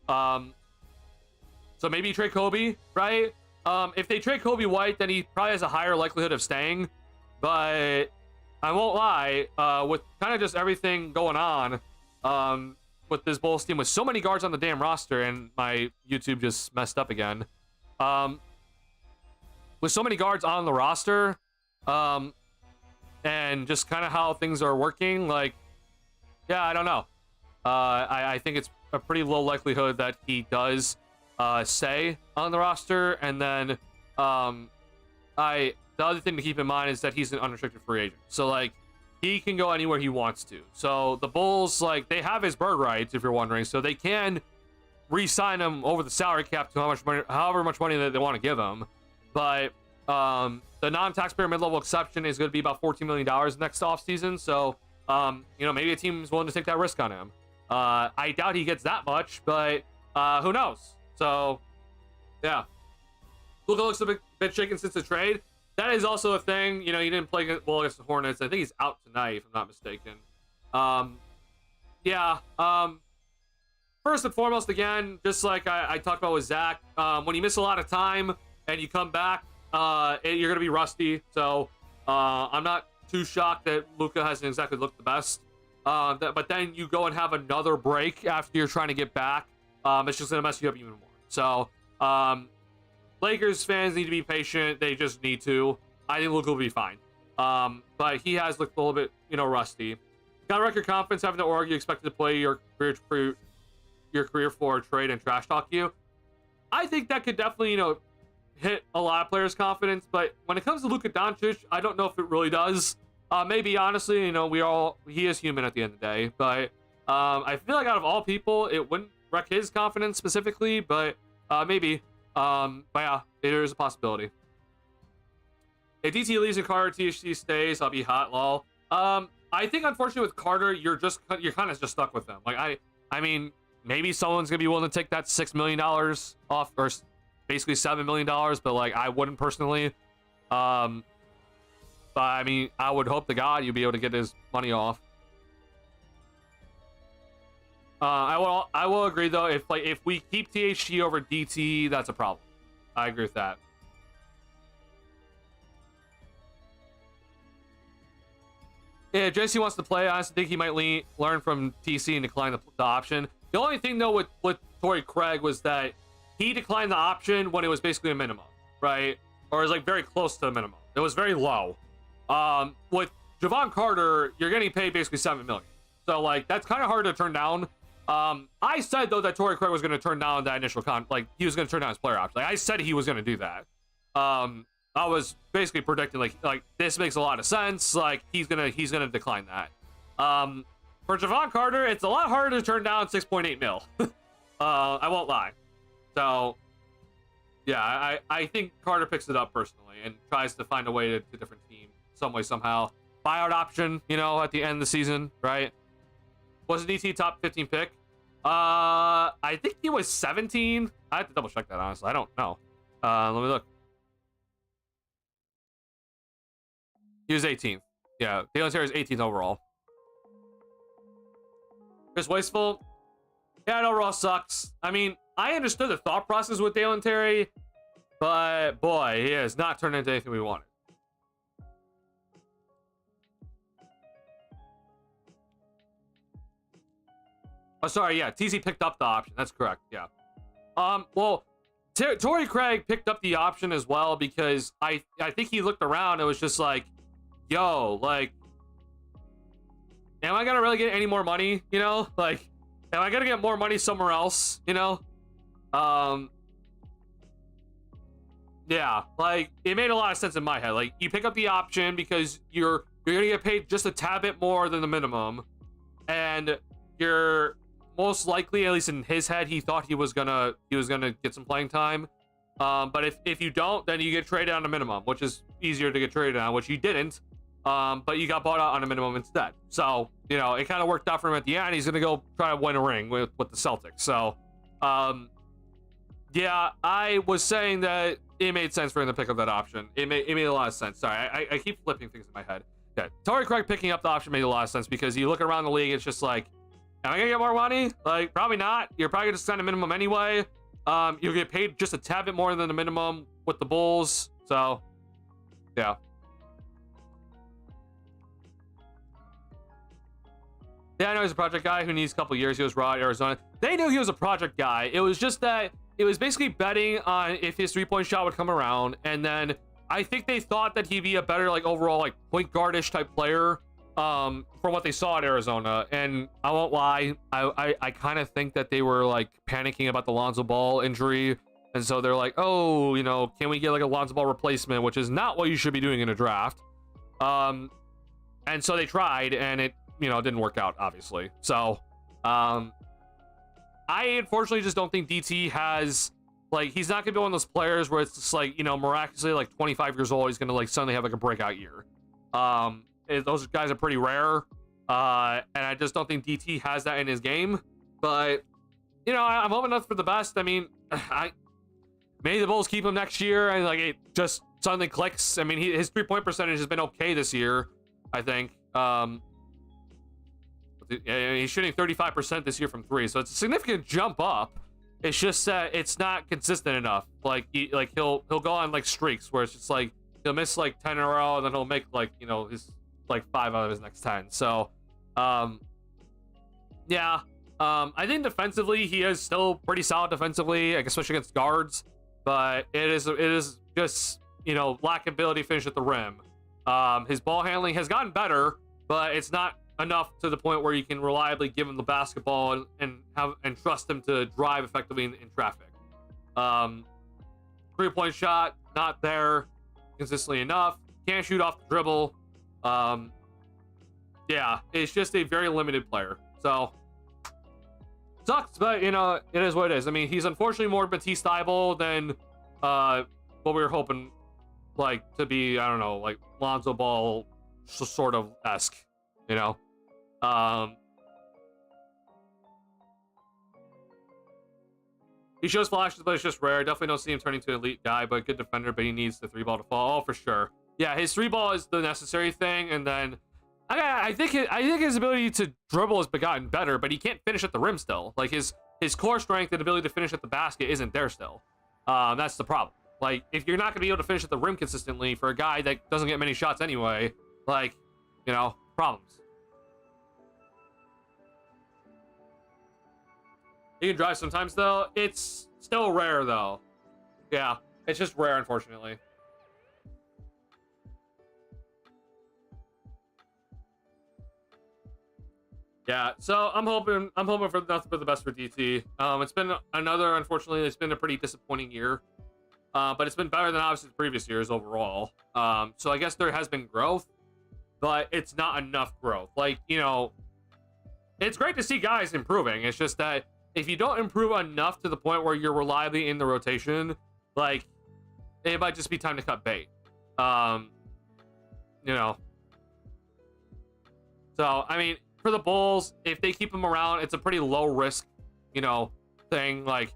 Speaker 1: So maybe trade Kobe, right? If they trade Kobe White, then he probably has a higher likelihood of staying. But I won't lie, with kind of just everything going on, with this Bulls team, with so many guards on the damn roster, and my YouTube just messed up again. With so many guards on the roster, and just kind of how things are working, like, yeah, I don't know. I think it's a pretty low likelihood that he does stay on the roster. And then the other thing to keep in mind is that he's an unrestricted free agent, so like, he can go anywhere he wants to. So the Bulls, like, they have his bird rights, if you're wondering, so they can re-sign him over the salary cap to however much money that they want to give him. But the non-taxpayer mid-level exception is going to be about $14 million next offseason. So you know, maybe a team is willing to take that risk on him. I doubt he gets that much, but who knows? So yeah, Luka looks a bit shaken since the trade. That is also a thing. You know, he didn't play well against the Hornets. I think he's out tonight, if I'm not mistaken. Yeah. First and foremost, again, just like I talked about with Zach, when you miss a lot of time and you come back, you're gonna be rusty. So I'm not too shocked that Luka hasn't exactly looked the best. But then you go and have another break after you're trying to get back. It's just gonna mess you up even more. So Lakers fans need to be patient. They just need to. I think Luka will be fine. But he has looked a little bit, you know, rusty. Got record confidence having to org. You expected to play your career for a trade and trash talk you. I think that could definitely, you know, hit a lot of players' confidence. But when it comes to Luka Doncic, I don't know if it really does. Maybe, honestly, you know, he is human at the end of the day. But I feel like out of all people, it wouldn't wreck his confidence specifically. But maybe. But yeah, there is a possibility. If DT leaves and Carter THC stays, I'll be hot, lol. I think, unfortunately, with Carter, you're kind of just stuck with them. Like, I mean, maybe someone's gonna be willing to take that $6 million off, or basically $7 million, but like, I wouldn't personally. But I mean, I would hope to God you'd be able to get his money off. I will agree though, if we keep THT over DT, that's a problem. I agree with that. Yeah, JC wants to play. I honestly think he might learn from TC and decline the option. The only thing though with Torrey Craig was that he declined the option when it was basically a minimum, right? Or it was like very close to the minimum. It was very low. With Javon Carter, you're getting paid basically $7 million. So like, that's kind of hard to turn down. I said though that Torrey Craig was going to turn down that initial like he was going to turn down his player option. Like, I said he was going to do that. I was basically predicting like this makes a lot of sense. Like, he's gonna decline that. For Javon Carter, it's a lot harder to turn down 6.8 mil. I won't lie. So yeah, I think Carter picks it up personally and tries to find a way to a different team some way, somehow. Buyout option, you know, at the end of the season, right? Was the DT top 15 pick? I think he was 17. I have to double check that, honestly. I don't know. Let me look. He was 18th. Yeah, Dalen Terry is 18th overall. Chris Wasteful. Yeah, it overall sucks. I mean, I understood the thought process with Dalen Terry, but boy, he has not turned into anything we wanted. Oh, sorry, yeah, TC picked up the option. That's correct, yeah. Well, Torrey Craig picked up the option as well because I think he looked around and was just like, yo, like, am I gonna really get any more money? You know, like, am I gonna get more money somewhere else? You know, yeah, like it made a lot of sense in my head. Like, you pick up the option because you're gonna get paid just a tad bit more than the minimum, and you're most likely, at least in his head, he thought he was gonna get some playing time. But if you don't, then you get traded on a minimum, which is easier to get traded on, which you didn't. But you got bought out on a minimum instead. So, you know, it kind of worked out for him at the end. He's gonna go try to win a ring with the Celtics. So, yeah, I was saying that it made sense for him to pick up that option. It made a lot of sense. Sorry, I keep flipping things in my head. Yeah, Torrey Craig picking up the option made a lot of sense because you look around the league, it's just like, am I gonna get more money? Like, probably not. You're probably gonna sign a minimum anyway. You'll get paid just a tad bit more than the minimum with the Bulls. So, yeah. Yeah, I know he's a project guy who needs a couple years. He was raw at Arizona. They knew he was a project guy. It was just that it was basically betting on if his three-point shot would come around, and then I think they thought that he'd be a better, like, overall, like, point guardish type player from what they saw at Arizona. And I won't lie, I kind of think that they were like panicking about the Lonzo Ball injury, and so they're like, oh, you know, can we get like a Lonzo Ball replacement, which is not what you should be doing in a draft. And so they tried, and it, you know, didn't work out, obviously. So I unfortunately just don't think DT has, like, he's not gonna be one of those players where it's just like, you know, miraculously like 25 years old, he's gonna like suddenly have like a breakout year. Those guys are pretty rare, and I just don't think DT has that in his game. But, you know, I'm hoping enough for the best. I mean, maybe the Bulls keep him next year and like it just suddenly clicks. I mean, his 3-point percentage has been okay this year, I think. He's shooting 35% this year from three, so it's a significant jump up. It's just that it's not consistent enough. Like, he'll go on like streaks where it's just like he'll miss like 10 in a row, and then he'll make like, you know, his like 5 out of his next 10. So yeah, I think defensively he is still pretty solid defensively, like, especially against guards, but it is just, you know, lack of ability to finish at the rim. His ball handling has gotten better, but it's not enough to the point where you can reliably give him the basketball and trust him to drive effectively in traffic. 3-point shot not there consistently enough. Can't shoot off the dribble. Yeah, it's just a very limited player. So sucks, but, you know, it is what it is. I mean, he's unfortunately more Matisse-Thybulle than what we were hoping, like, to be, I don't know, like Lonzo Ball sort of esque, you know. He shows flashes, but it's just rare. Definitely don't see him turning to an elite guy, but good defender, but he needs the 3-ball to fall. Oh, for sure. Yeah, his 3-ball is the necessary thing, and then I think his ability to dribble has gotten better, but he can't finish at the rim still. Like, his core strength and ability to finish at the basket isn't there still. That's the problem. Like, if you're not going to be able to finish at the rim consistently for a guy that doesn't get many shots anyway, like, you know, problems. He can drive sometimes, though. It's still rare, though. Yeah, it's just rare, unfortunately. Yeah, so I'm hoping for nothing but the best for DT. It's been unfortunately, it's been a pretty disappointing year. But it's been better than obviously the previous years overall. So I guess there has been growth, but it's not enough growth. Like, you know, it's great to see guys improving. It's just that if you don't improve enough to the point where you're reliably in the rotation, like, it might just be time to cut bait. You know. So, I mean, for the Bulls, if they keep him around, it's a pretty low risk, you know, thing. Like,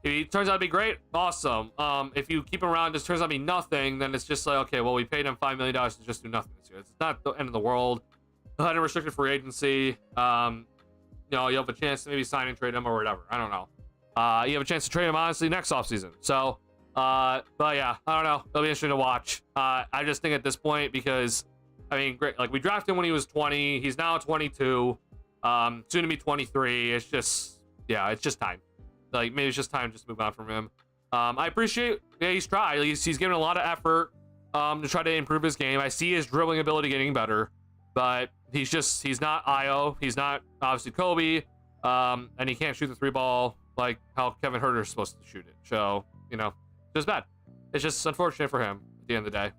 Speaker 1: if he turns out to be great, awesome. If you keep him around, just turns out to be nothing, then it's just like, okay, well, we paid him $5 million to just do nothing this year. It's not the end of the world. He'll have a restricted free agency. You know, you have a chance to maybe sign and trade him or whatever. I don't know. You have a chance to trade him, honestly, next offseason. So, but yeah, I don't know. It'll be interesting to watch. I just think at this point, because, I mean, great. Like, we drafted him when he was 20. He's now 22. Soon to be 23. It's just, yeah, it's just time. Like, maybe it's just time to just move on from him. I appreciate, yeah, he's tried. He's given a lot of effort to try to improve his game. I see his dribbling ability getting better, but he's not Io. He's not obviously Kobe, and he can't shoot the 3-ball like how Kevin Huerter's supposed to shoot it. So, you know, just bad. It's just unfortunate for him at the end of the day.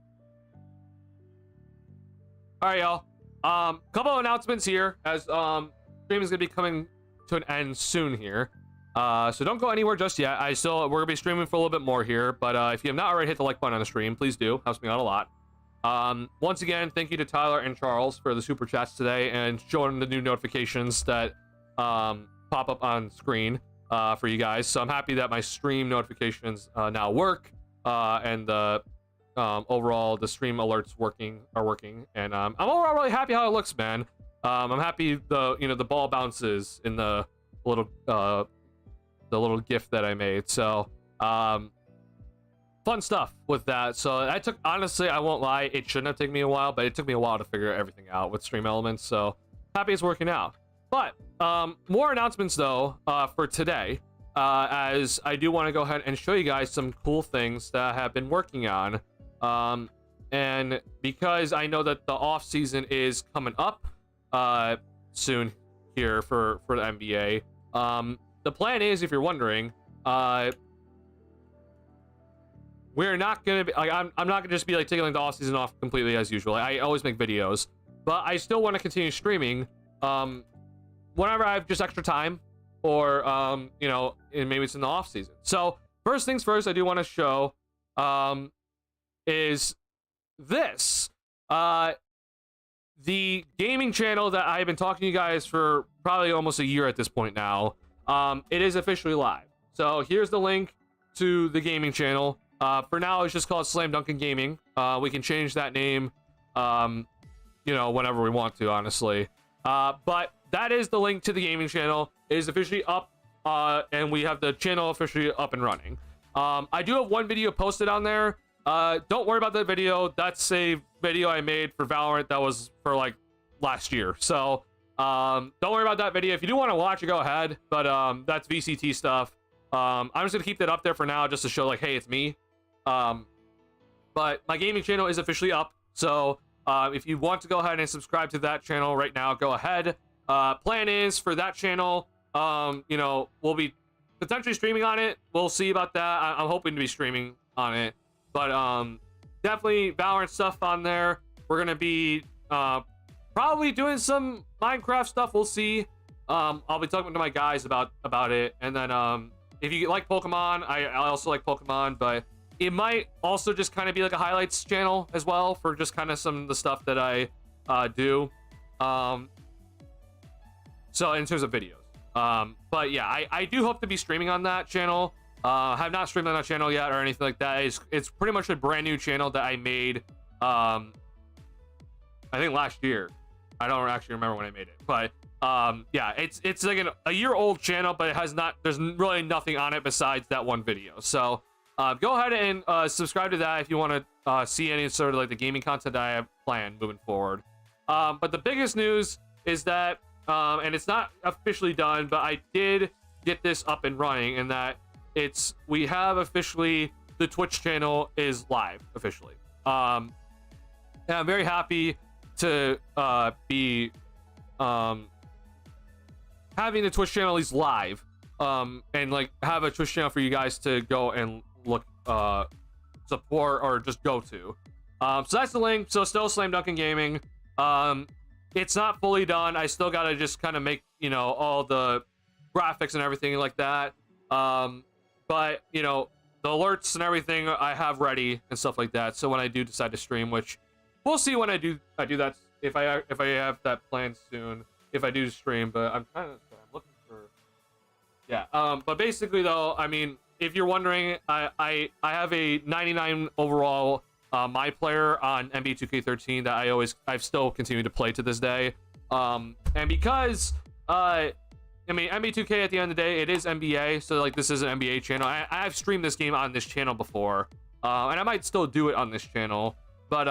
Speaker 1: All right, y'all. Couple of announcements here as stream is gonna be coming to an end soon here. So don't go anywhere just yet. We're gonna be streaming for a little bit more here, but if you have not already hit the like button on the stream, please do. Helps me out a lot. Once again, thank you to Tyler and Charles for the super chats today and showing the new notifications that pop up on screen for you guys. So I'm happy that my stream notifications now work, and the overall the stream alerts are working, and I'm overall really happy how it looks, man. I'm happy the ball bounces in the little GIF that I made. So fun stuff with that. So I took, honestly, I won't lie, it shouldn't have taken me a while, but it took me a while to figure everything out with stream elements. So happy it's working out. But more announcements though for today, as I do want to go ahead and show you guys some cool things that I have been working on. And because I know that the off season is coming up soon here for the NBA, the plan is, if you're wondering, we're not gonna be like, I'm not gonna just be like taking like the off season off completely as usual. I always make videos, but I still want to continue streaming whenever I have just extra time, or and maybe it's in the off season. So first things first, I do want to show is this the gaming channel that I've been talking to you guys for probably almost a year at this point now. It is officially live. So here's the link to the gaming channel. For now, it's just called TheSlamDuncan Gaming. We can change that name, whenever we want to, honestly. But that is the link to the gaming channel. It is officially up, and we have the channel officially up and running. I do have one video posted on there. Don't worry about that video. That's a video I made for Valorant that was for like last year. So don't worry about that video. If you do want to watch it, go ahead. But that's VCT stuff. I'm just gonna keep that up there for now, just to show like, hey, it's me. But my gaming channel is officially up. So if you want to go ahead and subscribe to that channel right now, go ahead. Plan is for that channel, we'll be potentially streaming on it. We'll see about that. I'm hoping to be streaming on it. But definitely Valorant stuff on there. We're gonna be probably doing some Minecraft stuff. We'll see. I'll be talking to my guys about it. And then if you like Pokemon, I also like Pokemon, but it might also just kind of be like a highlights channel as well for just kind of some of the stuff that I do. So in terms of videos. But yeah, I do hope to be streaming on that channel. Have not streamed on that channel yet or anything like that. It's pretty much a brand new channel that I made I think last year. I don't actually remember when I made it, but yeah, it's like a year old channel, but it has there's really nothing on it besides that one video. So go ahead and subscribe to that if you want to see any sort of like the gaming content that I have planned moving forward. But the biggest news is that and it's not officially done, but I did get this up and running, and that we have officially, the Twitch channel is live officially. And I'm very happy to be having the Twitch channel at least live, and like have a Twitch channel for you guys to go and look, support, or just go to. So that's the link. So still TheSlamDuncan Gaming. It's not fully done. I still gotta just kind of make all the graphics and everything like that. But the alerts and everything I have ready and stuff like that. So when I do decide to stream, which we'll see when I do that, if I have that planned soon, if I do stream. But I'm looking for, yeah. But basically though, I mean, if you're wondering, I have a 99 overall my player on NBA 2K13 that I've still continued to play to this day. And because I mean, NBA 2K at the end of the day, it is NBA, so like this is an NBA channel. I've streamed this game on this channel before, and I might still do it on this channel. But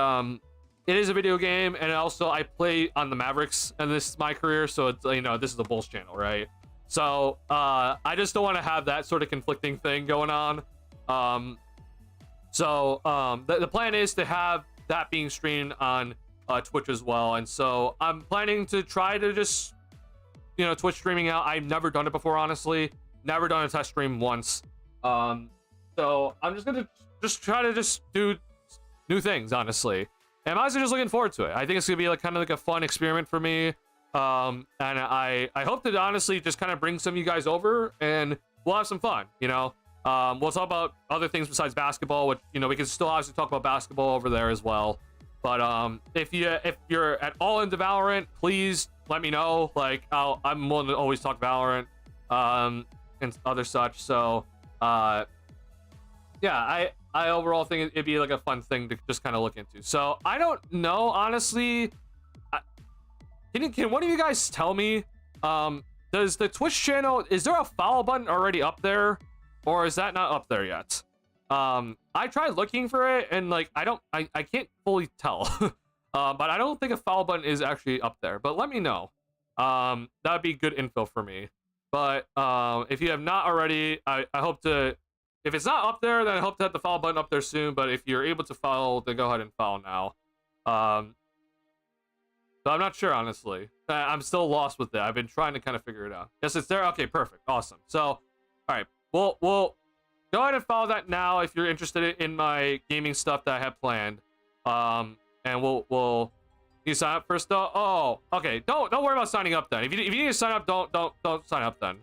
Speaker 1: it is a video game, and also I play on the Mavericks, and this is my career, so it's, you know, this is the Bulls channel, right? So I just don't want to have that sort of conflicting thing going on. The plan is to have that being streamed on Twitch as well, and so I'm planning to try to just, you know, Twitch streaming out. I've never done it before, honestly. Never done a test stream once. So I'm just gonna try to do new things, honestly. And I'm honestly just looking forward to it. I think it's gonna be like kind of like a fun experiment for me. And I hope to honestly just kind of bring some of you guys over and we'll have some fun, you know. We'll talk about other things besides basketball, which, you know, we can still obviously talk about basketball over there as well. But if you're at all into Valorant, please let me know. Like, I'm willing to always talk Valorant and other such. So yeah, I overall think it'd be like a fun thing to just kind of look into. So I don't know, honestly. Can one of you guys tell me, does the Twitch channel, is there a follow button already up there, or is that not up there yet? I tried looking for it, and like I can't fully tell. But I don't think a follow button is actually up there, but let me know. That'd be good info for me. But if you have not already, I hope to, if it's not up there, then I hope to have the follow button up there soon. But if you're able to follow, then go ahead and follow now. So I'm not sure, honestly. I'm still lost with it. I've been trying to kind of figure it out. Yes, it's there. Okay, perfect. Awesome. So, all right. We'll go ahead and follow that now if you're interested in my gaming stuff that I have planned. And we'll you sign up first though. Oh, okay. Don't worry about signing up then. If you need to sign up, don't sign up then.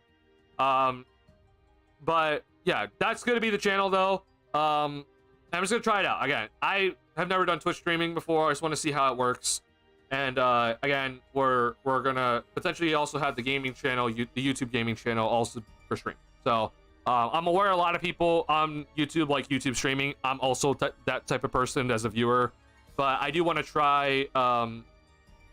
Speaker 1: But yeah, that's gonna be the channel though. I'm just gonna try it out. Again, I have never done Twitch streaming before. I just want to see how it works. And again, we're gonna potentially also have the gaming channel, the YouTube gaming channel, also for stream. So I'm aware a lot of people on YouTube like YouTube streaming. I'm also that type of person as a viewer, but I do want to try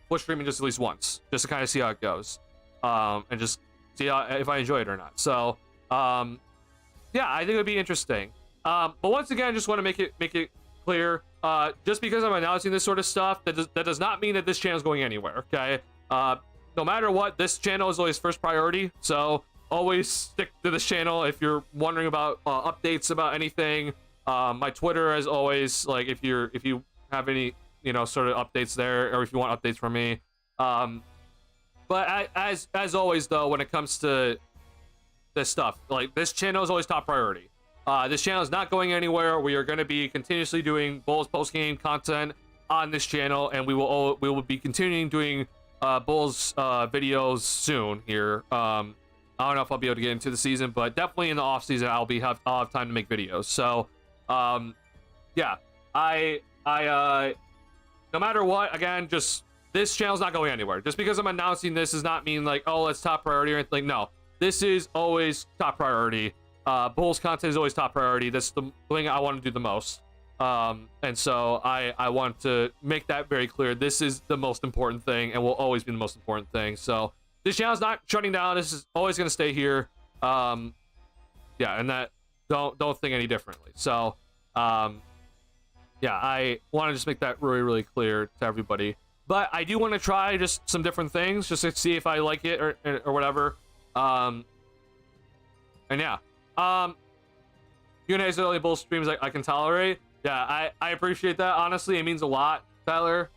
Speaker 1: Twitch streaming just at least once, just to kind of see how it goes, and just see if I enjoy it or not. So yeah, I think it'd be interesting. But once again, I just want to make it clear. Just because I'm announcing this sort of stuff, that does not mean that this channel is going anywhere. Okay, no matter what, this channel is always first priority. So always stick to this channel if you're wondering about updates about anything. My Twitter, as always, like if you have any, you know, sort of updates there, or if you want updates from me. But as always though, when it comes to this stuff, like this channel is always top priority. This channel is not going anywhere. We are going to be continuously doing Bulls post-game content on this channel, and we will be continuing doing Bulls videos soon here. I don't know if I'll be able to get into the season, but definitely in the off season I'll have time to make videos. So yeah, I no matter what, again, just this channel's not going anywhere. Just because I'm announcing this does not mean like, oh, it's top priority or anything. No, this is always top priority. Bulls content is always top priority. That's the thing I want to do the most. And so I want to make that very clear. This is the most important thing and will always be the most important thing. So this channel is not shutting down. This is always going to stay here. Yeah, and that don't think any differently. So yeah, I want to just make that really, really clear to everybody. But I do want to try just some different things just to see if I like it or whatever. And yeah. Q&A's early Bulls streams I can tolerate. Yeah, I appreciate that. Honestly, it means a lot, Tyler.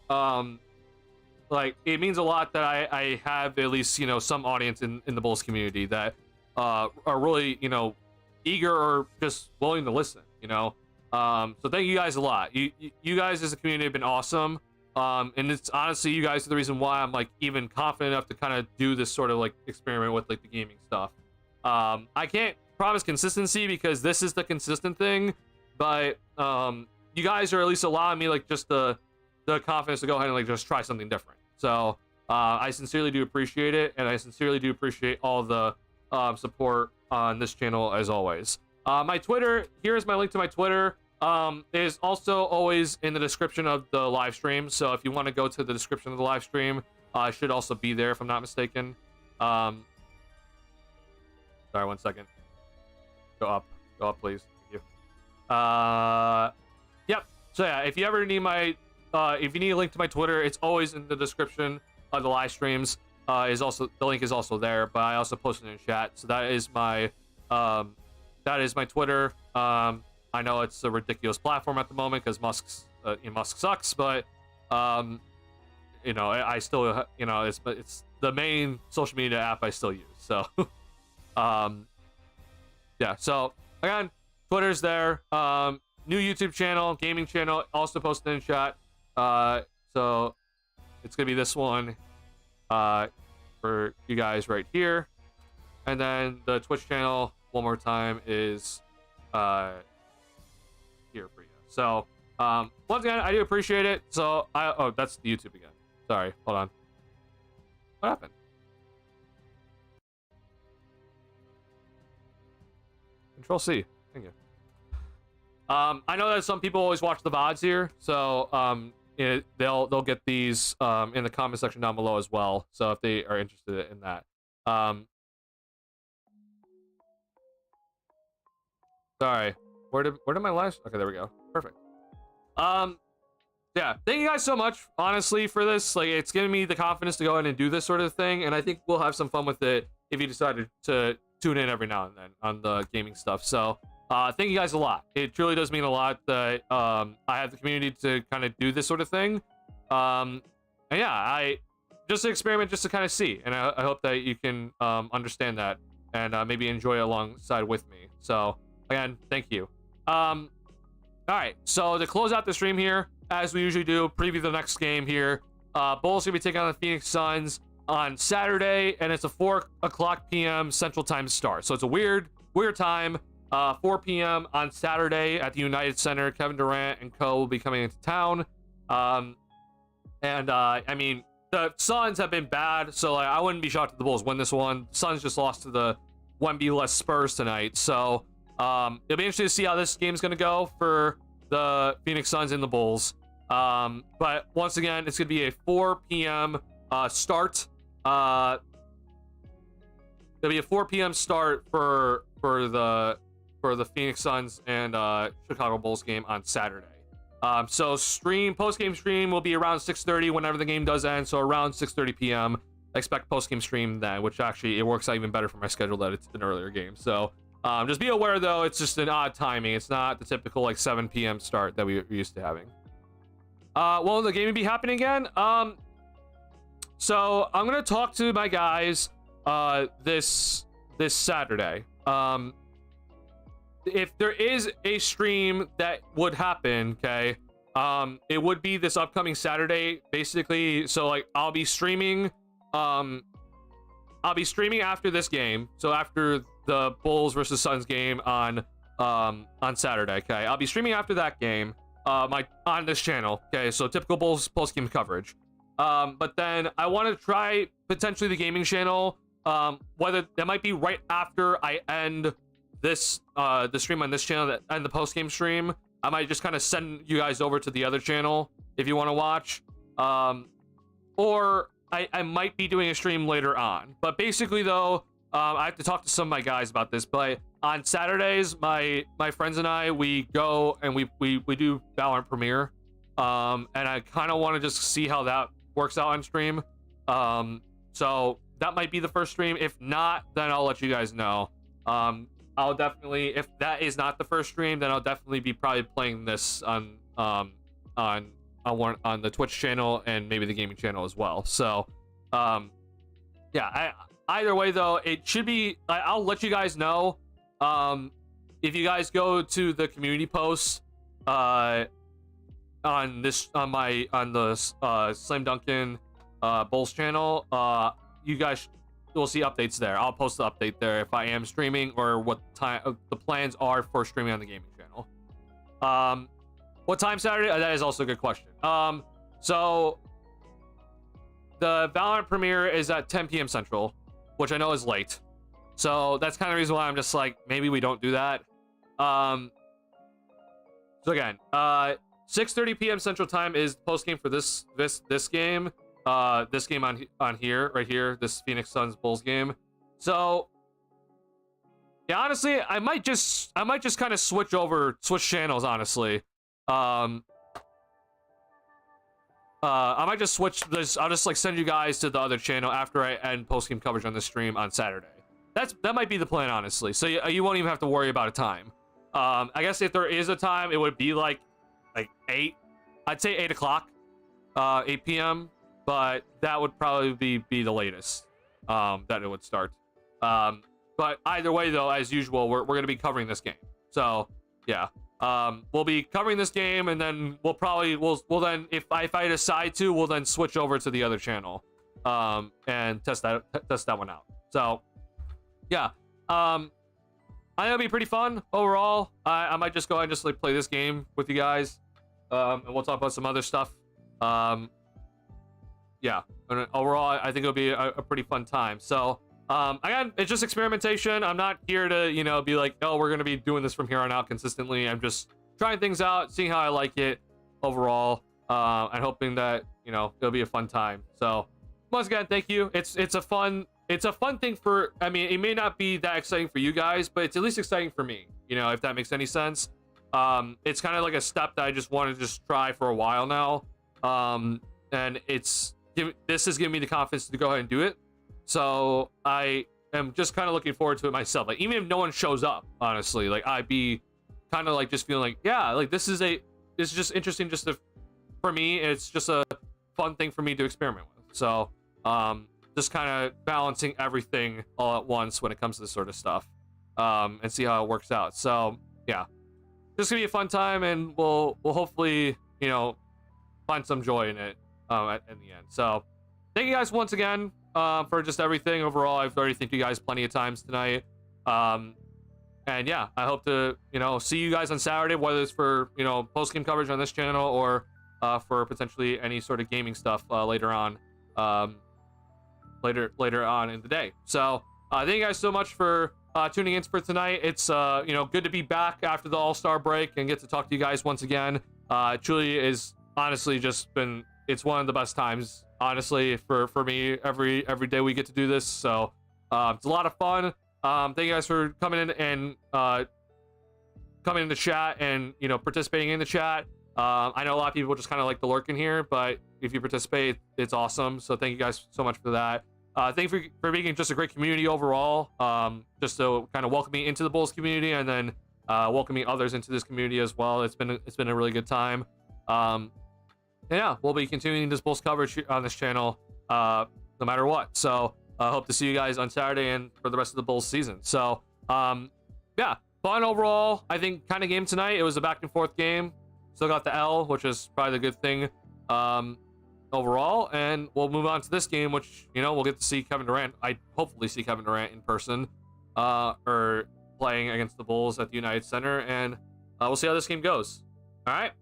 Speaker 1: Like, it means a lot that I have at least, you know, some audience in the Bulls community that are really, you know, eager or just willing to listen, you know. So thank you guys a lot. You guys as a community have been awesome. And it's honestly, you guys are the reason why I'm like even confident enough to kind of do this sort of like experiment with like the gaming stuff. I can't promise consistency because this is the consistent thing, but you guys are at least allowing me like just the confidence to go ahead and like just try something different. So I sincerely do appreciate it, and I sincerely do appreciate all the support on this channel as always. My Twitter, here's my link to my Twitter, is also always in the description of the live stream. So if you want to go to the description of the live stream, it should also be there if I'm not mistaken. Sorry, 1 second. Go up, please. Thank you. Yep. So yeah, if you ever need my if you need a link to my Twitter, it's always in the description of the live streams. The link is also there, but I also posted it in chat. So that is my Twitter. I know it's a ridiculous platform at the moment because Musk sucks, but I still, it's the main social media app I still use. So yeah. So again, Twitter's there. New YouTube channel, gaming channel, also posted in chat. So it's gonna be this one for you guys right here, and then the Twitch channel one more time is here for you. So once again, I do appreciate it. So that's the YouTube again. Sorry, hold on. What happened? Control C. Thank you. I know that some people always watch the VODs here, so they'll get these in the comment section down below as well. So if they are interested in that. Sorry. Where did my live? Okay, there we go. Perfect. Yeah, thank you guys so much, honestly, for this. Like, it's giving me the confidence to go in and do this sort of thing, and I think we'll have some fun with it if you decided to tune in every now and then on the gaming stuff. So thank you guys a lot. It truly does mean a lot that I have the community to kind of do this sort of thing. And yeah, I just an experiment just to kind of see, and I hope that you can understand that and maybe enjoy it alongside with me. So again, thank you. All right, so to close out the stream here, as we usually do, preview the next game here. Bulls gonna be taking on the Phoenix Suns on Saturday, and it's a 4 o'clock p.m. Central Time start. So it's a weird time. 4 p.m. on Saturday at the United Center. Kevin Durant and co will be coming into town. I mean, the Suns have been bad, so I wouldn't be shocked if the Bulls win this one. Suns just lost to the Wemby-less Spurs tonight, so it'll be interesting to see how this game's gonna go for the Phoenix Suns and the Bulls. But once again, it's gonna be a 4 p.m. Start. It'll be a 4 p.m. start for the Phoenix Suns and Chicago Bulls game on Saturday. So post-game stream will be around 6:30 whenever the game does end. So around 6:30 p.m. expect post-game stream then, which actually it works out even better for my schedule that it's an earlier game. So just be aware though, it's just an odd timing. It's not the typical like 7 p.m. start that we're used to having. Well, the game will be happening again. So I'm gonna talk to my guys this Saturday. If there is a stream that would happen, okay, it would be this upcoming Saturday, basically. So like I'll be streaming after this game. So after the Bulls versus Suns game on Saturday, okay, I'll be streaming after that game on this channel, okay. So typical Bulls post game coverage. But then I want to try potentially the gaming channel, whether that might be right after I end this the stream on this channel and the post game stream. I might just kind of send you guys over to the other channel if you want to watch, or I might be doing a stream later on. But basically though, I have to talk to some of my guys about this, but on Saturdays my friends and I, we go and we do Valorant Premiere, and I kind of want to just see how that works out on stream. So that might be the first stream. If not, then I'll let you guys know. I'll definitely, if that is not the first stream, then I'll definitely be probably playing this on the Twitch channel and maybe the gaming channel as well. So yeah, either way though, it should be, I'll let you guys know. If you guys go to the community post on the TheSlamDuncan Bulls channel, you guys will see updates there. I'll post the update there if I am streaming or what time the plans are for streaming on the gaming channel. What time Saturday? That is also a good question. So the Valorant premiere is at 10 p.m. Central, which I know is late. So that's kind of the reason why I'm just like, maybe we don't do that. So again, 6:30 p.m. Central Time is post game for this game. This game on here, right here, this Phoenix Suns Bulls game. So yeah, honestly, I might just kind of switch channels, honestly. I might just switch this. I'll just like send you guys to the other channel after I end post-game coverage on the stream on Saturday. That might be the plan, honestly. So you won't even have to worry about a time. I guess if there is a time, it would be like 8. I'd say 8 o'clock, 8 p.m. But that would probably be the latest that it would start. But either way, though, as usual, we're going to be covering this game. So yeah, we'll be covering this game, and then we'll then if I decide to, we'll then switch over to the other channel and test that one out. So yeah, I think it'll be pretty fun overall. I might just go ahead and just like play this game with you guys, and we'll talk about some other stuff. Yeah, and overall, I think it'll be a pretty fun time. So again, it's just experimentation. I'm not here to be like, oh, we're gonna be doing this from here on out consistently. I'm just trying things out, seeing how I like it overall, and hoping that it'll be a fun time. So once again, thank you. It's a fun thing for, I mean, it may not be that exciting for you guys, but it's at least exciting for me, if that makes any sense. It's kind of like a step that I just wanted to just try for a while now. And this has given me the confidence to go ahead and do it. So I am just kind of looking forward to it myself. Like, even if no one shows up, honestly, like I'd be kind of like just feeling like, yeah, like this is just interesting for me. It's just a fun thing for me to experiment with. So, just kind of balancing everything all at once when it comes to this sort of stuff, and see how it works out. So yeah, just gonna be a fun time, and we'll hopefully find some joy in it in the end. So thank you guys once again for just everything overall. I've already thanked you guys plenty of times tonight, and yeah, I hope to see you guys on Saturday, whether it's for post-game coverage on this channel or for potentially any sort of gaming stuff later on. Later on in the day. So thank you guys so much for tuning in for tonight. It's good to be back after the All-Star break and get to talk to you guys once again. Truly is honestly it's one of the best times, honestly, for me. Every day we get to do this, so it's a lot of fun. Thank you guys for coming in and coming in the chat and participating in the chat. I know a lot of people just kind of like to lurk in here, but if you participate, it's awesome. So thank you guys so much for that. Thank you for being just a great community overall. Just to kind of welcome me into the Bulls community, and then welcoming others into this community as well. It's been a really good time. And yeah, we'll be continuing this Bulls coverage on this channel no matter what. So I hope to see you guys on Saturday and for the rest of the Bulls season. So yeah, fun overall. I think kind of game tonight. It was a back and forth game. Still got the L, which is probably the good thing overall. And we'll move on to this game, which we'll get to see Kevin Durant. I hopefully see Kevin Durant in person, or playing against the Bulls at the United Center, and we'll see how this game goes. All right.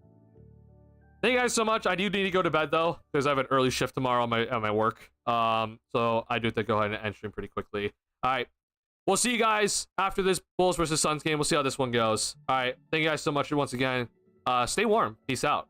Speaker 1: Thank you guys so much. I do need to go to bed though, because I have an early shift tomorrow on my work. So I do have to go ahead and end stream pretty quickly. All right. We'll see you guys after this Bulls versus Suns game. We'll see how this one goes. All right. Thank you guys so much once again. Stay warm. Peace out.